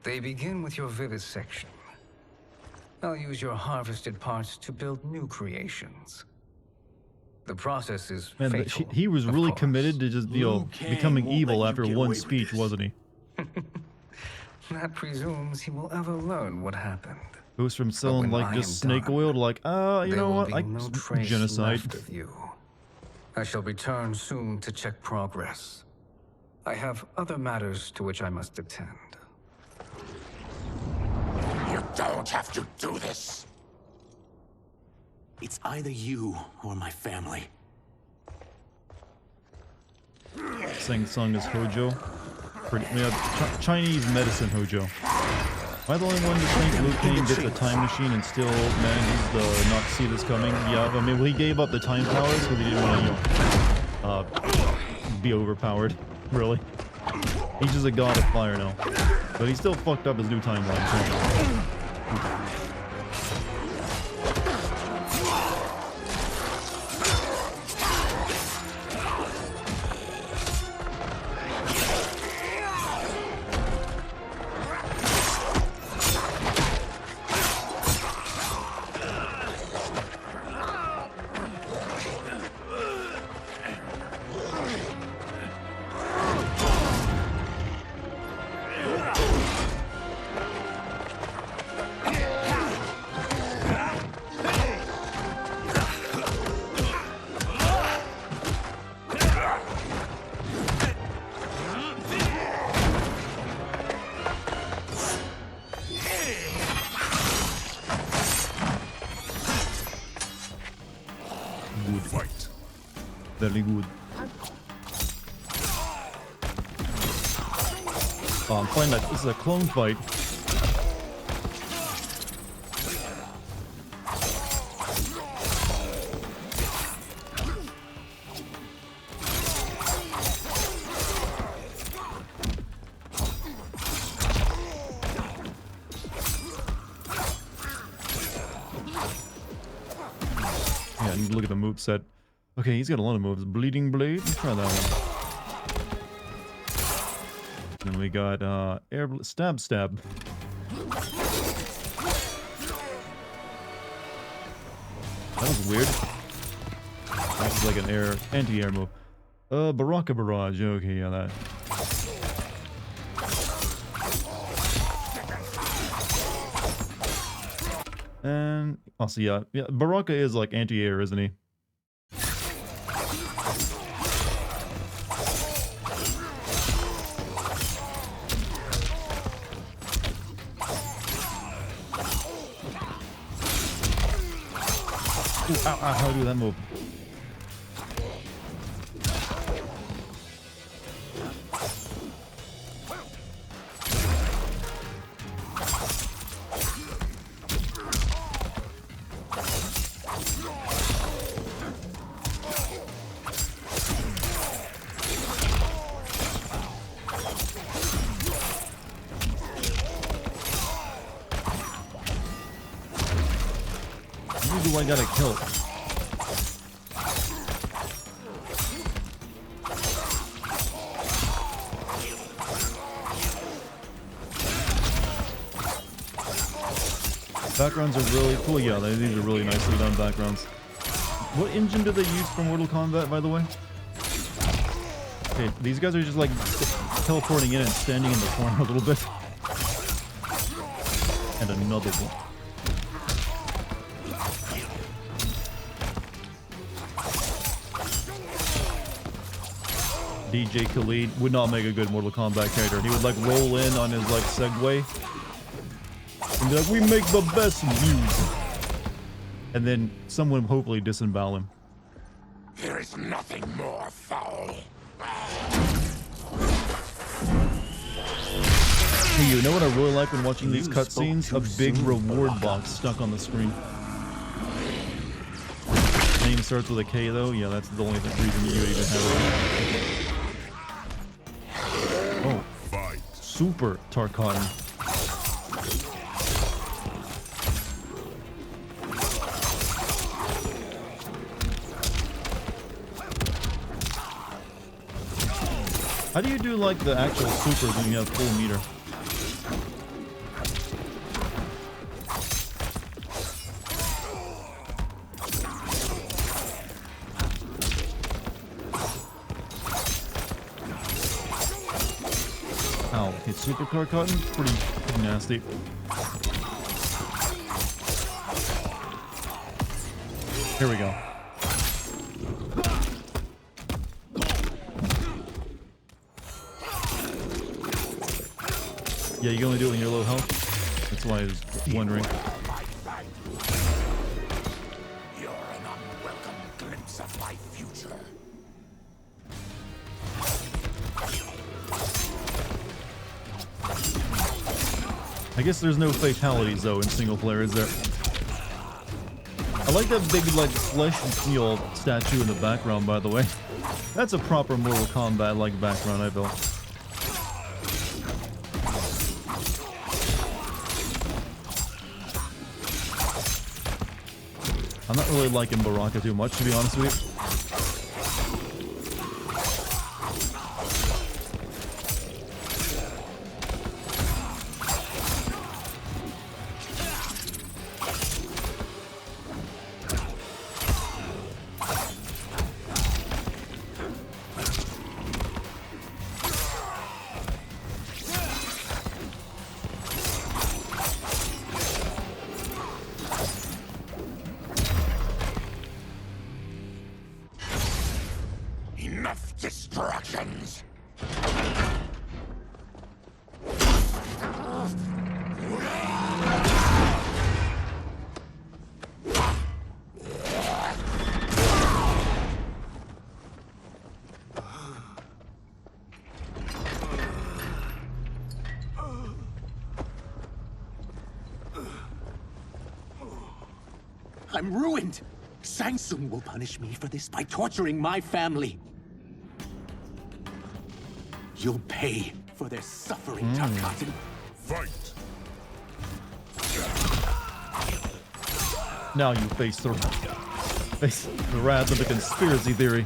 They begin with your vivisection. I'll use your harvested parts to build new creations. The process is Man, fatal, he was of really course. committed to just, you know, becoming evil after one speech, wasn't he? That presumes he will ever learn what happened. Goes from selling when like I just am snake done, oil to like, you there know will what, be like no trace genocide. left of you. I shall return soon to check progress. I have other matters to which I must attend. You don't have to do this. It's either you or my family. Sang Sung is Hojo. Chinese medicine Hojo. Am I the only one to think Liu Kang gets a time machine and still manages to not see this coming? Yeah, I mean, well, he gave up the time powers because he didn't want to, you know, be overpowered. Really. He's just a god of fire now. But he still fucked up his new timeline. So. Very good. Oh, I'm playing that. This is a clone fight. Yeah, I need to look at the moveset. Okay, he's got a lot of moves. Bleeding Blade. Let's try that one. Then we got air stab. That was weird. That's like an anti-air move. Baraka Barrage. Okay, yeah, that. And also, yeah, Baraka is like anti-air, isn't he? Ooh, ow, ow, how do that move? Who do I gotta kill? Backgrounds are really cool. Yeah, these are really nicely done backgrounds. What engine do they use for Mortal Kombat, by the way? Okay, these guys are just like teleporting in and standing in the corner a little bit. And another one. DJ Khalid would not make a good Mortal Kombat character. He would like roll in on his like Segway and be like, "We make the best music," and then someone would hopefully disembowel him. There is nothing more foul. Hey, you know what I really like when watching these cutscenes? A big reward box stuck on the screen. Name starts with a K though. Yeah, that's the only reason you would even have it. Oh, Super Tarkatan. How do you do like the actual supers when you have full meter? Ow, okay, Super Tarkatan, pretty nasty. Here we go. Yeah, you can only do it when you're low health. That's why I was wondering. You're an unwelcome glimpse of my future. I guess there's no fatalities though in single player, is there? I like that big like flesh seal statue in the background, by the way. That's a proper Mortal Kombat like background, I feel. I'm not really liking Baraka too much, to be honest with you. Enough distractions. I'm ruined! Shang Tsung will punish me for this by torturing my family. You'll pay for their suffering, Tarkatan. Fight! Now you face the wrath of the conspiracy theory.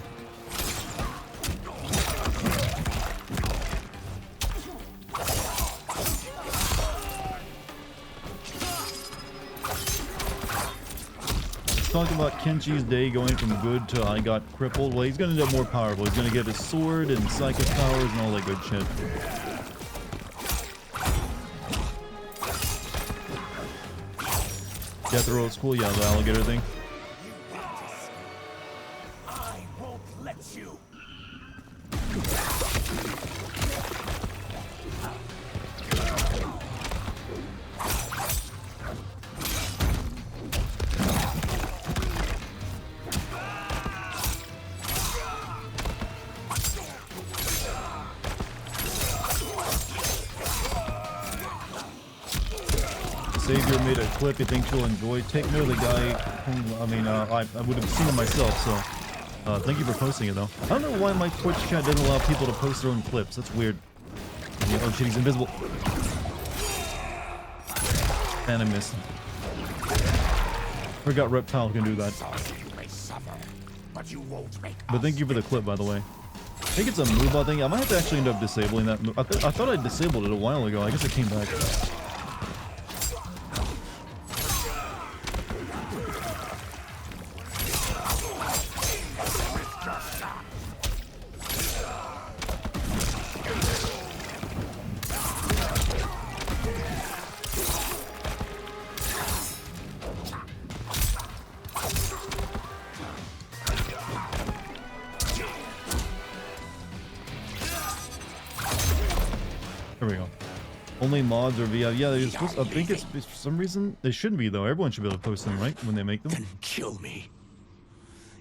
Talking about Kenchi's day going from good to I got crippled. Well, he's gonna end up more powerful. He's gonna get his sword and psychic powers and all that good shit. Death Row is cool, yeah, the alligator thing. I won't let you. Savior made a clip he thinks you'll enjoy. Take note of the guy whom, I would have seen it myself, so thank you for posting it though. I don't know why my Twitch chat doesn't allow people to post their own clips. That's weird. Oh shit, he's invisible. And I missed. Forgot Reptile can do that. But thank you for the clip, by the way. I think it's a move bot thing. I might have to actually end up disabling that move. I thought I disabled it a while ago. I guess it came back. There we go. Only mods or VI. Yeah, they're supposed, I think it's for some reason they shouldn't be though. Everyone should be able to post them, right? When they make them. Then kill me.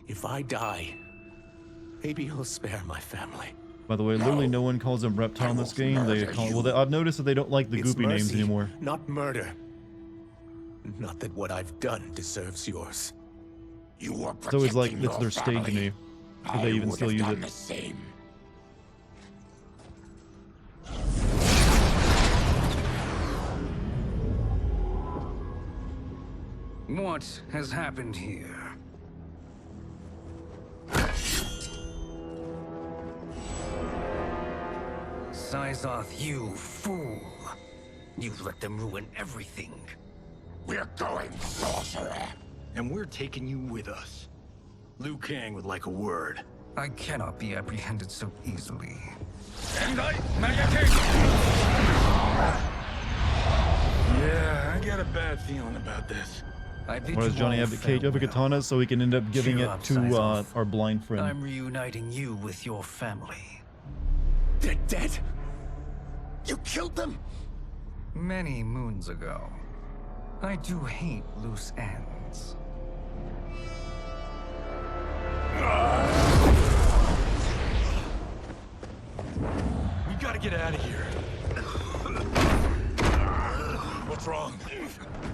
If I die, maybe you'll spare my family. By the way, literally no one calls them Reptile in this game. They call I've noticed that they don't like the goopy names anymore. Not murder. Not that what I've done deserves yours. You were So it's like it's their stage name. But they even still use it. What has happened here? Sizoth, you fool! You've let them ruin everything. We're going, sorcerer! And we're taking you with us. Liu Kang would like a word. I cannot be apprehended so easily. Yeah, I got a bad feeling about this. Why does Johnny have the cage of a katana so he can end up giving it to our blind friend? I'm reuniting you with your family. They're dead? You killed them? Many moons ago. I do hate loose ends. We gotta get out of here. What's wrong?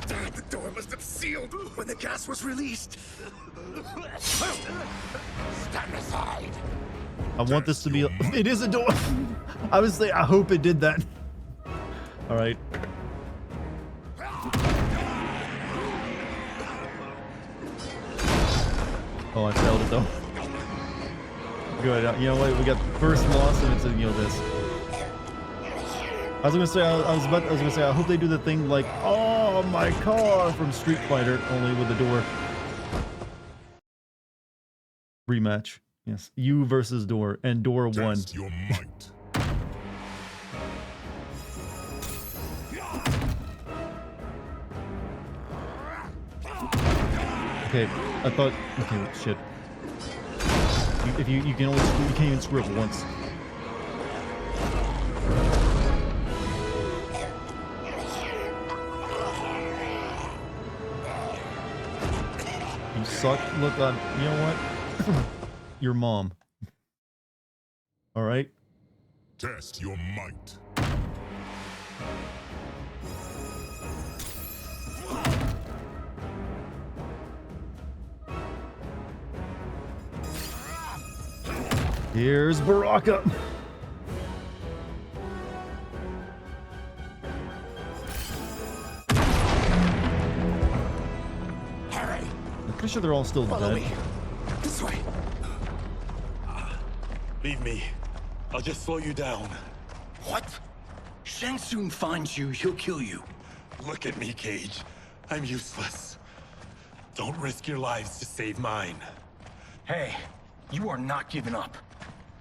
The door must have sealed when the gas was released. Stand aside. I want this to be. It is a door. I was saying, I hope it did that. All right. Oh, I failed it though. Good. You know what? We got first loss, and it's this. I was gonna say, I was gonna say, I hope they do the thing like, oh my car from Street Fighter, only with the door. Rematch. Yes, you versus Door, and Door won. Your might. Okay, I thought. Okay, shit. If you can only you can't even screw up once. You suck. Look on. You know what? Your mom. All right. Test your might. Here's Baraka. Harry. I'm pretty sure they're all still Follow dead. me. This way. Leave me. I'll just slow you down. What? Shang Tsung finds you, he'll kill you. Look at me, Cage. I'm useless. Don't risk your lives to save mine. Hey, you are not giving up.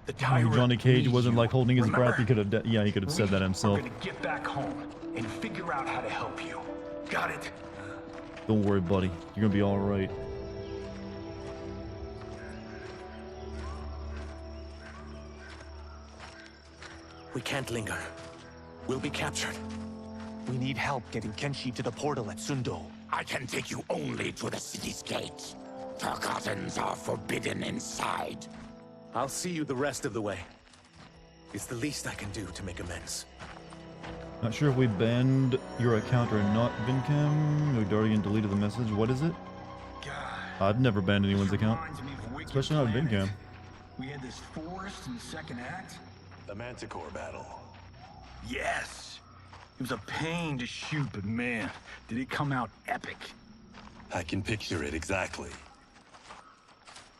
The Oh, tyrant Johnny Cage needs wasn't you. like holding his Remember? breath. He could have. Yeah, he could have said that himself. We're gonna get back home and figure out how to help you. Got it? Don't worry, buddy. You're gonna be all right. We can't linger. We'll be captured. We need help getting Kenshi to the portal at Sundo. I can take you only to the city's gate. Tarkatans are forbidden inside. I'll see you the rest of the way. It's the least I can do to make amends. Not sure if we banned your account or not, Vincam. No, Dartigan deleted the message. What is it? I've never banned anyone's account. Especially not Vincam. We had this forest in the second act. The Manticore battle. Yes! It was a pain to shoot, but man, did it come out epic. I can picture it exactly.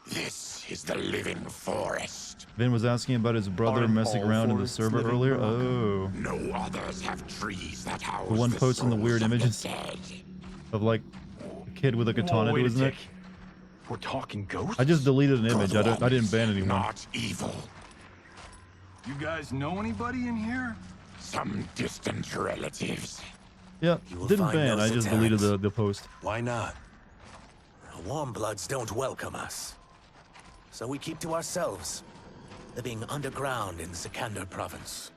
This is the living forest. Vin was asking about his brother messing around in the server earlier. Oh. No others have trees that house The one posting the weird images of like a kid with a katana to his neck. We're talking ghosts? I just deleted an image. I didn't ban anyone. Not evil. You guys know anybody in here? Some distant relatives. Yeah, didn't ban. I just deleted the post. Why not? Warm bloods don't welcome us. So we keep to ourselves, living underground in Sikander province.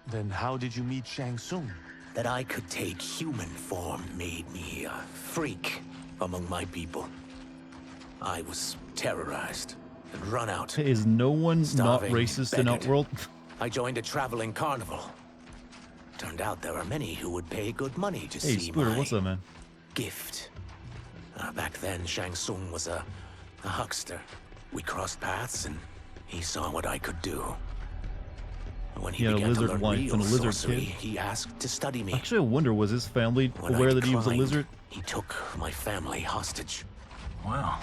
Then how did you meet Shang Tsung? That I could take human form made me a freak among my people. I was terrorized and run out. Hey, is no one Starving, not racist in beggared. Outworld? I joined a traveling carnival. Turned out there are many who would pay good money to Hey, see Spooter, my what's up, man? gift. Back then, Shang Tsung was a huckster. We crossed paths, and he saw what I could do. When he He had a began to lizard learn wife real and a lizard sorcery, kid. he asked to study me. Actually, I wonder, was his family When aware I that he was a declined, lizard? He took my family hostage. Wow,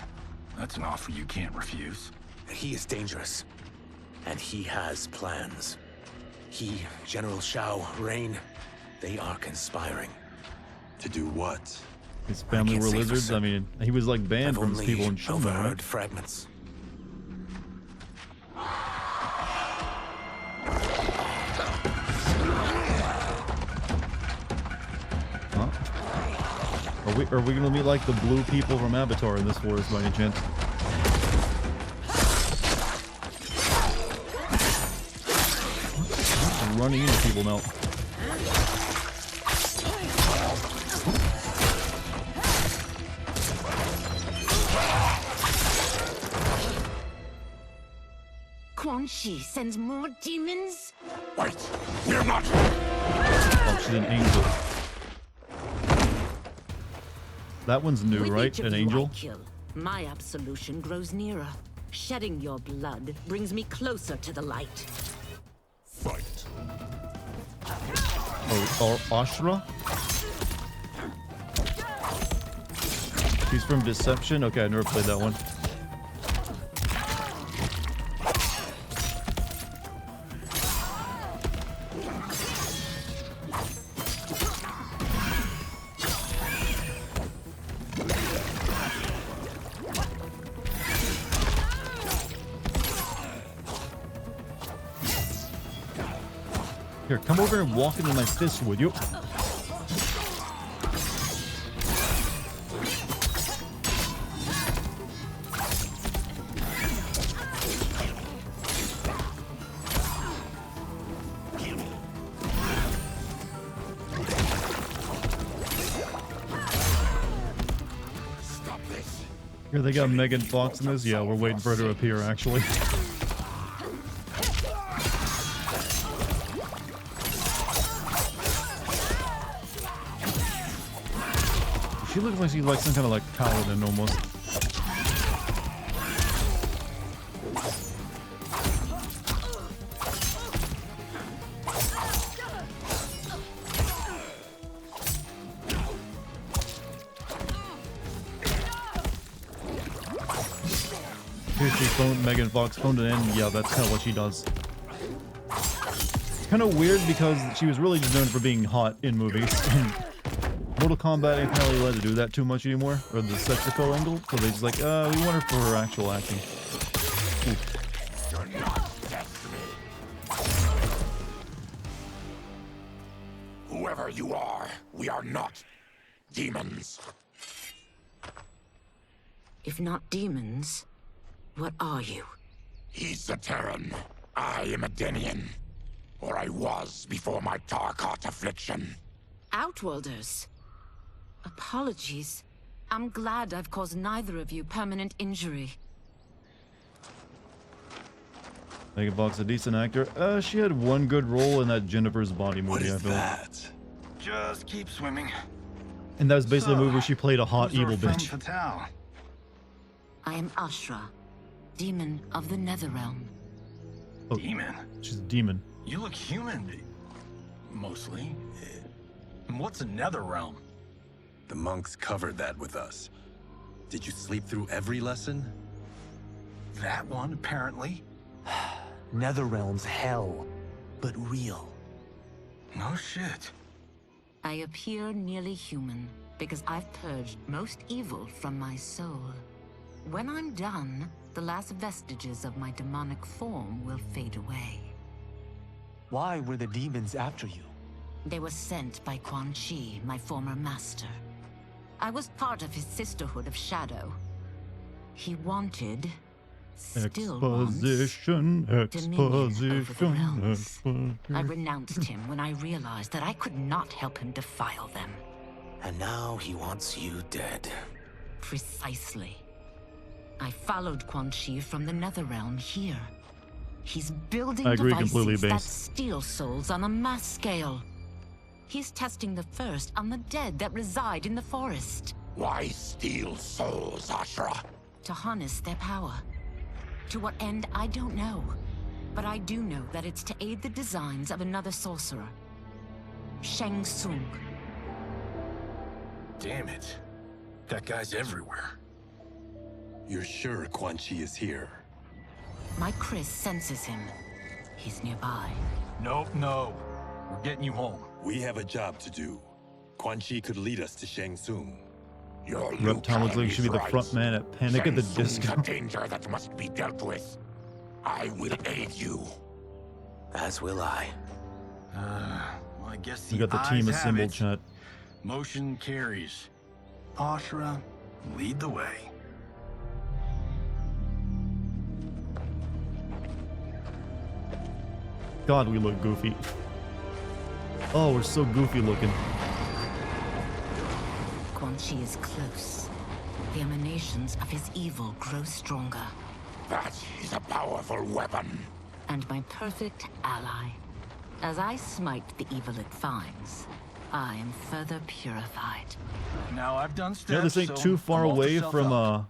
that's an offer you can't refuse. He is dangerous, and he has plans. He, General Shao, Rain, they are conspiring. To do what? His family were lizards? I mean, he was like banned from his people in Shunma, overheard right? fragments. Huh? Are we gonna meet like the blue people from Avatar in this forest by any chance? I'm running into people now. Quan Chi sends more demons? Wait, we're not. Oh, she's an angel. That one's new, With right? each of An you angel? I kill, my absolution grows nearer. Shedding your blood brings me closer to the light. Fight. Or Ashra? She's from Deception? Okay, I never played that one. Here, come over and walk into my fist, would you? Here, they got Megan Fox in this? Yeah, we're waiting for her to appear, actually. She looks like she's like some kind of like paladin almost. Here she phoned Megan Fox phoned it in. Yeah, that's kind of what she does. It's kind of weird because she was really just known for being hot in movies. Mortal Kombat ain't really allowed to do that too much anymore, or the sexual angle, so they just like, we want her for her actual acting. Ooh. Whoever you are, we are not demons. If not demons, what are you? He's a Terran. I am a Denian. Or I was before my Tarkat affliction. Outworlders. Apologies. I'm glad I've caused neither of you permanent injury. Megan Fox, a decent actor. She had one good role in that Jennifer's Body movie. What is I feel. that? Just keep swimming. And that was basically a movie where she played a hot Who's our evil femme bitch. fatale? I am Ashra, demon of the Netherrealm. Oh, Demon? she's a demon. You look human, mostly. And what's a nether realm? The monks covered that with us. Did you sleep through every lesson? That one, apparently. Netherrealm's hell, but real. No shit. I appear nearly human because I've purged most evil from my soul. When I'm done, the last vestiges of my demonic form will fade away. Why were the demons after you? They were sent by Quan Chi, my former master. I was part of his Sisterhood of Shadow. He wanted, still wants, dominion over the realms. I renounced him when I realized that I could not help him defile them. And now he wants you dead. Precisely. I followed Quan Chi from the Netherrealm here. He's building I agree devices completely, that Base. steal souls on a mass scale. He's testing the first on the dead that reside in the forest. Why steal souls, Ashra? To harness their power. To what end, I don't know. But I do know that it's to aid the designs of another sorcerer. Shang Tsung. Damn it. That guy's everywhere. You're sure Quan Chi is here? My Chris senses him. He's nearby. Nope, no. We're getting you home. We have a job to do. Quan Chi could lead us to Shang Tsung. Your Reptile looks like he should be the front man at Panic at the Shang Tsung's Disco. a danger that must be dealt with. I will aid you. As will I. Well, I guess the We got the team eyes have assembled, it. chat. Motion carries. Ashra, lead the way. God, we look goofy. Oh, we're so goofy looking. Quan Chi is close. The emanations of his evil grow stronger. That is a powerful weapon. And my perfect ally. As I smite the evil it finds, I am further purified. Now I've done steps. Yeah, this ain't too far away from our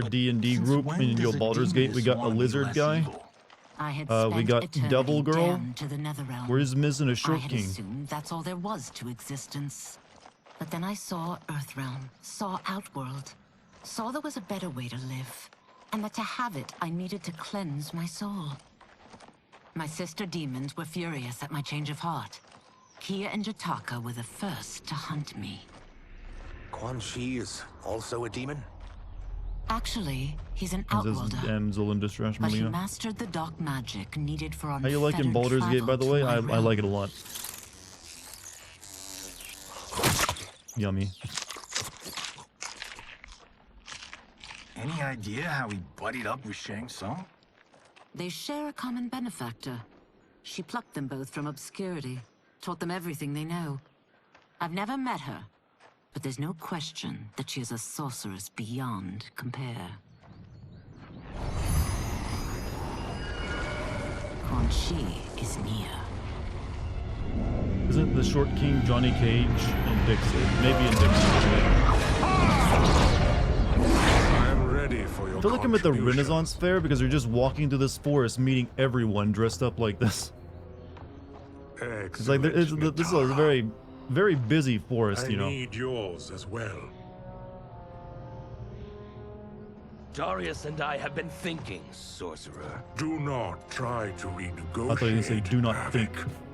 D&D group in Yo Baldur's Gate. We got a lizard guy. I had We spent got eternity Devil Girl. damned to the Netherrealm. We're just missing a I short had king. assumed that's all there was to existence. But then I saw Earthrealm, saw Outworld, saw there was a better way to live, and that to have it, I needed to cleanse my soul. My sister demons were furious at my change of heart. Kia and Jataka were the first to hunt me. Quan Chi is also a demon? Actually, he's an This is outworlder, damsel in distress, but he Melina. mastered the dark magic needed for How you liking unfettered Baldur's Gate, by the travel way? to my I realm. like it a lot. Yummy. Any idea how he buddied up with Shang Tsung? They share a common benefactor. She plucked them both from obscurity, taught them everything they know. I've never met her, but there's no question that she is a sorceress beyond compare. Quan Chi is near. Isn't the short king Johnny Cage in Dixie? Maybe in Dixie. I'm ready for your I feel like I'm at the contribution. Renaissance Fair because you're just walking through this forest meeting everyone dressed up like this. It's like this is a very, very busy forest, I you know. need yours as well. Darius and I have been thinking, sorcerer. Do not try to renegotiate. I thought you were gonna say, do not think.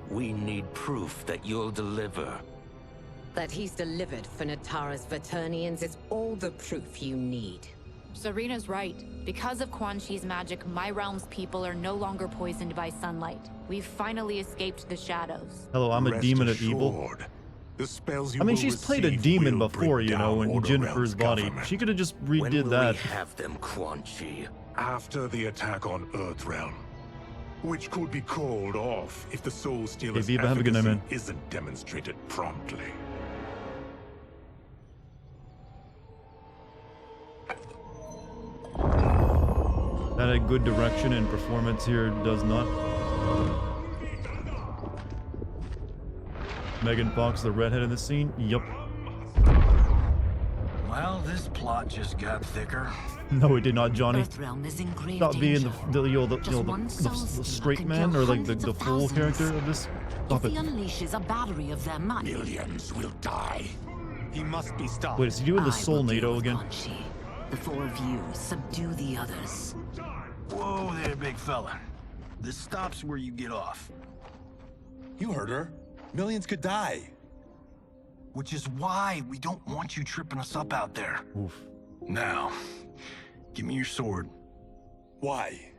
We need proof that you'll deliver. That he's delivered for Natara's Vaternians is all the proof you need. Serena's right. Because of Quan Chi's magic, my realm's people are no longer poisoned by sunlight. We've finally escaped the shadows. Hello, I'm a Rest demon of evil. assured, the spells you I mean, will she's played a receive demon will before, bring you know, down in Order Jennifer's Realm's body. government. She could have just When redid will that. we have them, Quan Chi? After the attack on Earthrealm, which could be called off if the Soul Stealer's Viva, have a good night, efficacy man. isn't demonstrated promptly. That a good direction and performance here does not. Megan Fox, the redhead in the scene. Yup. Well, this plot just got thicker. No, it did not, Johnny. Earthrealm is in grave Stop being danger. the straight man or like the fool character of this. Stop If it. he unleashes a battery of them, Millions will die. He must be stopped. Wait, is he doing the Soul NATO again? the four of you subdue the others. Whoa there, big fella. This stops where you get off. You heard her. Millions could die. Which is why we don't want you tripping us up out there. Oof. Now, give me your sword. Why?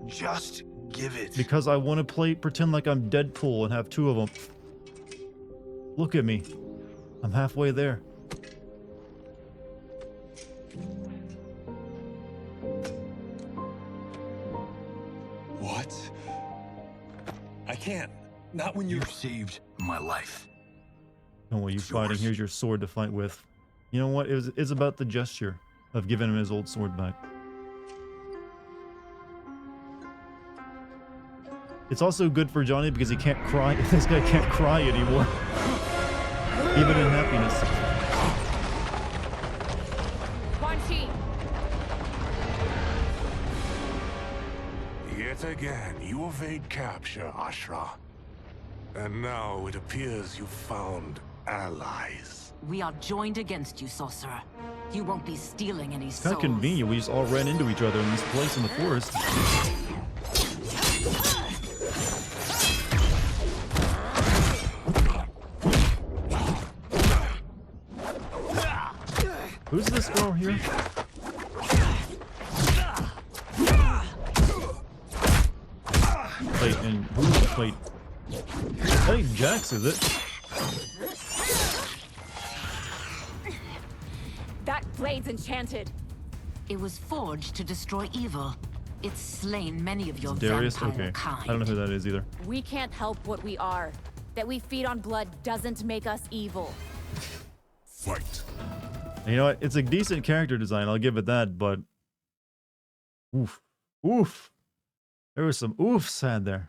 Just give it. Because I want to pretend like I'm Deadpool and have two of them. Look at me. I'm halfway there. What? I can't. Not when you've saved my life. Don't want you fighting. Here's your sword to fight with. You know what? It's about the gesture of giving him his old sword back. It's also good for Johnny because he can't cry. This guy can't cry anymore. Even in happiness. Quan Chi. Yet again, you evade capture, Ashra. And now it appears you've found allies. We are joined against you, sorcerer. You won't be stealing any It's kind souls. of convenient. We just all ran into each other in this place in the forest. Who's this girl here? Wait, and who's... Wait. That ain't Jax, is it? That blade's enchanted. It was forged to destroy evil. It's slain many of your Darius? vampire Okay. kind. I don't know who that is either. We can't help what we are. That we feed on blood doesn't make us evil. Fight. You know what? It's a decent character design, I'll give it that, but... Oof. Oof. There was some oofs had there.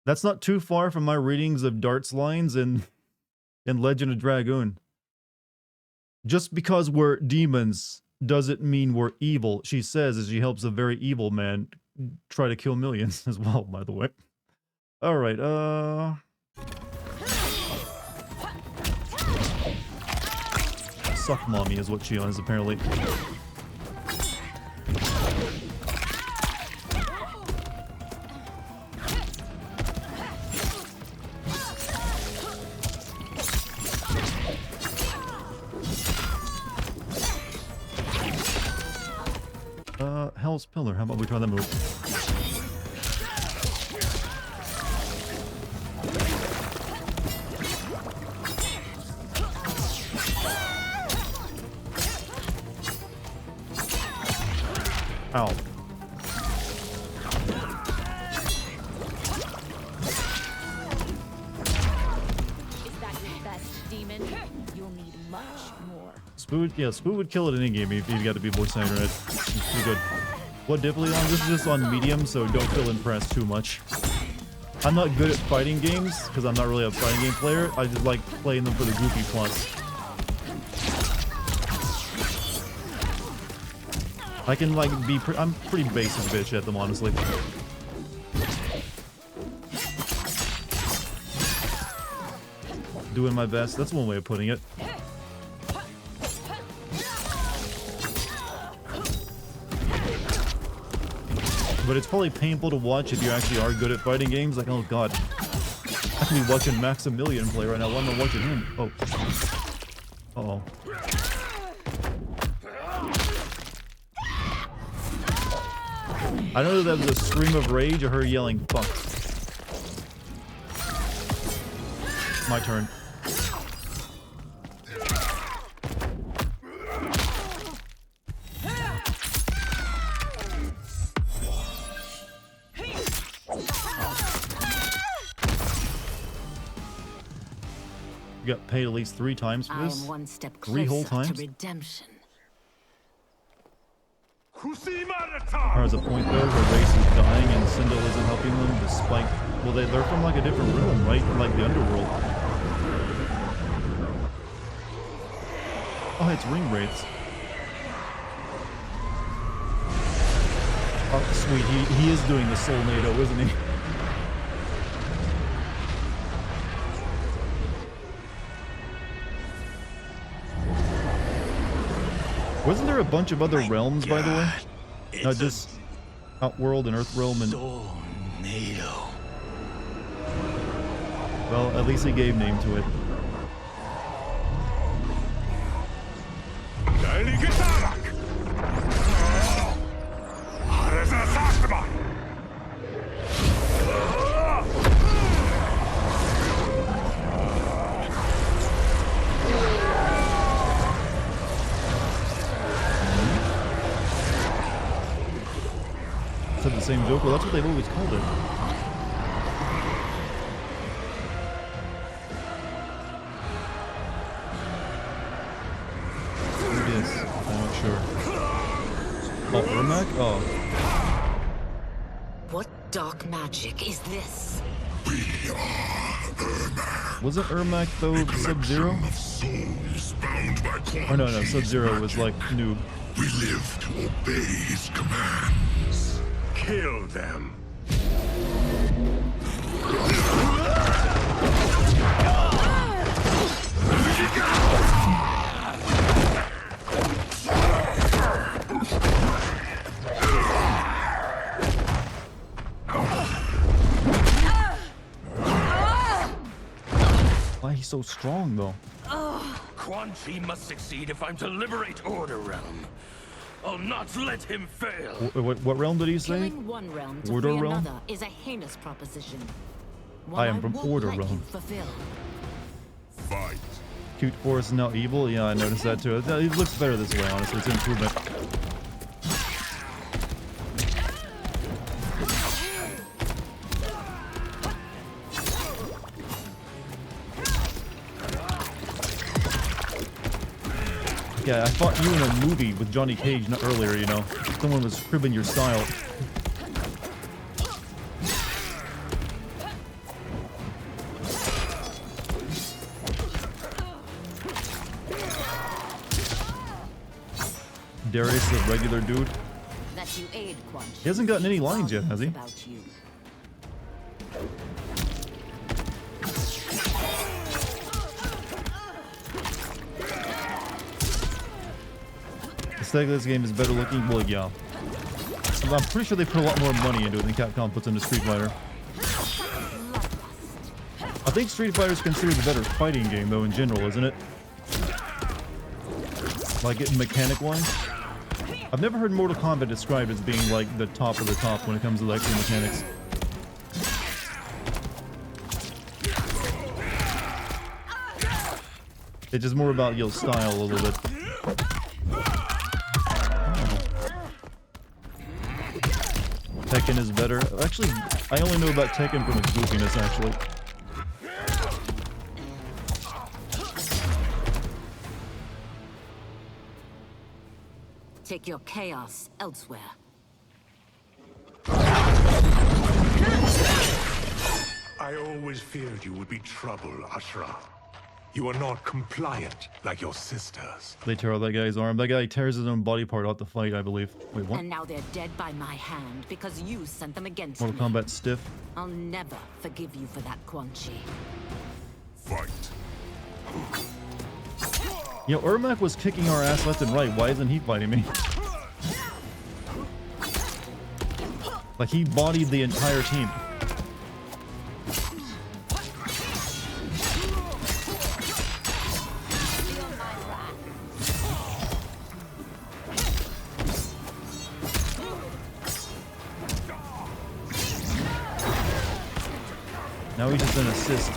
That's not too far from my readings of Dart's lines in Legend of Dragoon. Just because we're demons doesn't mean we're evil, she says as she helps a very evil man try to kill millions as well, by the way. Alright, Suck mommy is what she is, apparently. Hell's Pillar, how about we try that move? Ow. Is that your best demon? You'll need much more. Spoo would kill it in any game if you got to be voice actor in it. It's pretty good. What difficulty on? This is just on medium, so don't feel impressed too much. I'm not good at fighting games, because I'm not really a fighting game player. I just like playing them for the goofy plus. I can like be, I'm pretty basic bitch at them, honestly. Doing my best, that's one way of putting it. But it's probably painful to watch if you actually are good at fighting games. Like, oh god, I can be watching Maximilian play right now. Why am I watching him? Oh. Uh-oh. I know that was a scream of rage or her yelling, fuck. My turn. You got paid at least 3 times for I this? am one step 3 whole closer to times? redemption. There's a point though where Race is dying and Sindel isn't helping them despite... Well, they're from like a different realm, right? From like the underworld. Oh, it's ring wraiths. Oh, sweet. He is doing the Soulnado, isn't he? Wasn't there a bunch of other realms, by the way? Not just Outworld and Earthrealm and... Soulnado. Well, at least he gave name to it. Said the same joke. Well, that's what they've always called it. Who is? I'm not sure. Oh, Ermac? Oh. What dark magic is this? Wasn't Ermac though Sub-Zero? Oh no, Sub-Zero was like noob. We live to obey his commands. Kill them. Why he's so strong though? Quan Chi must succeed if I'm to liberate Order Realm. I'll not let him fail. What realm did he say? Killing one realm to Order free realm? another is a heinous proposition. I am from Order realm. Fight. Cute force now evil? Yeah, I noticed that too. It looks better this way, honestly. It's an improvement. Yeah, I fought you in a movie with Johnny Cage not earlier, you know. Someone was cribbing your style. Darius, the regular dude. He hasn't gotten any lines yet, has he? Aesthetically, this game is better looking. Well, yeah. I'm pretty sure they put a lot more money into it than Capcom puts into Street Fighter. I think Street Fighter is considered the better fighting game, though, in general, isn't it? Like, mechanic-wise? I've never heard Mortal Kombat described as being, like, the top of the top when it comes to the actual mechanics. It's just more about your style a little bit. Tekken is better. Actually, I only know about Tekken from its goofiness, actually. Take your chaos elsewhere. I always feared you would be trouble, Ashra. You are not compliant like your sisters. They tear out that guy's arm. That guy tears his own body part out to fight, I believe. Wait, what? And now they're dead by my hand because you sent them against Mortal me. Kombat stiff. I'll never forgive you for that, Quan Chi. Fight. You know, Ermac was kicking our ass left and right. Why isn't he fighting me? Like, he bodied the entire team. Now he's just an assist.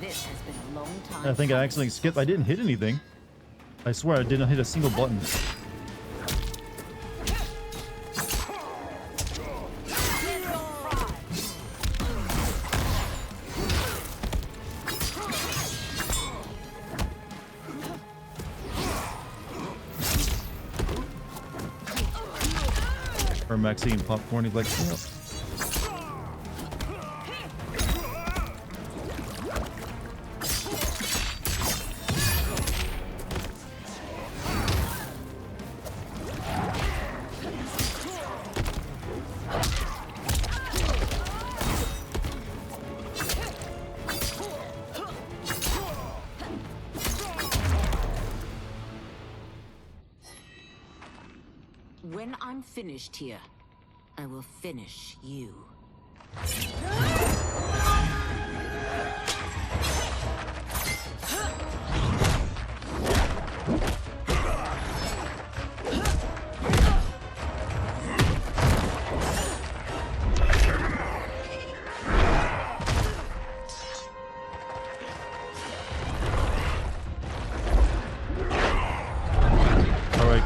This has been a long time. I think I accidentally skipped. I didn't hit anything. I swear I didn't hit a single button. Ermac eating popcorn. He's like, yep. When I'm finished here, I will finish you.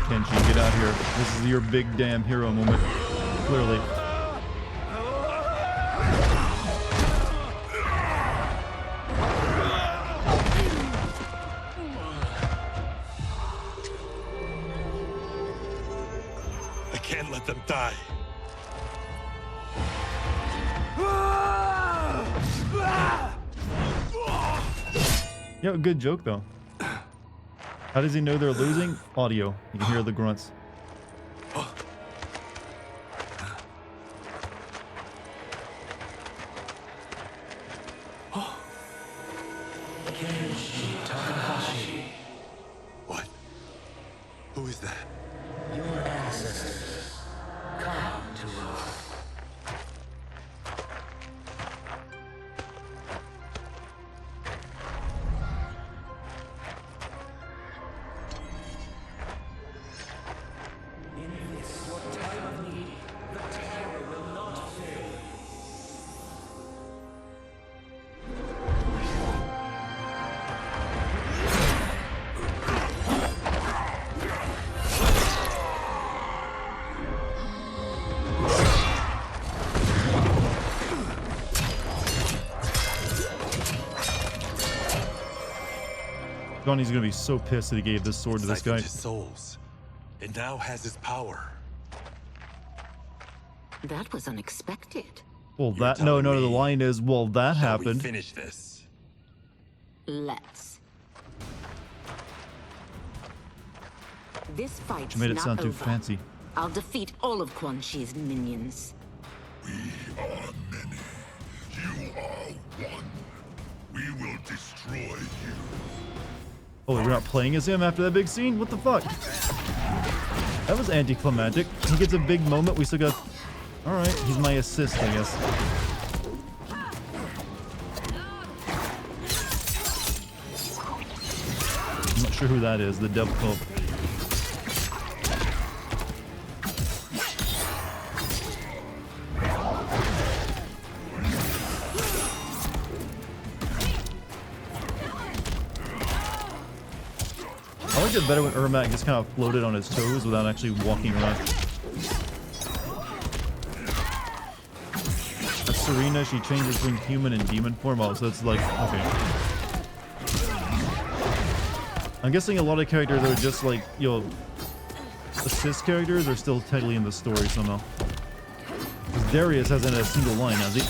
Kenshi, get out here. This is your big damn hero moment. Clearly. I can't let them die. Yeah, good joke though. How does he know they're losing? Audio. You can hear the grunts. What? Who is that? Your ancestors. Come to us. Johnny's gonna be so pissed that he gave this sword to this guy. His souls. It now has his power. That was unexpected. Well, that no, the line is, well, that happened. Finish this. Let's. This fight's You made it not sound too over. fancy. I'll defeat all of Quan Chi's minions. We are many. You are one. We will destroy you. Oh, we're not playing as him after that big scene? What the fuck? That was anticlimactic. He gets a big moment. We still got... Alright, he's my assist, I guess. I'm not sure who that is. The devil... Oh. I liked it better when Ermac just kind of floated on his toes without actually walking around. That's Serena, she changes between human and demon form. Oh, so it's like, okay. I'm guessing a lot of characters are just like, you know, assist characters are still technically in the story somehow. Because Darius hasn't had a single line, has he?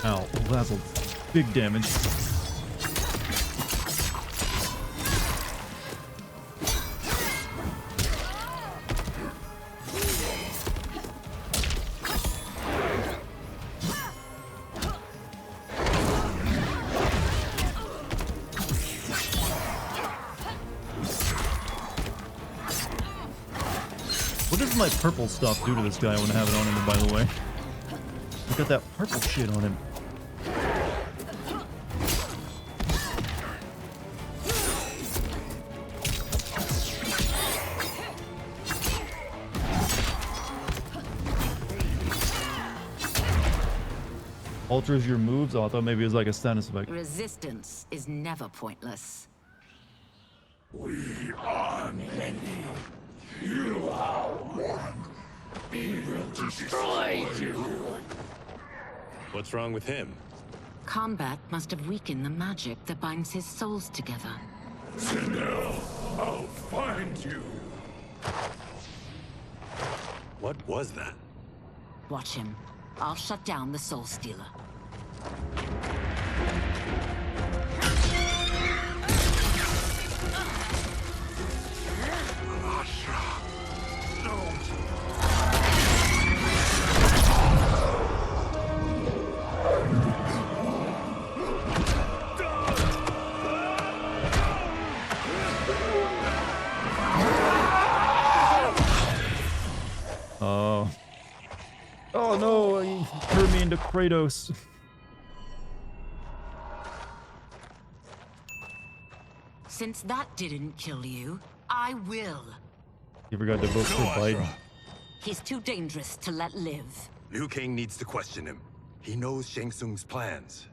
Ow, that's a big damage. What does my purple stuff do to this guy? I want to have it on him, by the way. Look at that purple shit on him. Alters your moves? Oh, I thought maybe it was like a status effect. Resistance is never pointless. We are many. You are one. We will destroy you. What's wrong with him? Combat must have weakened the magic that binds his souls together. Sindel, I'll find you. What was that? Watch him. I'll shut down the Soul Stealer. Oh no, he turned me into Kratos. Since that didn't kill you, I will. You forgot to vote for Biden. He's too dangerous to let live. Liu Kang needs to question him. He knows Shang Tsung's plans.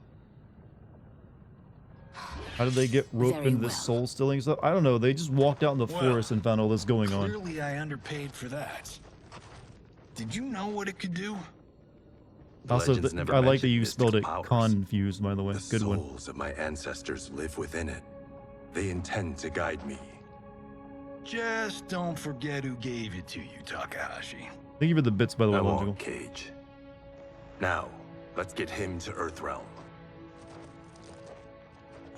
How did they get roped into this soul stealing stuff? I don't know. They just walked out in the forest and found all this going on. Clearly I underpaid for that. Did you know what it could do? Also, I like that you spelled it confused, by the way. Good one. The souls of my ancestors live within it. They intend to guide me. Just don't forget who gave it to you, Takahashi. Thank you for the bits, by the way, I Logical. won't, Cage. Now, let's get him to Earthrealm.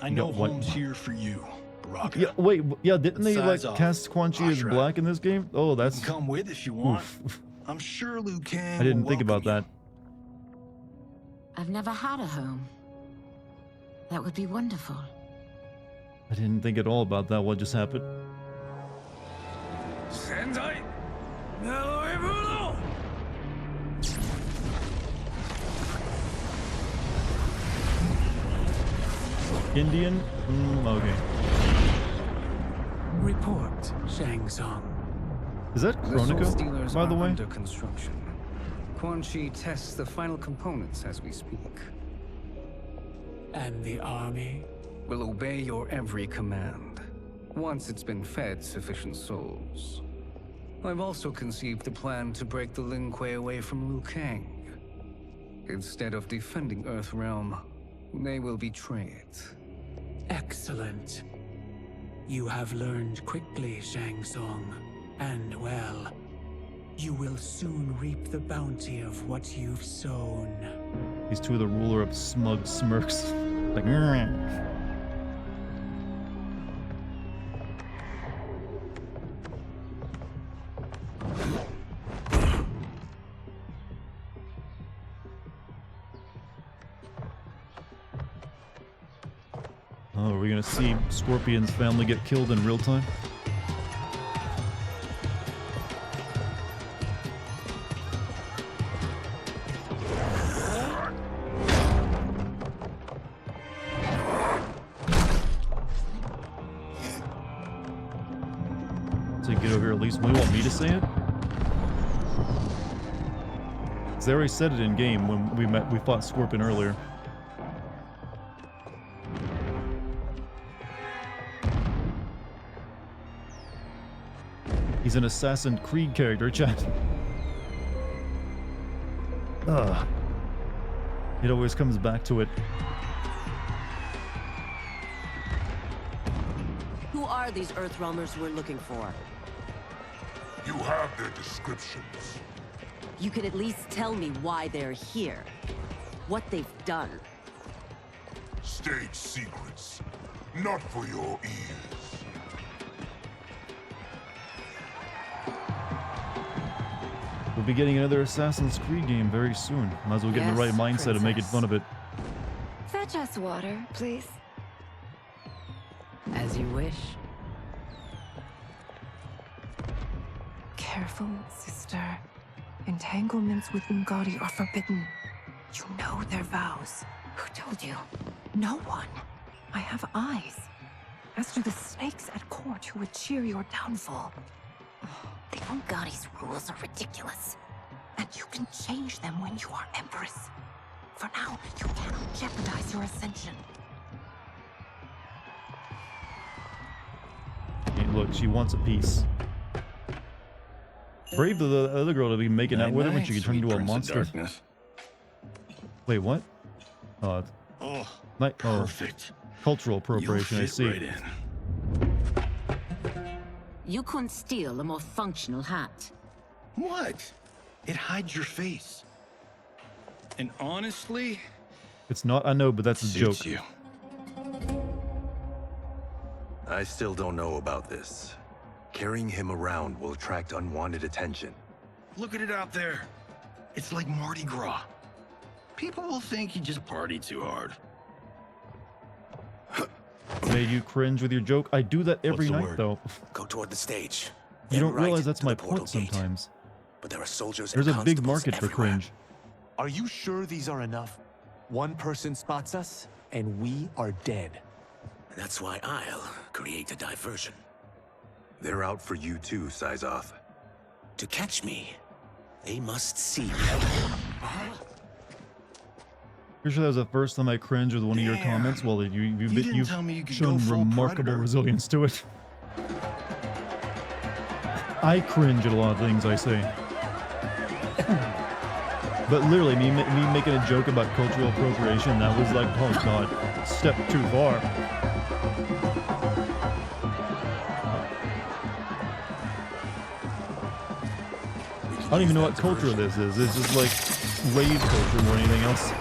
I know home's here for you, Baraka. Yeah, wait, yeah, didn't they like Size off. cast Quan Chi as black in this game? Oh, that's... You can come with if you want. I'm sure Liu Kang I didn't will think about that. I've never had a home. That would be wonderful. I didn't think at all about that. What just happened? Sendai, Naloibuno. Indian? Okay. Report, Shang Tsung. Is that The Soul Chronico, Stealers by the are way? under construction. Quan Chi tests the final components as we speak. And the army? Will obey your every command, once it's been fed sufficient souls. I've also conceived a plan to break the Lin Kuei away from Liu Kang. Instead of defending Earthrealm, they will betray it. Excellent. You have learned quickly, Shang Tsung, and well. You will soon reap the bounty of what you've sown. These two are the ruler of smug smirks. Like, oh, are we gonna see Scorpion's family get killed in real time? So get over here at least. We want me to say it? 'Cause they already said it in game when we fought Scorpion earlier. He's an Assassin's Creed character, chat. Ugh. It always comes back to it. Who are these Earthrealmers we're looking for? You have their descriptions. You can at least tell me why they're here. What they've done. State secrets. Not for your ears. We'll be getting another Assassin's Creed game very soon. Might as well get in the right mindset of making fun of it. Fetch us water, please. As you wish. Careful, sister. Entanglements with Ungadi are forbidden. You know their vows. Who told you? No one. I have eyes. As do the snakes at court who would cheer your downfall. The Ungadi's rules are ridiculous. And you can change them when you are Empress. For now, you cannot jeopardize your ascension. Hey, look, she wants a piece. Brave of the other girl to be making out with her when she can turn into a monster. Wait, what? Oh, perfect. Cultural appropriation, I see. Right in. You couldn't steal a more functional hat. What? It hides your face. And honestly, it's not, I know, but that's a joke. You. I still don't know about this. Carrying him around will attract unwanted attention. Look at it out there. It's like Mardi Gras. People will think you just party too hard. Made you cringe with your joke? I do that every night, though. Go toward the stage. You don't right realize that's to my the portal point gate. sometimes. But there are soldiers There's and a big constables market for everywhere. cringe. Are you sure these are enough? One person spots us, and we are dead. That's why I'll create a diversion. They're out for you too, Syzoth. To catch me, they must see me. Pretty sure that was the first time I cringed with one of your comments. Well, you've tell me you could shown go full remarkable Predator. resilience to it. I cringe at a lot of things I say. But literally, me making a joke about cultural appropriation, that was like, oh god, step too far. I don't even know what culture this is. It's just like rave culture more than anything else.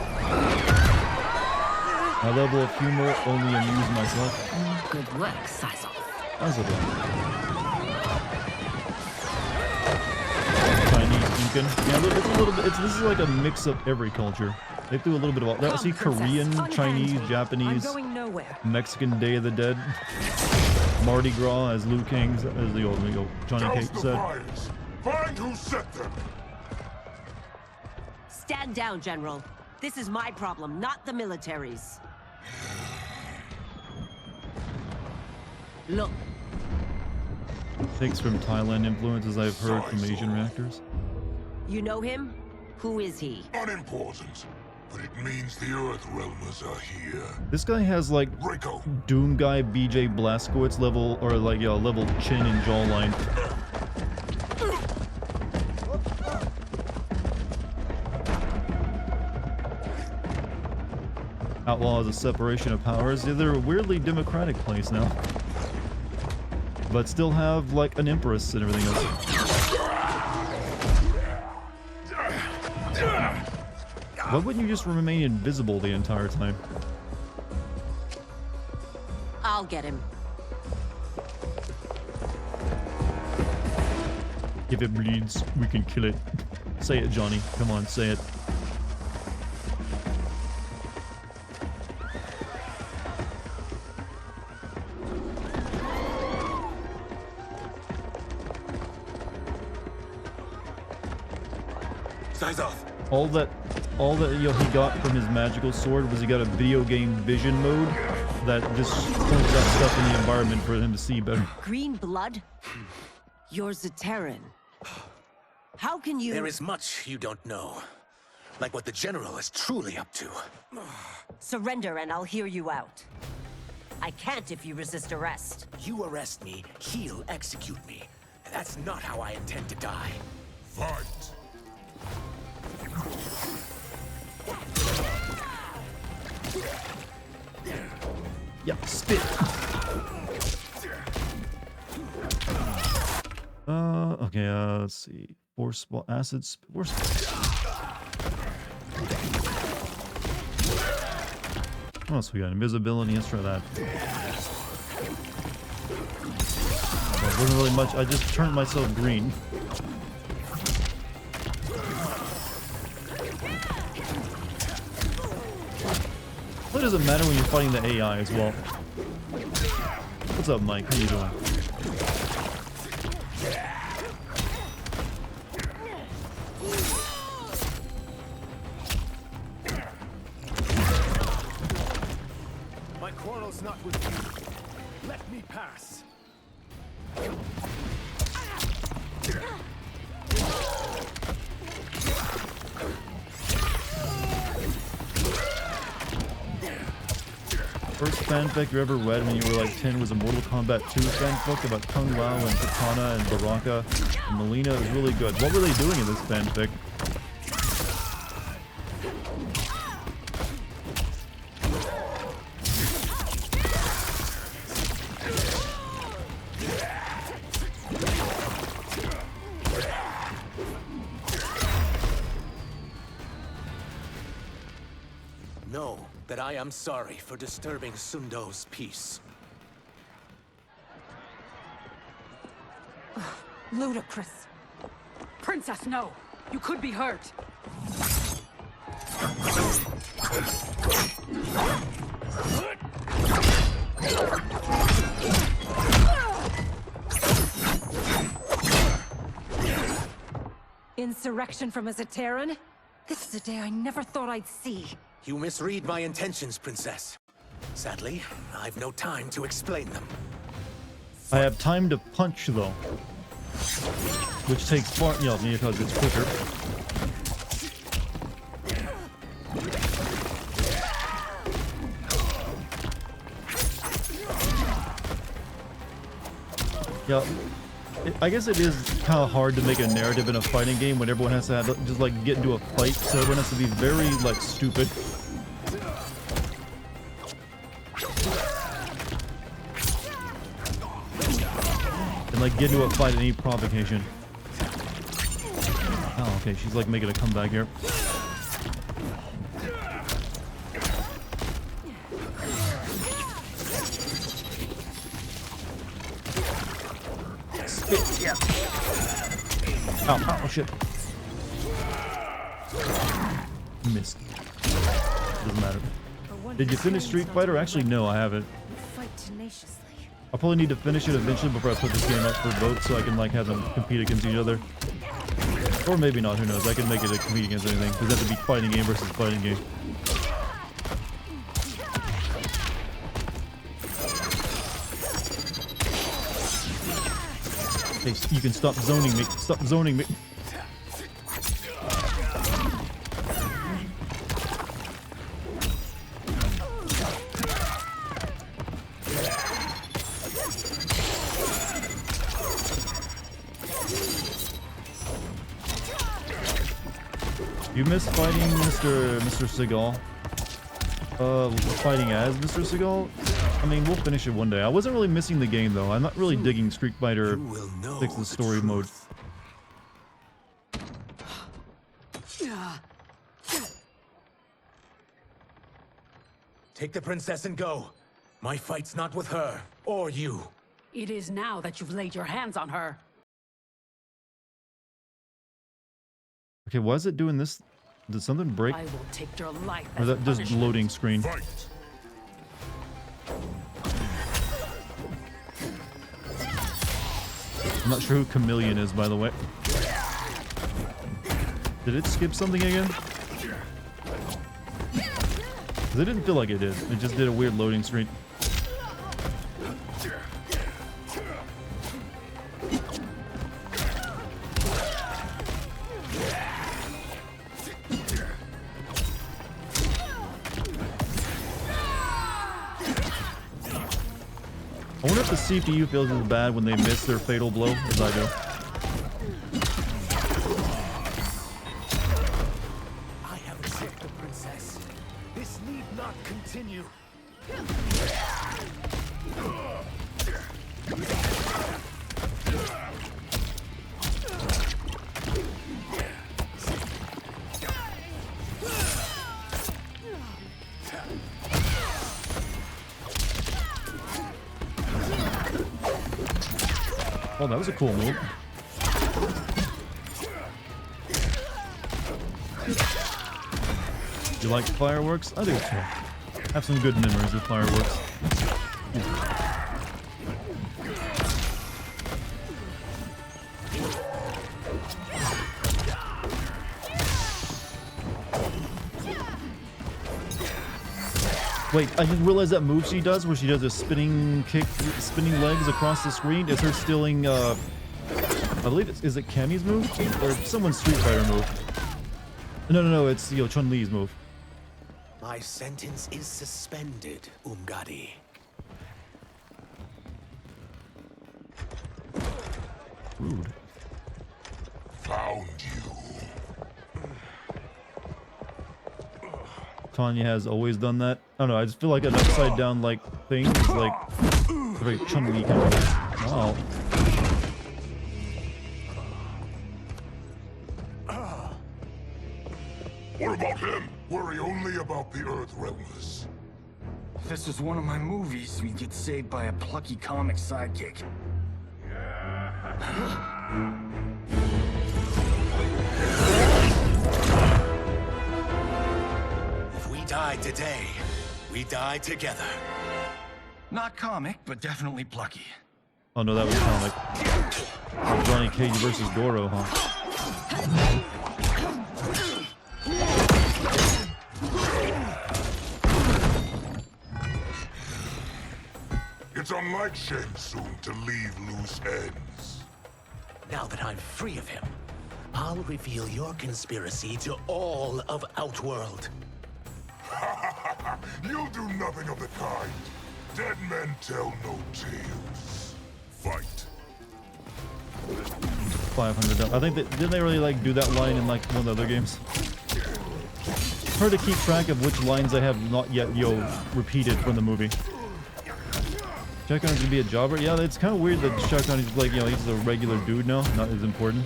My level of humor only amuse myself. Good work, Syzoth. How's it going? Chinese, Incan. Yeah, it's a little bit. This is like a mix of every culture. They do a little bit of all. I see Korean, Chinese, Japanese, Mexican Day of the Dead, Mardi Gras as Liu Kang, as the old Johnny Cake said. Find who set them. Stand down, General. This is my problem, not the military's. Look. Takes from Thailand influences I've heard from Asian reactors. You know him? Who is he? Unimportant, but it means the Earth Realmers are here. This guy has like Doom guy BJ Blazkowicz level, or like level chin and jawline. Outlaw is a separation of powers. Yeah, they're a weirdly democratic place now. But still have like an empress and everything else. Why wouldn't you just remain invisible the entire time? I'll get him. If it bleeds, we can kill it. Say it, Johnny. Come on, say it. All that he got from his magical sword was he got a video game vision mode that just points out stuff in the environment for him to see better. Green blood? You're Zaterran. How can you... There is much you don't know. Like what the General is truly up to. Surrender and I'll hear you out. I can't if you resist arrest. You arrest me, he'll execute me. And that's not how I intend to die. Fight! Yeah, spit. Okay, let's see. Force ball, acid, force. What else we got? Invisibility, let's try that. Well, wasn't really much, I just turned myself green. What does it matter when you're fighting the AI as well? What's up, Mike? How you doing? My quarrel's not with you. Let me pass. First fanfic you ever read when you were like 10 was a Mortal Kombat 2 fanfic about Kung Lao and Katana and Baraka and Melina. It was really good. What were they doing in this fanfic? but I am sorry for disturbing Sundo's peace. Ludicrous. Princess, no. You could be hurt. Insurrection from a Zaterran? This is a day I never thought I'd see. You misread my intentions, Princess. Sadly, I've no time to explain them. I have time to punch though, which takes far, you know, because it's quicker. Yeah, I guess it is kind of hard to make a narrative in a fighting game when everyone has to have, just like get into a fight, so everyone has to be very like stupid. And like get into a fight at any provocation. Oh, okay, she's like making a comeback here. Yeah. Oh, shit. Missed. Doesn't matter. Did you finish Street Fighter? Actually, no, I haven't. Fight tenaciously. I'll probably need to finish it eventually before I put this game up for vote so I can like have them compete against each other. Or maybe not, who knows. I can make it a compete against anything. Because that would be fighting game versus fighting game. Hey, you can stop zoning me. Stop zoning me. You miss fighting Mr. Seagal? Fighting as Mr. Seagal? I mean, we'll finish it one day. I wasn't really missing the game, though. I'm not really digging Street Fighter 6's story mode. Take the princess and go. My fight's not with her, or you. It is now that you've laid your hands on her. Okay, why is it doing this? Did something break? I will take your life Or is that just loading screen? I'm not sure who Chameleon is, by the way. Did it skip something again? Because it didn't feel like it did. It just did a weird loading screen. I wonder if the CPU feels as bad when they miss their fatal blow as I do. I have tricked the princess. This need not continue. Oh, that was a cool move. You like fireworks? I do too. Have some good memories of fireworks. Wait, I didn't realize that move she does, where she does a spinning kick, spinning legs across the screen, is her stealing, I believe is it Cammy's move? Or someone's Street Fighter move? No, it's, you know, Chun-Li's move. My sentence is suspended, Umgadi. Rude. Found you. Tanya has always done that. I don't know, I just feel like an upside down like thing is like a very Chun-Li kind of thing. Wow. What about him? Worry only about the Earthrealmers. If this was one of my movies, we'd get saved by a plucky comic sidekick. If we die today, we die together. Not comic, but definitely plucky. Oh no, that was comic. Oh, Johnny Cage versus Goro, huh? It's unlike Shang Tsung to leave loose ends. Now that I'm free of him, I'll reveal your conspiracy to all of Outworld. You'll do nothing of the kind. Dead men tell no tales. Fight. 500. I think that didn't they really like do that line in like one of the other games? Hard to keep track of which lines I have not yet repeated from the movie. Shao Kahn's gonna be a jobber? Yeah, it's kind of weird that Shao Kahn is like, he's a regular dude now, not as important.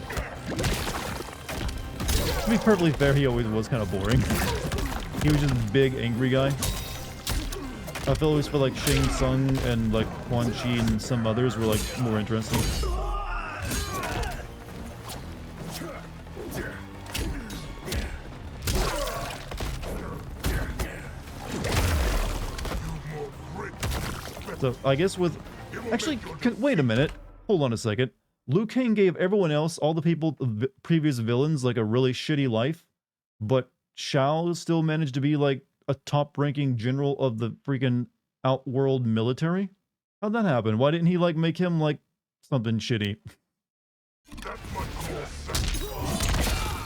To be perfectly fair, he always was kind of boring. He was just a big, angry guy. I always feel like Shang Tsung and like Quan Chi and some others were like more interesting. So I guess with actually, wait a minute, hold on a second. Liu Kang gave everyone else, all the people, the previous villains, like a really shitty life, but Shao still managed to be like a top-ranking general of the freaking Outworld military. How'd that happen? Why didn't he like make him like something shitty?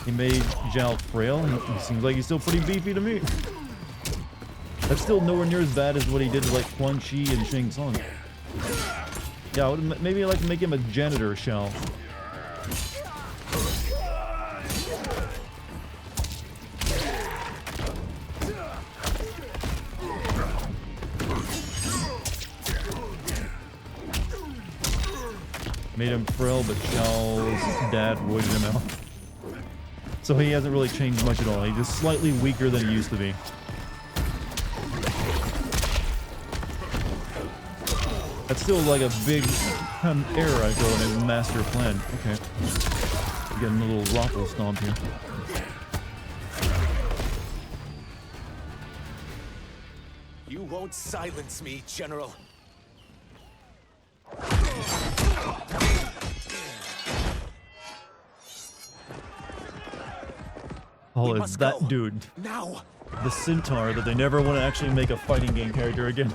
He made Zhao frail. He seems like he's still pretty beefy to me. That's still nowhere near as bad as what he did to like Quan Chi and Shang Tsung. Yeah, I would maybe like make him a janitor, Shao. Made him frail, but Shao's dad roided him out. So he hasn't really changed much at all. He's just slightly weaker than he used to be. That's still like a big error, I feel, in his master plan. Okay. Getting a little raffle stomp here. You won't silence me, General. Oh, it's that dude. Now. The centaur that they never want to actually make a fighting game character again.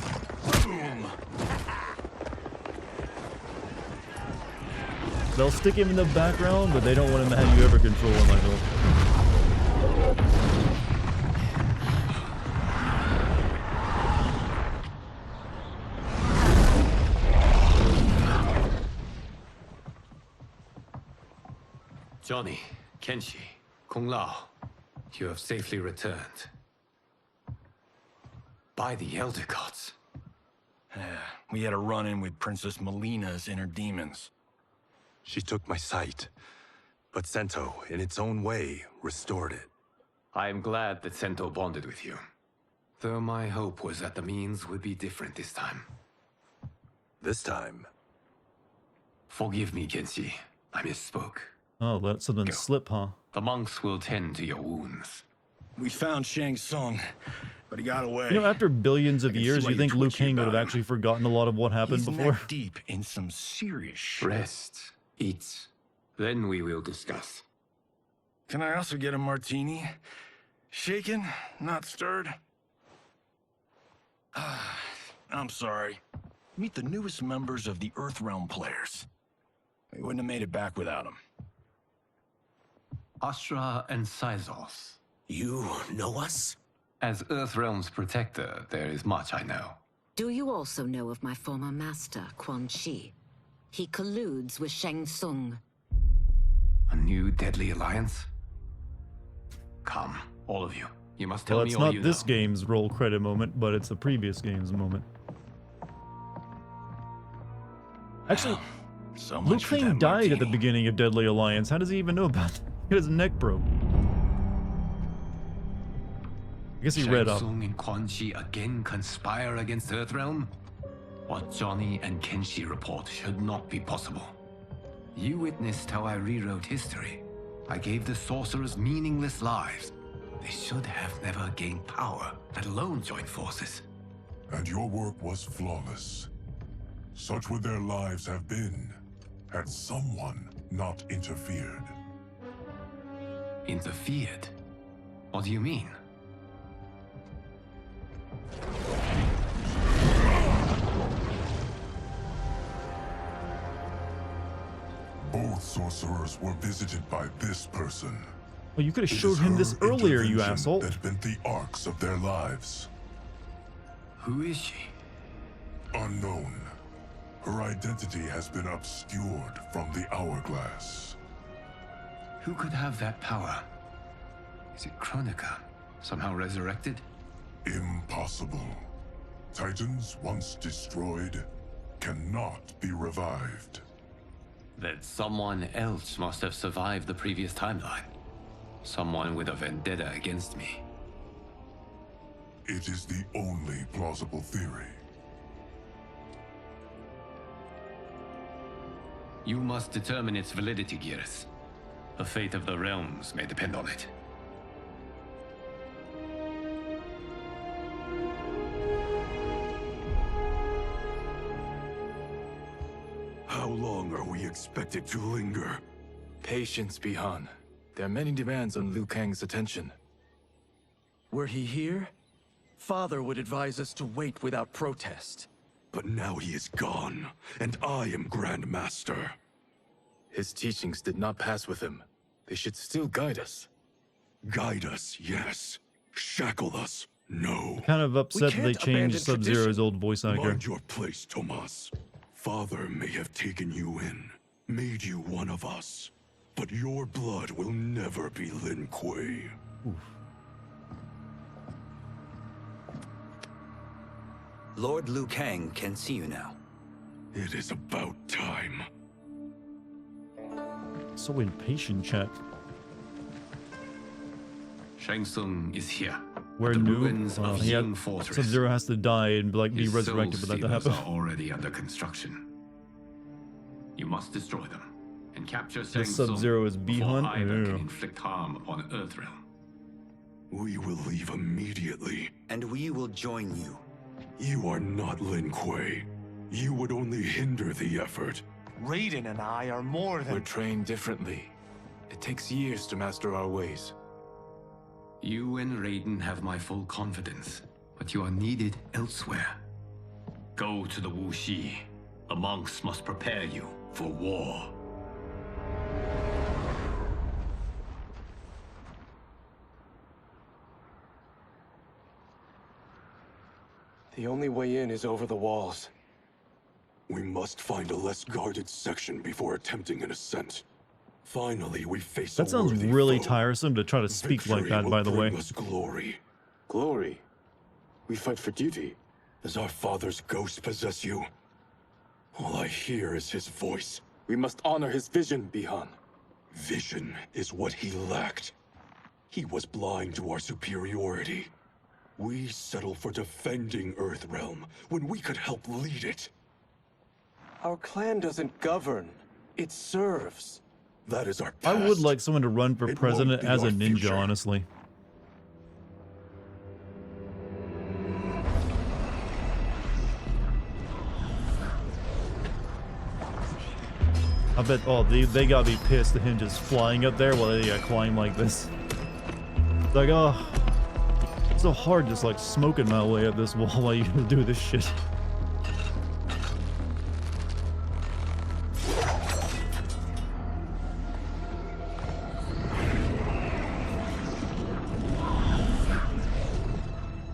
They'll stick him in the background, but they don't want him to have you ever control him, I feel. Johnny, Kenshi, Kung Lao, you have safely returned. By the Elder Gods. We had a run-in with Princess Melina's inner demons. She took my sight, but Sento, in its own way, restored it. I am glad that Sento bonded with you. Though my hope was that the means would be different this time. This time? Forgive me, Kenshi. I misspoke. Oh, let something slip, huh? The monks will tend to your wounds. We found Shang Tsung, but he got away. You know, after billions of years, you think Liu Kang would have actually forgotten a lot of what happened before? He's neck deep in some serious shit. Rest. Eat. Then we will discuss. Can I also get a martini? Shaken, not stirred? I'm sorry. Meet the newest members of the Earthrealm players. We wouldn't have made it back without them. Astra and Syzos. You know us? As Earthrealm's protector, there is much I know. Do you also know of my former master, Quan Chi? He colludes with Shang Tsung. A new deadly alliance? Come, all of you. You must tell me all you know. Well, it's not this game's roll credit moment, but it's the previous game's moment. Actually, Liu Kang died at the beginning of Deadly Alliance. How does he even know about it? He had his neck broke. I guess he read up. Shang Tsung and Quan Chi again conspire against Earthrealm? What Johnny and Kenshi report should not be possible. You witnessed how I rewrote history. I gave the sorcerers meaningless lives. They should have never gained power, let alone join forces. And your work was flawless. Such would their lives have been, had someone not interfered. Interfered? What do you mean? Both sorcerers were visited by this person. Well, you could have showed him this earlier, you asshole. That bent the arcs of their lives. Who is she? Unknown. Her identity has been obscured from the hourglass. Who could have that power? Is it Kronika? Somehow resurrected? Impossible. Titans once destroyed cannot be revived. Then someone else must have survived the previous timeline. Someone with a vendetta against me. It is the only plausible theory. You must determine its validity, Geras. The fate of the realms may depend on it. How long are we expected to linger? Patience, Bihan. There are many demands on Liu Kang's attention. Were he here, Father would advise us to wait without protest. But now he is gone, and I am Grand Master. His teachings did not pass with him. They should still guide us. Guide us, yes. Shackle us, no. Kind of upset that they changed Sub-Zero's old voice actor. Mind your place, Tomas. Father may have taken you in, made you one of us. But your blood will never be Lin Kuei. Lord Liu Kang can see you now. It is about time. So impatient, chat. Shang Tsung is here. Where the new ruins of Ying Fortress. Sub-Zero has to die and like be His resurrected for soul that to stealers happen. are already under construction. You must destroy them and capture Shang This Tsung Sub-Zero is before Bi-Hun? either Ew. can inflict harm upon Earthrealm. We will leave immediately. And we will join you. You are not Lin Kuei. You would only hinder the effort. Raiden and I are more than... We're trained differently. It takes years to master our ways. You and Raiden have my full confidence, but you are needed elsewhere. Go to the Wuxi. The monks must prepare you for war. The only way in is over the walls. We must find a less guarded section before attempting an ascent. Finally, we face That sounds really tiresome to try to speak like that, by the way. Bring us glory. Glory? We fight for duty. Does our father's ghost possess you? All I hear is his voice. We must honor his vision, Bihan. Vision is what he lacked. He was blind to our superiority. We settle for defending Earthrealm when we could help lead it. Our clan doesn't govern. It serves. That is our I past. would like someone to run for It president won't be as a our ninja, future. honestly. I bet, oh, they gotta be pissed at him just flying up there while they climb like this. It's like, oh, it's so hard just like smoking my way up this wall while you do this shit.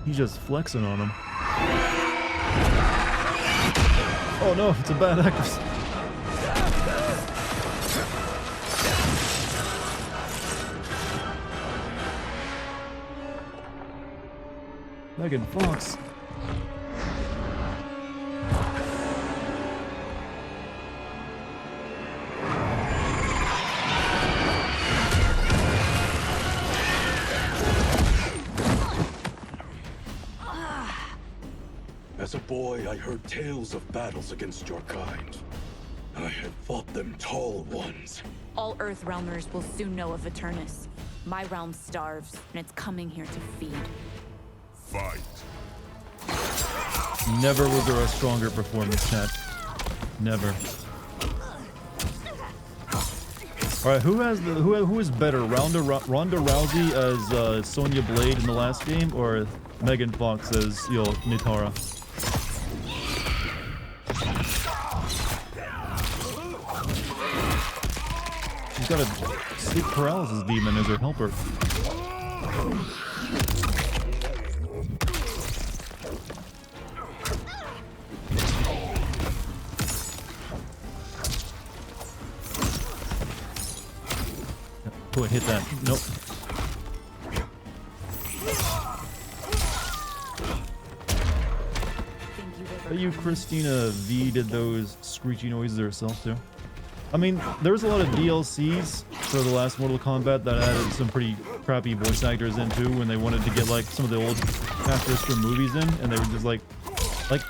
He's just flexing on him. Oh no, it's a bad actress. Megan Fox. boy, I heard tales of battles against your kind. I had fought them tall ones. All Earthrealmers will soon know of Eternus. My realm starves, and it's coming here to feed. Fight. Never was there a stronger performance, chat. Never. All right, who is better, Ronda Rousey as Sonya Blade in the last game, or Megan Fox as Nitara? She's got a sleep paralysis demon as her helper. Go ahead, hit that. Nope. I bet you Christina V did those screechy noises herself too. I mean, there was a lot of DLCs for the last Mortal Kombat that added some pretty crappy voice actors into when they wanted to get like some of the old actors from movies in, and they were just like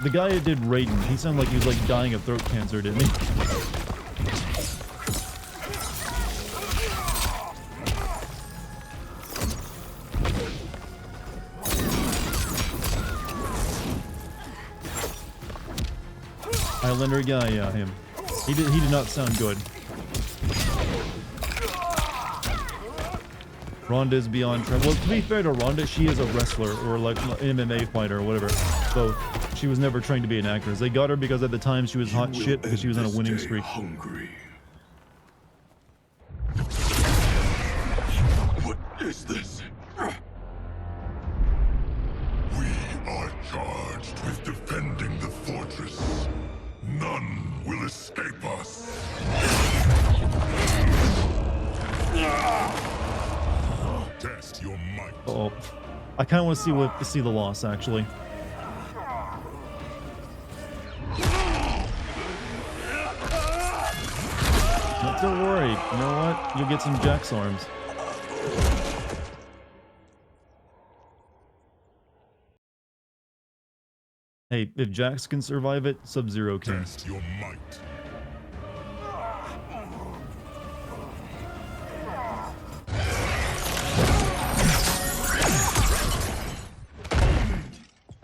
the guy that did Raiden, he sounded like he was like dying of throat cancer, didn't he? Highlander guy, yeah, him. He did not sound good. Ronda is beyond trend. Well, to be fair to Ronda, she is a wrestler or like an MMA fighter or whatever. So she was never trained to be an actress. They got her because at the time she was hot shit because she was on a winning streak. Hungry. What is this? We are charged with defending the fortress. None will escape us. Test your might. Oh, I kind of want to see the loss actually. But don't worry, you know what? You'll get some Jack's arms. Hey, if Jax can survive it, Sub-Zero can. Test your might.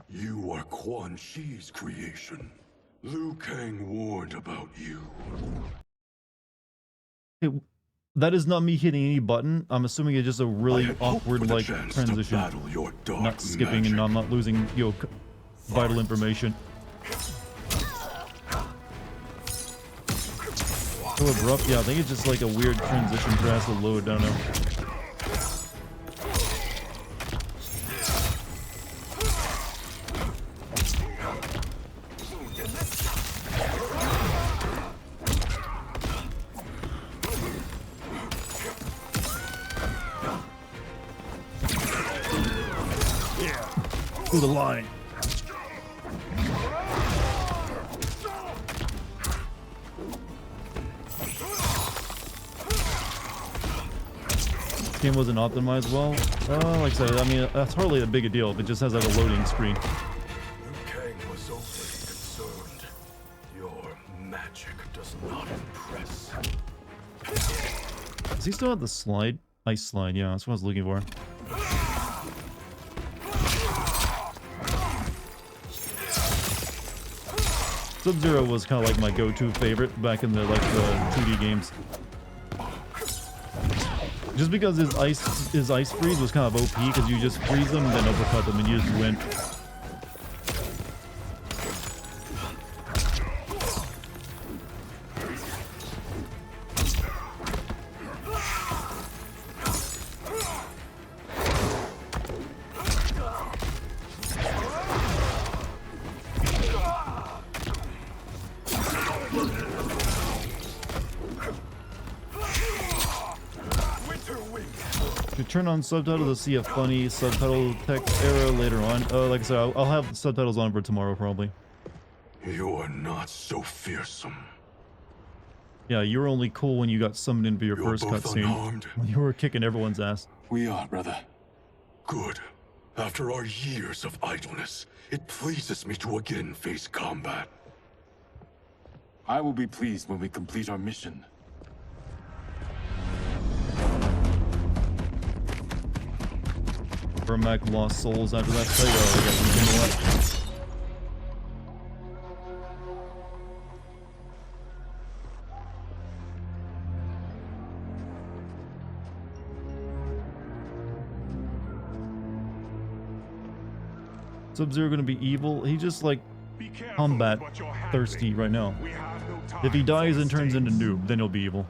You are Quan Chi's creation. Liu Kang warned about you. Hey, that is not me hitting any button. I'm assuming it's just a really awkward like transition. Not skipping magic. and I'm not losing vital information. So abrupt, yeah, I think it's just like a weird transition for us to load, I don't know. Through the line. This game wasn't optimized well. Like I said, I mean, that's hardly a big a deal if it just has like a loading screen. Liu Kang was overly concerned. Your magic does not impress. Does he still have the slide? Ice slide, yeah, that's what I was looking for. Sub-Zero was kind of like my go-to favorite back in the 2D games. Just because his ice freeze was kind of OP because you just freeze them and then uppercut them and you just win. Turn on subtitle to see a funny subtitle text error later on. Like I said, I'll have subtitles on for tomorrow probably. You are not so fearsome. Yeah, you were only cool when you got summoned in for your first both cutscene. unharmed. When you were kicking everyone's ass. We are, brother. Good. After our years of idleness, it pleases me to again face combat. I will be pleased when we complete our mission. Ermac lost souls after that fight. Oh, I got something left. Sub-Zero gonna be evil? He just like combat thirsty right now. If he dies and turns into noob, then he'll be evil.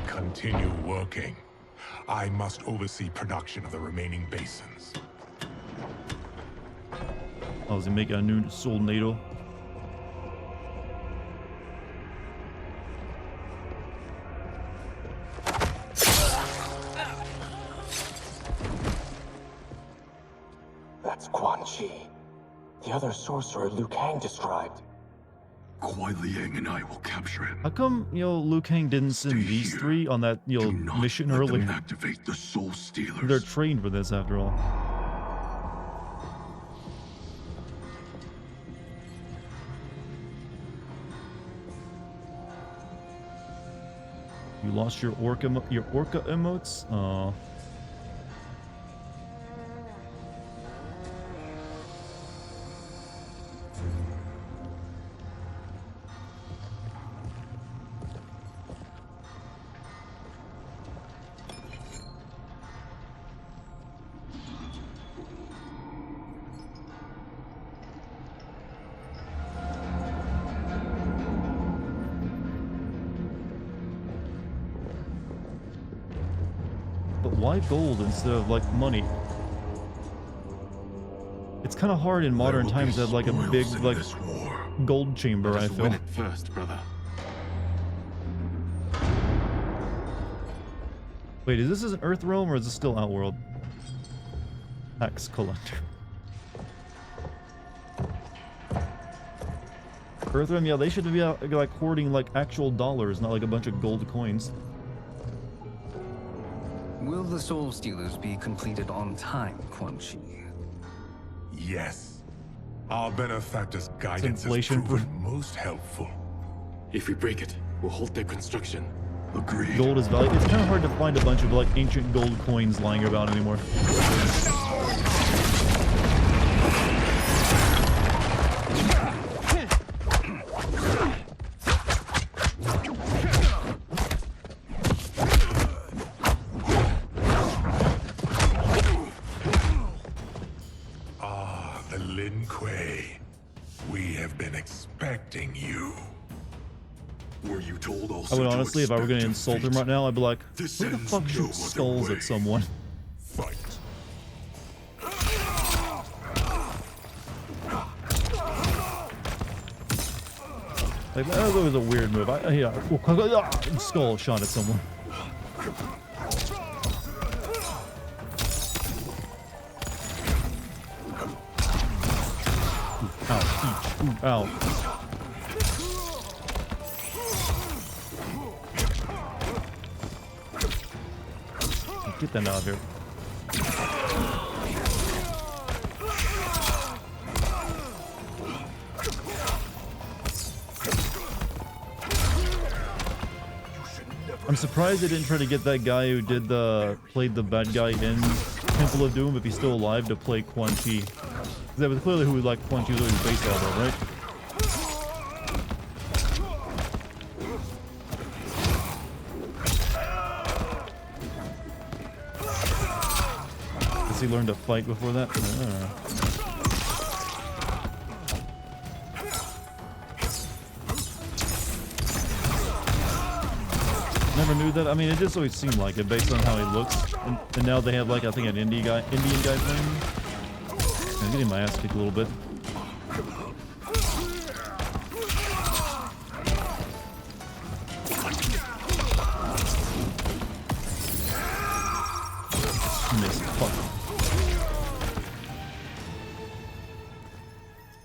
Continue working. I must oversee production of the remaining basins. Oh, is he making a new soul NATO? That's Quan Chi. The other sorcerer Liu Kang described. Kuai Liang and I will capture him. How come, Liu Kang didn't send these three on that, mission earlier? Activate the Soul Stealers. They're trained for this after all. You lost your orca emotes? Aw. Why gold instead of like money? It's kind of hard in modern times to have like a big like gold chamber. I feel. Win it first, brother. Wait, is this an Earth realm or is this still Outworld? Tax collector. Earth realm, yeah, they should be like hoarding like actual dollars, not like a bunch of gold coins. Will the Soul Stealers be completed on time, Quan Chi? Yes. Our benefactor's guidance has proven most helpful. If we break it, we'll halt their construction. Agreed. Gold is valuable. It's kind of hard to find a bunch of like ancient gold coins lying about anymore. I would honestly, if I were going to insult him right now, I'd be like, who the fuck shoots skulls at someone? Fight. Like, that was a weird move. Skull shot at someone. Ow, ow. Get them out of here. I'm surprised they didn't try to get that guy who played the bad guy in Temple of Doom, if he's still alive, to play Quan Chi. That was clearly who like Quan Chi was always based out of, right? He learned to fight before that? Never knew that. I mean, it just always seemed like it based on how he looks. And now they have like, I think, an Indian guy playing. I'm getting my ass kicked a little bit.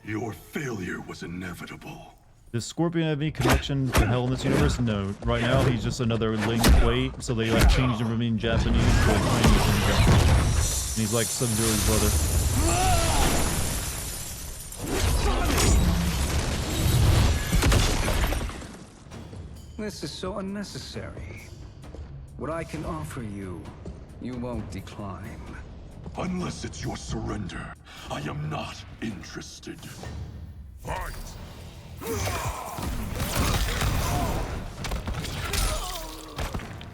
Your failure was inevitable. Does Scorpion have any connection to Hell in this universe? No. Right now, he's just another Lin Kuei, so they like changed him from being Japanese to Chinese ninja. And he's like Sub-Zero's brother. This is so unnecessary. What I can offer you, you won't decline. Unless it's your surrender, I am not interested. Fight!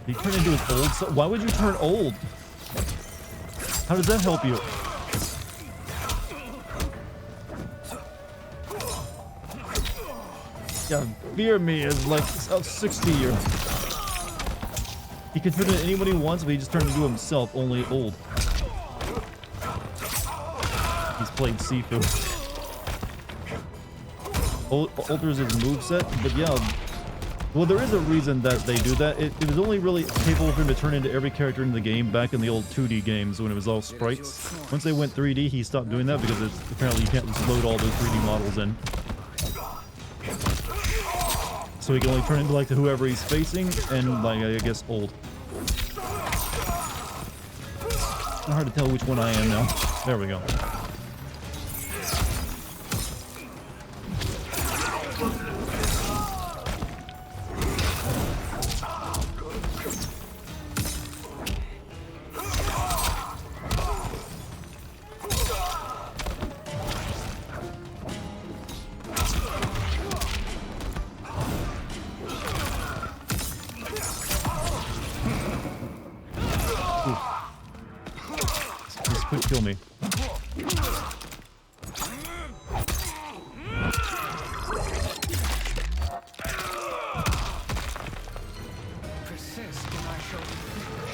He turned into his old self. Why would you turn old? How does that help you? Yeah, fear me is like a 60-year. He can turn into anyone he wants, but he just turned into himself, only old. He's played Sifu. Alters his moveset, but yeah. Well, there is a reason that they do that. It was only really capable for him to turn into every character in the game back in the old 2D games when it was all sprites. Once they went 3D, he stopped doing that because apparently you can't just load all those 3D models in. So he can only turn into like whoever he's facing and like I guess old. It's hard to tell which one I am now. There we go. Kill me.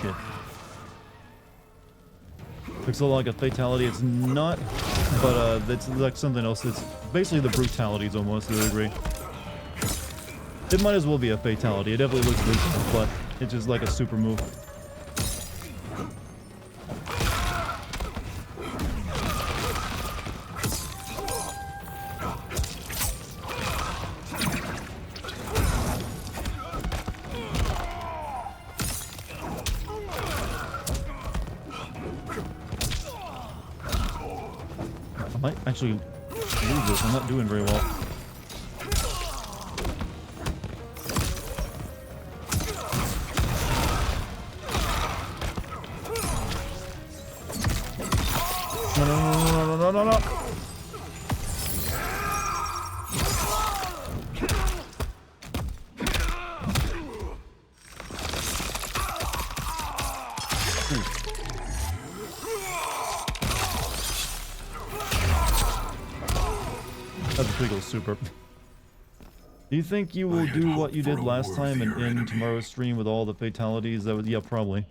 Shit. Looks like a fatality. It's not, but it's like something else. It's basically the brutalities almost to a degree. It might as well be a fatality. It definitely looks brutal, but it's just like a super move. I might actually lose this. I'm not doing very well. No. That's a pretty cool super. Do you think you will do what you did last time and end tomorrow's stream with all the fatalities? That would, yeah, probably.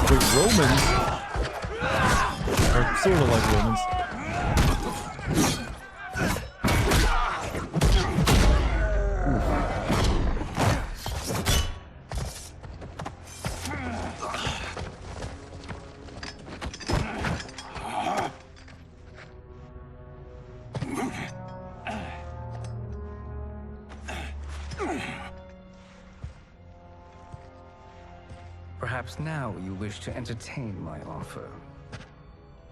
The Romans are sort of like Romans. Perhaps now you wish to entertain my offer.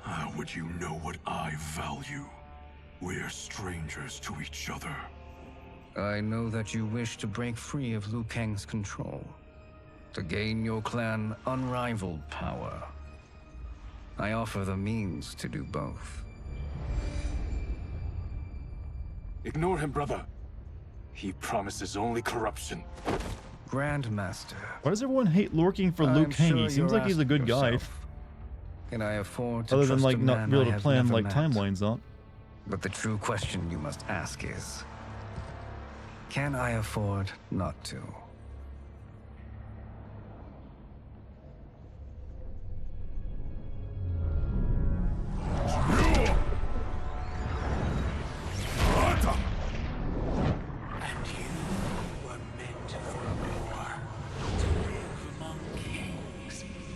How would you know what I value? We're strangers to each other. I know that you wish to break free of Liu Kang's control, to gain your clan unrivaled power. I offer the means to do both. Ignore him, brother. He promises only corruption. Grandmaster. Why does everyone hate lurking for Liu Kang? He seems like he's a good guy. Can I afford to other than trust like a not man be able I to have plan never like met? timelines out. But the true question you must ask is, can I afford not to?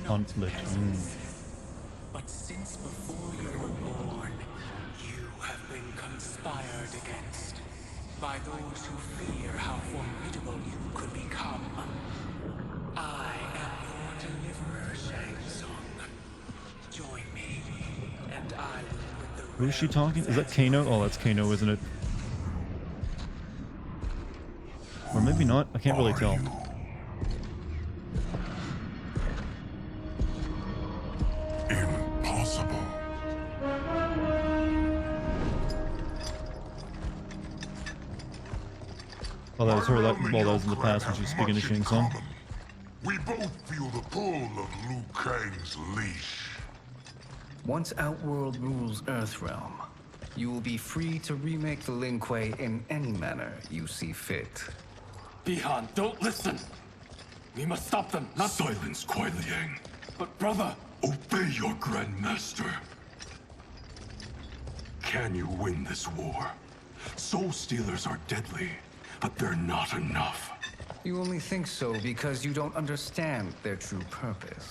conflict. But since before you were born, you have been conspired against by those who fear how formidable you could become. I am your deliverer, Shang Tsung. Join me, and I will put the Who's she talking? Is that Kano? Oh, that's Kano, isn't it? Or maybe not. I can't really tell. Impossible. Oh, that was her. That was in the past when she was speaking to Shang Tsung. We both feel the pull of Liu Kang's leash. Once Outworld rules Earthrealm, you will be free to remake the Lin Kuei in any manner you see fit. Bihan, don't listen! We must stop them, not— Silence, Kuai Liang. But brother! Obey your Grandmaster. Can you win this war? Soul Stealers are deadly, but they're not enough. You only think so because you don't understand their true purpose.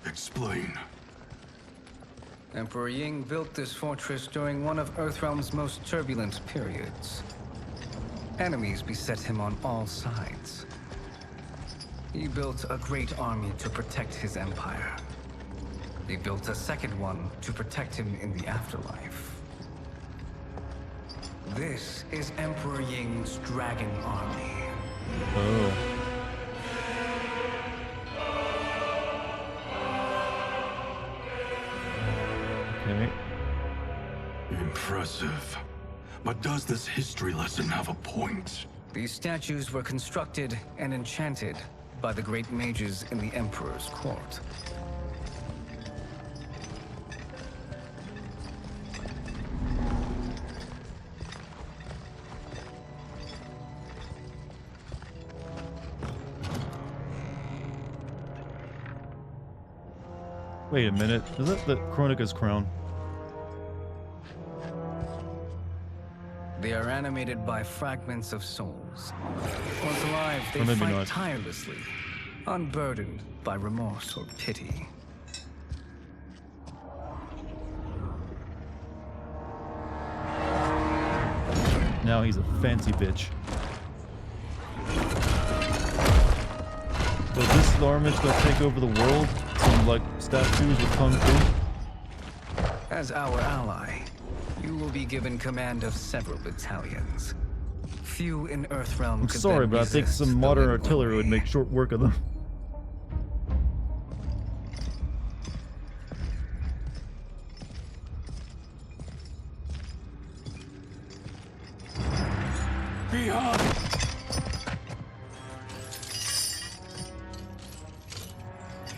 Explain. Emperor Ying built this fortress during one of Earthrealm's most turbulent periods. Enemies beset him on all sides. He built a great army to protect his empire. He built a second one to protect him in the afterlife. This is Emperor Ying's Dragon Army. Oh. Okay. Impressive. But does this history lesson have a point? These statues were constructed and enchanted by the great mages in the Emperor's court. Wait a minute. Is that the Kronika's crown? They are animated by fragments of souls. Once alive, they Or maybe fight not. tirelessly, unburdened by remorse or pity. Now he's a fancy bitch. So this armor's gonna take over the world? Some like statues with kung fu? As our ally, you will be given command of several battalions. Few in Earthrealm I'm could sorry, then but I think resist some the modern Lin Kuei. artillery would make short work of them. Bihan!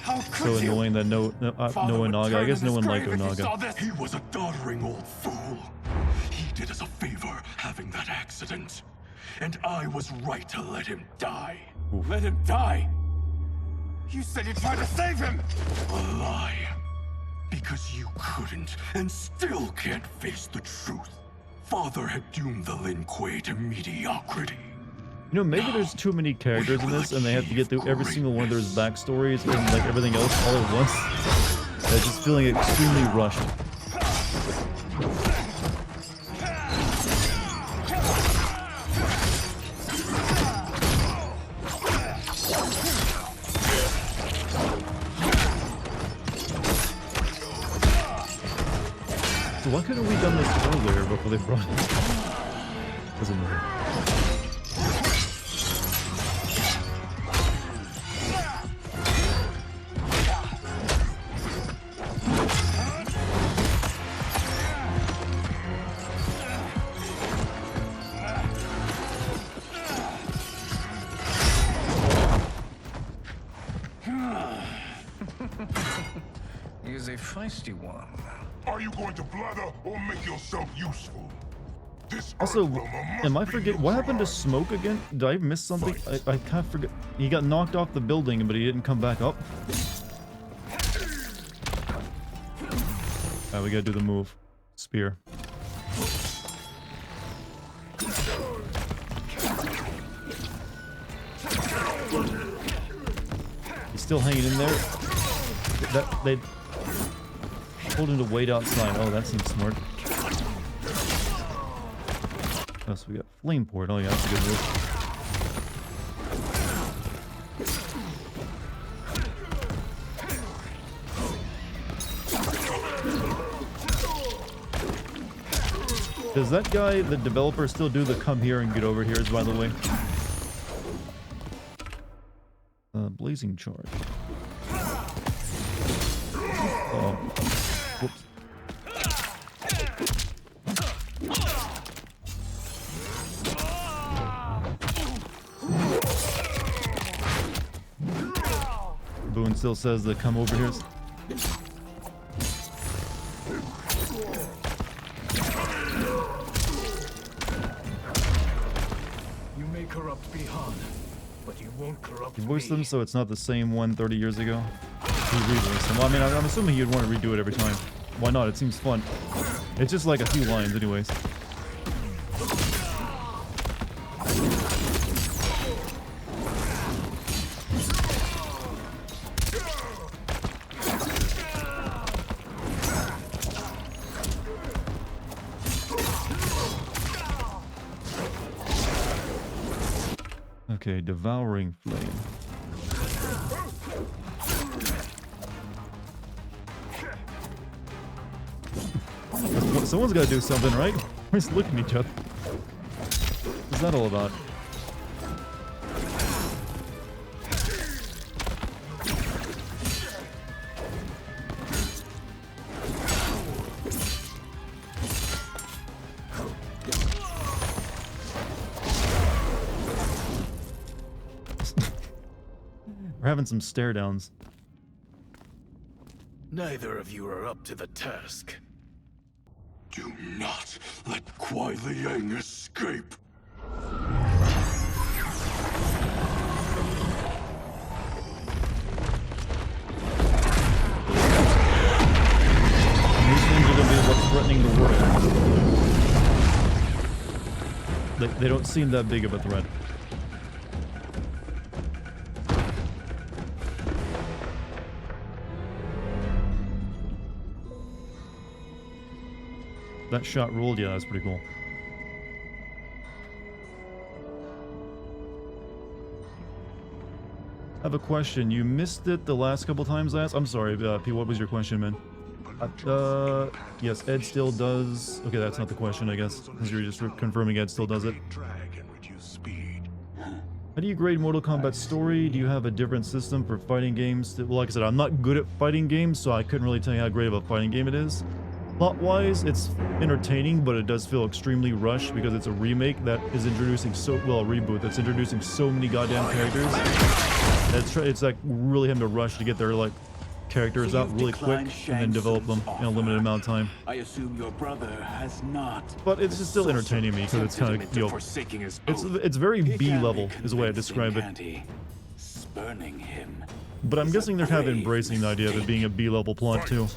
How could So you? annoying that no Father would Onaga. I turn guess in no his one liked grave if he saw Onaga. this. He was a doddering old fool. He did us a favor having that accident. And I was right to let him die. Let him die? You said you tried to save him! A lie. Because you couldn't and still can't face the truth. Father had doomed the Lin Kuei to mediocrity. You know, maybe there's too many characters in this, and they have to get through every single one of their backstories and like everything else all at once. I'm just feeling extremely rushed. So why couldn't we done this earlier before they brought it? Doesn't matter. He is a feisty one. Are you going to blather or make yourself useful? This Also, Earthrealmer am I must be forget what happened to Smoke again? Did I miss something? I can't forget. He got knocked off the building, but he didn't come back up. Alright, we gotta do the move. Spear. He's still hanging in there. They told him to wait outside. Oh, that seems smart. Oh, so we got flame port. Oh yeah, that's a good move. Does that guy, the developer, still do the come here and get over here's, by the way? Blazing charge. Whoops. Boone still says the come over here's. Corrupt Bihan, but you won't corrupt You voiced me. them so it's not the same one 30 years ago? He revoiced them. Well, I mean, I'm assuming you'd want to redo it every time. Why not? It seems fun. It's just like a few lines anyways. Okay, devouring flame. Someone's got to do something, right? We're just looking at each other. What's that all about? We're having some stare downs. Neither of you are up to the task. Do not let Kuai Liang escape. These things are going to be what's threatening the world. They don't seem that big of a threat. That shot rolled, yeah, that's pretty cool. I have a question. You missed it the last couple times last? I'm sorry, P, what was your question, man? Yes, Ed still does. Okay, that's not the question, I guess, because you're just confirming Ed still does it. How do you grade Mortal Kombat story? Do you have a different system for fighting games? Well, like I said, I'm not good at fighting games, so I couldn't really tell you how great of a fighting game it is. Plot-wise, it's entertaining, but it does feel extremely rushed because it's a remake that is introducing a reboot that's introducing so many goddamn characters. It's like really having to rush to get their like characters out really quick and then develop them in a limited amount of time. I assume your brother has not. But it's just still entertaining me because it's kind of, you know, it's very B level is the way I describe it. Spurning him. But I'm guessing they're kind of embracing the idea of it being a B level plot too.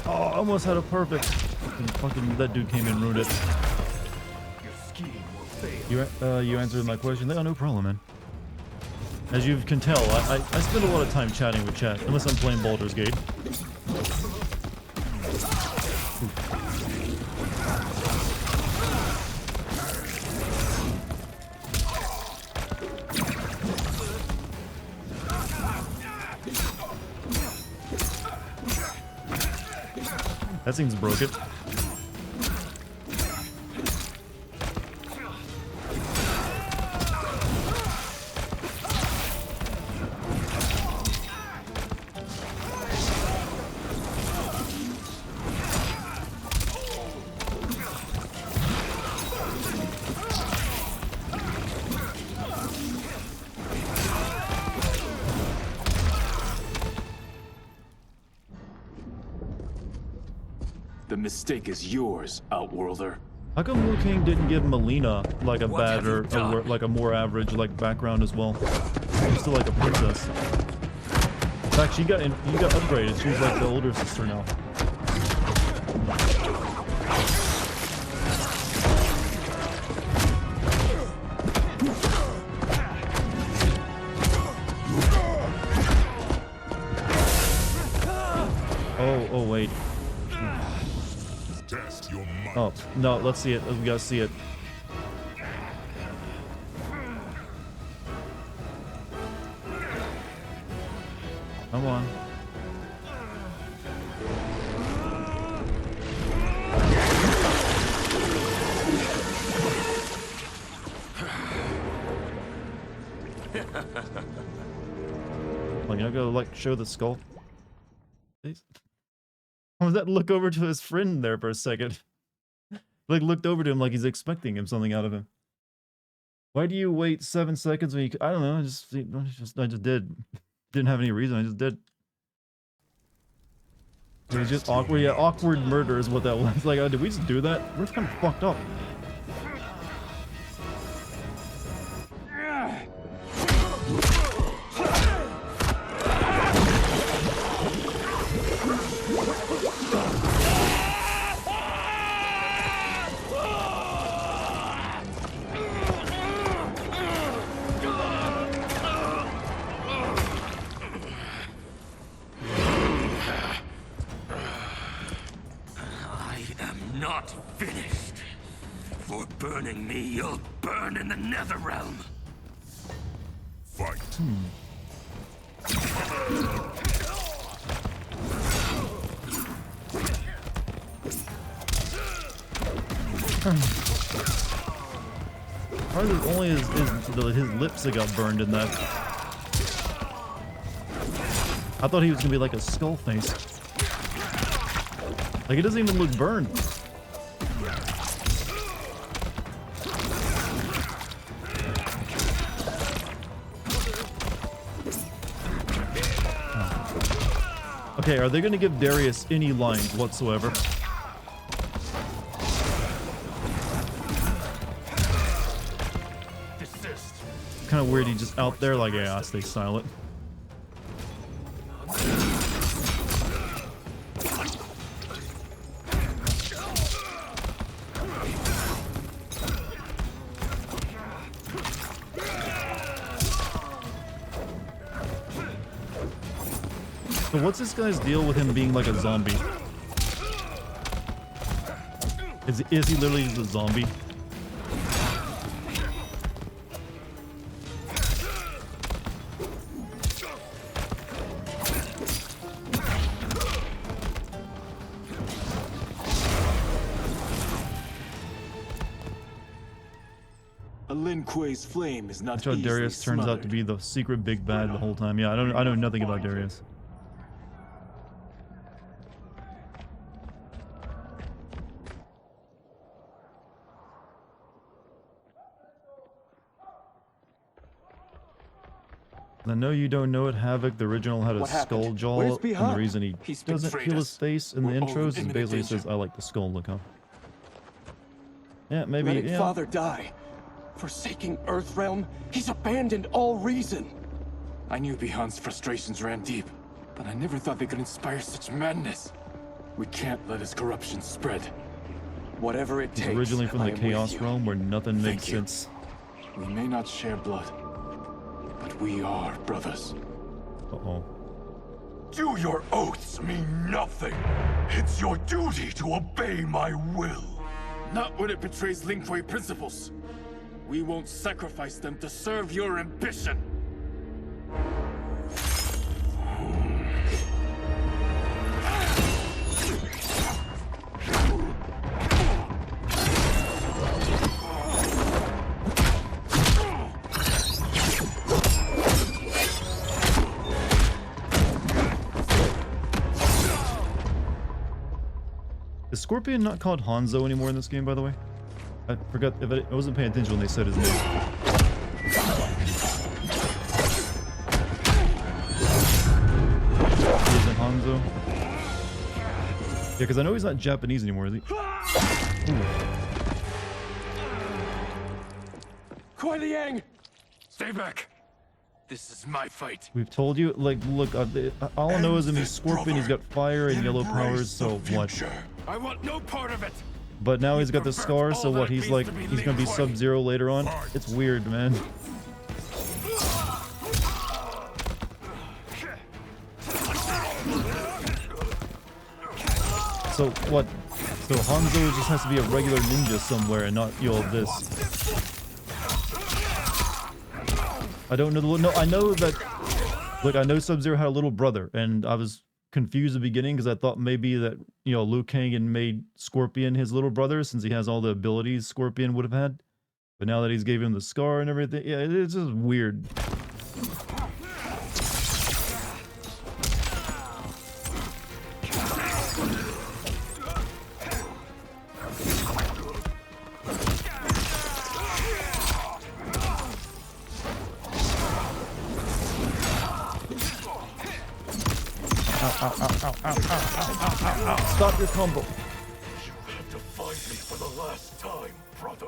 Oh, I almost had a perfect. Fucking that dude came in and ruined it. You answered my question. Oh, no problem, man. As you can tell, I spend a lot of time chatting with chat, unless I'm playing Baldur's Gate. That seems broken. The mistake is yours, Outworlder. How come Liu Kang didn't give Melina like a What bad have you or done? like a more average like background as well? She's still like a princess. In fact, you got upgraded. She's like the older sister now. Oh wait. Test your might. Oh no, let's see it. We gotta see it. Come on. Like, I gotta like show the skull. Please. How was that look over to his friend there for a second? Like looked over to him like he's expecting him something out of him. Why do you wait 7 seconds when you? I don't know. I just did. Didn't have any reason. I just did. It was just awkward. Yeah, awkward murder is what that was. Like, oh, did we just do that? We're kind of fucked up. Not finished. For burning me, you'll burn in the Netherrealm. Fight. Probably only his lips that got burned in that. I thought he was gonna be like a skull face. Like, it doesn't even look burned. Oh. Okay, are they going to give Darius any lines whatsoever? Kind of weird he's just out there like, yeah, I'll stay silent. So what's this guy's deal with him being like a zombie? Is he literally just a zombie? A Lin Kuei's flame is not That's how easily Darius turns out to smothered. be the secret big bad the whole time. Yeah, I know nothing about Darius. I know you don't know it, Havoc. The original had a What skull happened? jaw, Where's and the Bihar? reason he He's doesn't betrayed peel us. his face in the We're all intros is in basically danger. says, "I like the skull look." Huh? Yeah, maybe. Letting Yeah. Father die. Forsaking Earthrealm. He's abandoned all reason. I knew Bihan's frustrations ran deep, but I never thought they could inspire such madness. We can't let his corruption spread. Whatever it He's takes. originally from I the am with Chaos you. Realm where nothing makes you. sense. We may not share blood, but we are brothers. Uh-oh. Do your oaths mean nothing? It's your duty to obey my will. Not when it betrays Lin Kuei principles. We won't sacrifice them to serve your ambition. Is Scorpion not called Hanzo anymore in this game, by the way? I forgot. If I wasn't paying attention when they said his name. He isn't Hanzo. because I know he's not Japanese anymore, is he? Kuai Liang! Stay back. This is my fight. We've told you, like, look, all I know is him, he's Scorpion, he's got fire and yellow powers, so what? I want no part of it. But now he's got the scar, so what, he's like, he's gonna be Sub-Zero later on? It's weird, man. So what? So Hanzo just has to be a regular ninja somewhere and not, you know, this. I don't know. No, I know that. Look, I know Sub-Zero had a little brother, and I was confused at the beginning because I thought maybe that, you know, Liu Kang had made Scorpion his little brother since he has all the abilities Scorpion would have had. But now that he's gave him the scar and everything, yeah, it's just weird. Stop your combo. You have to fight me for the last time, brother.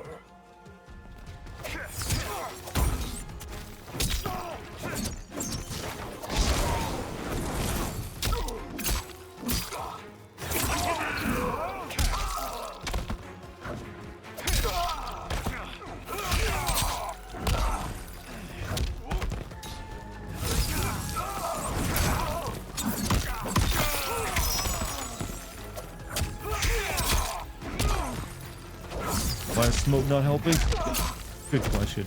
Why is Smoke not helping? Good question.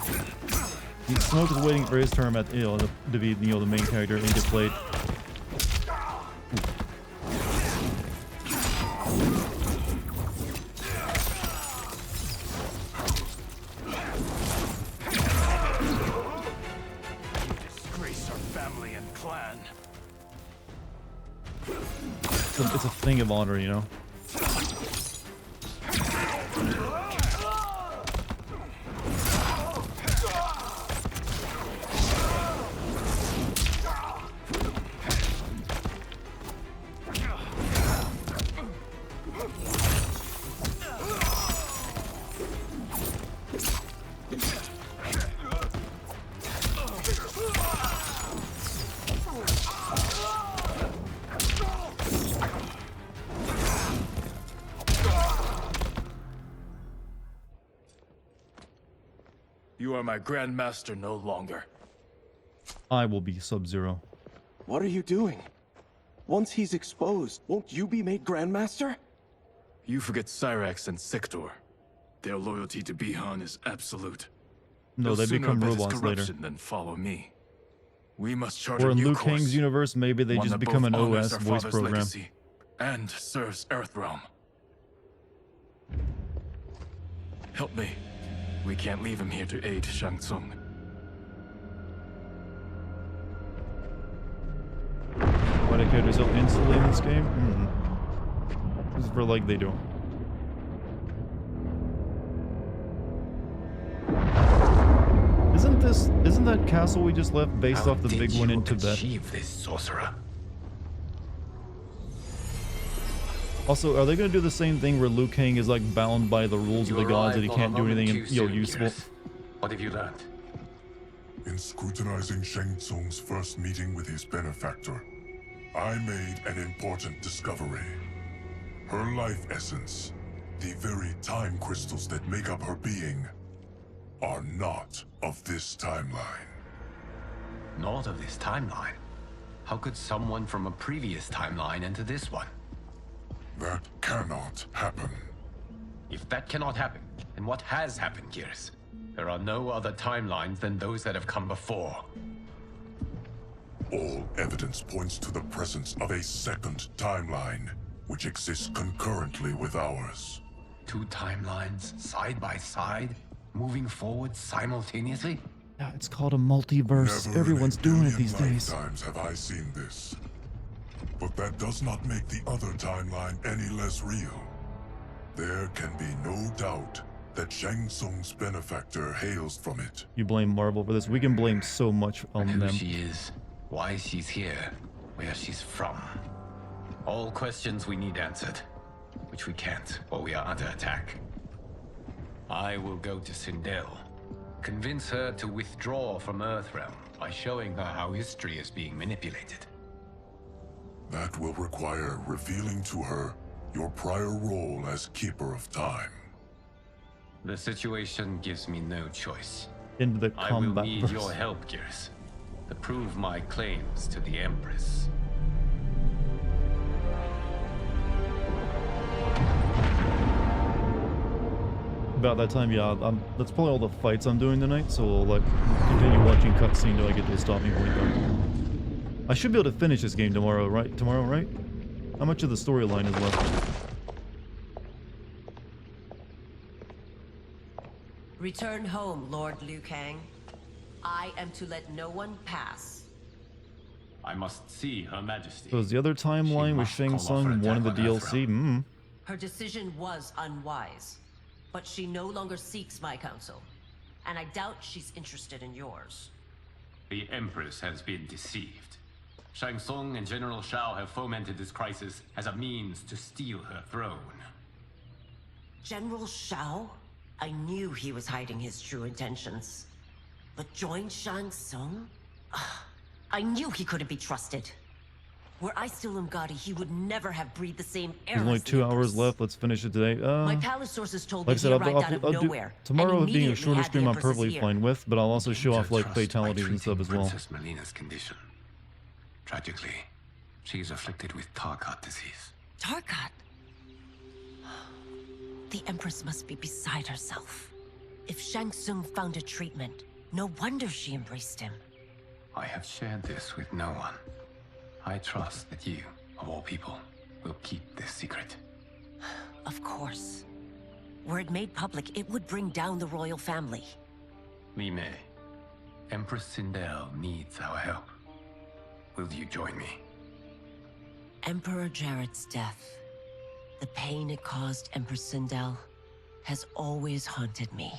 Smoke is waiting for his turn at, you know, to be, you know, the main character and get played. Disgrace our family and clan. It's a thing of honor, you know. You are my Grandmaster no longer. I will be Sub-Zero. What are you doing? Once he's exposed, won't you be made Grandmaster? You forget Cyrax and Sector. Their loyalty to Bihan is absolute. No, they They'll become sooner bet his robots later. corruption than follow me. We must chart Or a in new Liu course. Kang's universe, maybe they One just that become both an honors OS our voice father's program. legacy and serves Earthrealm. Help me. We can't leave him here to aid Shang Tsung. Why do characters help instantly in this game? This is for like they do. Isn't that castle we just left based off the big one in Tibet? Achieve this, sorcerer. Also, are they going to do the same thing where Liu Kang is like bound by the rules of the gods that he can't do anything useful? What have you learned? In scrutinizing Shang Tsung's first meeting with his benefactor, I made an important discovery. Her life essence, the very time crystals that make up her being, are not of this timeline. Not of this timeline? How could someone from a previous timeline enter this one? That cannot happen. If that cannot happen, then what has happened, Gears? There are no other timelines than those that have come before. All evidence points to the presence of a second timeline, which exists concurrently with ours. Two timelines, side by side, moving forward simultaneously? Yeah, it's called a multiverse. Never Everyone's in a doing it billion these days. lifetimes have I seen this. But that does not make the other timeline any less real. There can be no doubt that Shang Tsung's benefactor hails from it. You blame Marvel for this. We can blame so much on Who them. she is, why she's here, where she's from. All questions we need answered. which we can't, or we are under attack. I will go to Sindel, convince her to withdraw from Earthrealm by showing her how history is being manipulated. That will require revealing to her your prior role as Keeper of Time. The situation gives me no choice. Into the I will combat need verse. your help, Gears, to prove my claims to the Empress. About that time, yeah. That's probably all the fights I'm doing tonight, so we'll like continue watching cutscene till I get to a stopping point though. I should be able to finish this game tomorrow, right? Tomorrow, right? How much of the storyline is left? Return home, Lord Liu Kang. I am to let no one pass. I must see Her Majesty. So is the other timeline with Shang Tsung one of the DLC? Her decision was unwise, but she no longer seeks my counsel, and I doubt she's interested in yours. The Empress has been deceived. Shang Tsung and General Shao have fomented this crisis as a means to steal her throne. General Shao? I knew he was hiding his true intentions. But join Shang Tsung? I knew he couldn't be trusted. Were I still Umgadi, he would never have breathed the same air. There's only as the 2 Empress. hours left. Let's finish it today. My palace sources told like I me said, he arrived out of I'll do nowhere. tomorrow. and Being a immediately shorter had the stream, I'm Empress's perfectly ear. fine with, but I'll also show off like Trust by fatalities and stuff as well. Princess Melina's condition. Tragically, she is afflicted with Tarkat disease. Tarkat? The Empress must be beside herself. If Shang Tsung found a treatment, no wonder she embraced him. I have shared this with no one. I trust that you, of all people, will keep this secret. Of course. Were it made public, it would bring down the royal family. Li Mei, Empress Sindel needs our help. Will you join me? Emperor Jarrett's death, the pain it caused Empress Sindel, has always haunted me.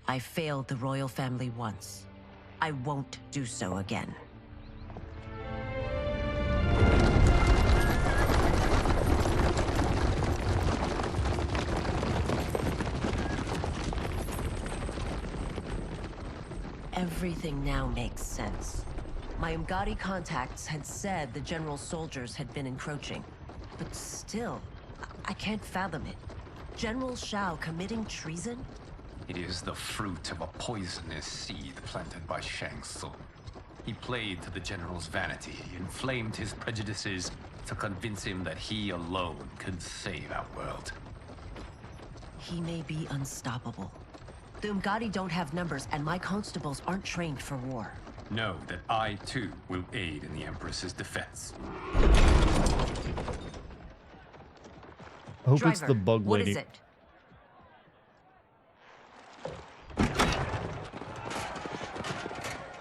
I failed the royal family once. I won't do so again. Everything now makes sense. My Umgadi contacts had said the general's soldiers had been encroaching. But still, I can't fathom it. General Shao committing treason? It is the fruit of a poisonous seed planted by Shang Tsung. He played to the general's vanity, inflamed his prejudices to convince him that he alone could save our world. He may be unstoppable. The Umgadi don't have numbers, and my constables aren't trained for war. Know that I, too, will aid in the Empress's defense. I hope it's the bug lady. What is it?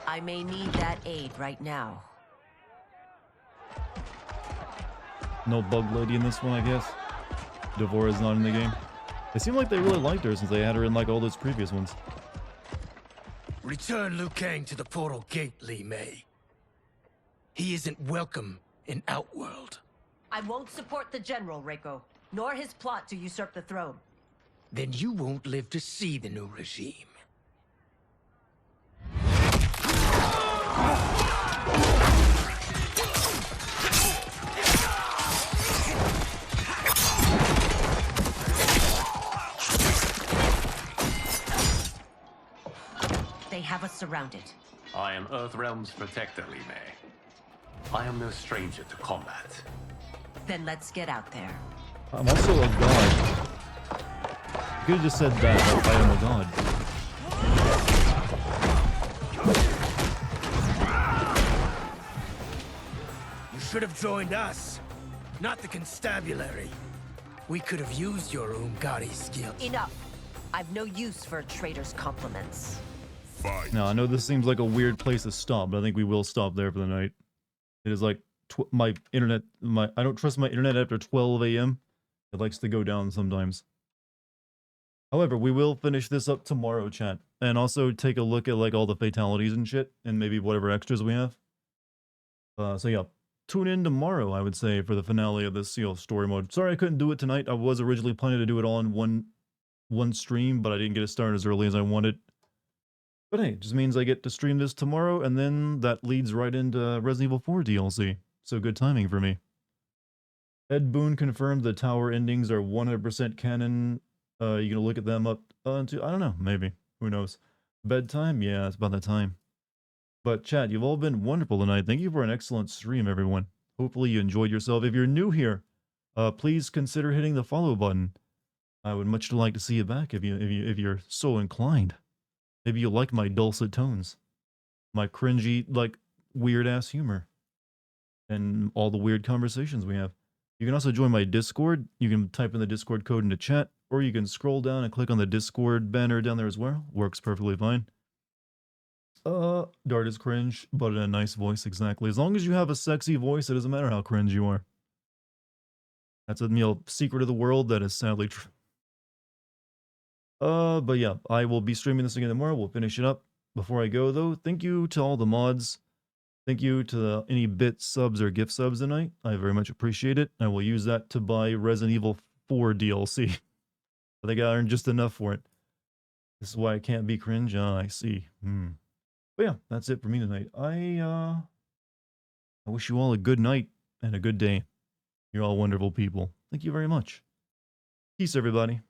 I may need that aid right now. No bug lady in this one, I guess. Devora's not in the game. It seemed like they really liked her since they had her in like all those previous ones. Return Liu Kang to the portal gate, Li Mei. He isn't welcome in Outworld. I won't support the general, Reiko, nor his plot to usurp the throne. Then you won't live to see the new regime. They have us surrounded. I am Earthrealm's protector, Li Mei. I am no stranger to combat. Then let's get out there. I'm also a god. You could have just said that, I am a god. You should have joined us, not the constabulary. We could have used your Umgadi skills. Enough. I've no use for a traitor's compliments. Now, I know this seems like a weird place to stop, but I think we will stop there for the night. It is like my internet, I don't trust my internet after 12 a.m. It likes to go down sometimes. However, we will finish this up tomorrow, chat. And also take a look at like all the fatalities and shit, and maybe whatever extras we have. So yeah, tune in tomorrow, I would say, for the finale of this Seal story mode. Sorry I couldn't do it tonight. I was originally planning to do it all in one stream, but I didn't get it started as early as I wanted. But hey, it just means I get to stream this tomorrow, and then that leads right into Resident Evil 4 DLC. So good timing for me. Ed Boon confirmed the tower endings are 100% canon. You gonna look at them up to, I don't know, maybe. Who knows? Bedtime? Yeah, it's about that time. But chat, you've all been wonderful tonight. Thank you for an excellent stream, everyone. Hopefully you enjoyed yourself. If you're new here, please consider hitting the follow button. I would much like to see you back if you're so inclined. Maybe you like my dulcet tones, my cringy, like, weird-ass humor, and all the weird conversations we have. You can also join my Discord. You can type in the Discord code into chat, or you can scroll down and click on the Discord banner down there as well. Works perfectly fine. Dart is cringe, but in a nice voice, exactly. As long as you have a sexy voice, it doesn't matter how cringe you are. That's a secret of the world that is sadly true. But yeah, I will be streaming this again tomorrow. We'll finish it up. Before I go, though, thank you to all the mods. Thank you to any bit subs or gift subs tonight. I very much appreciate it. I will use that to buy Resident Evil 4 DLC. I think I earned just enough for it. This is why I can't be cringe. Ah, I see. But yeah, that's it for me tonight. I wish you all a good night and a good day. You're all wonderful people. Thank you very much. Peace, everybody.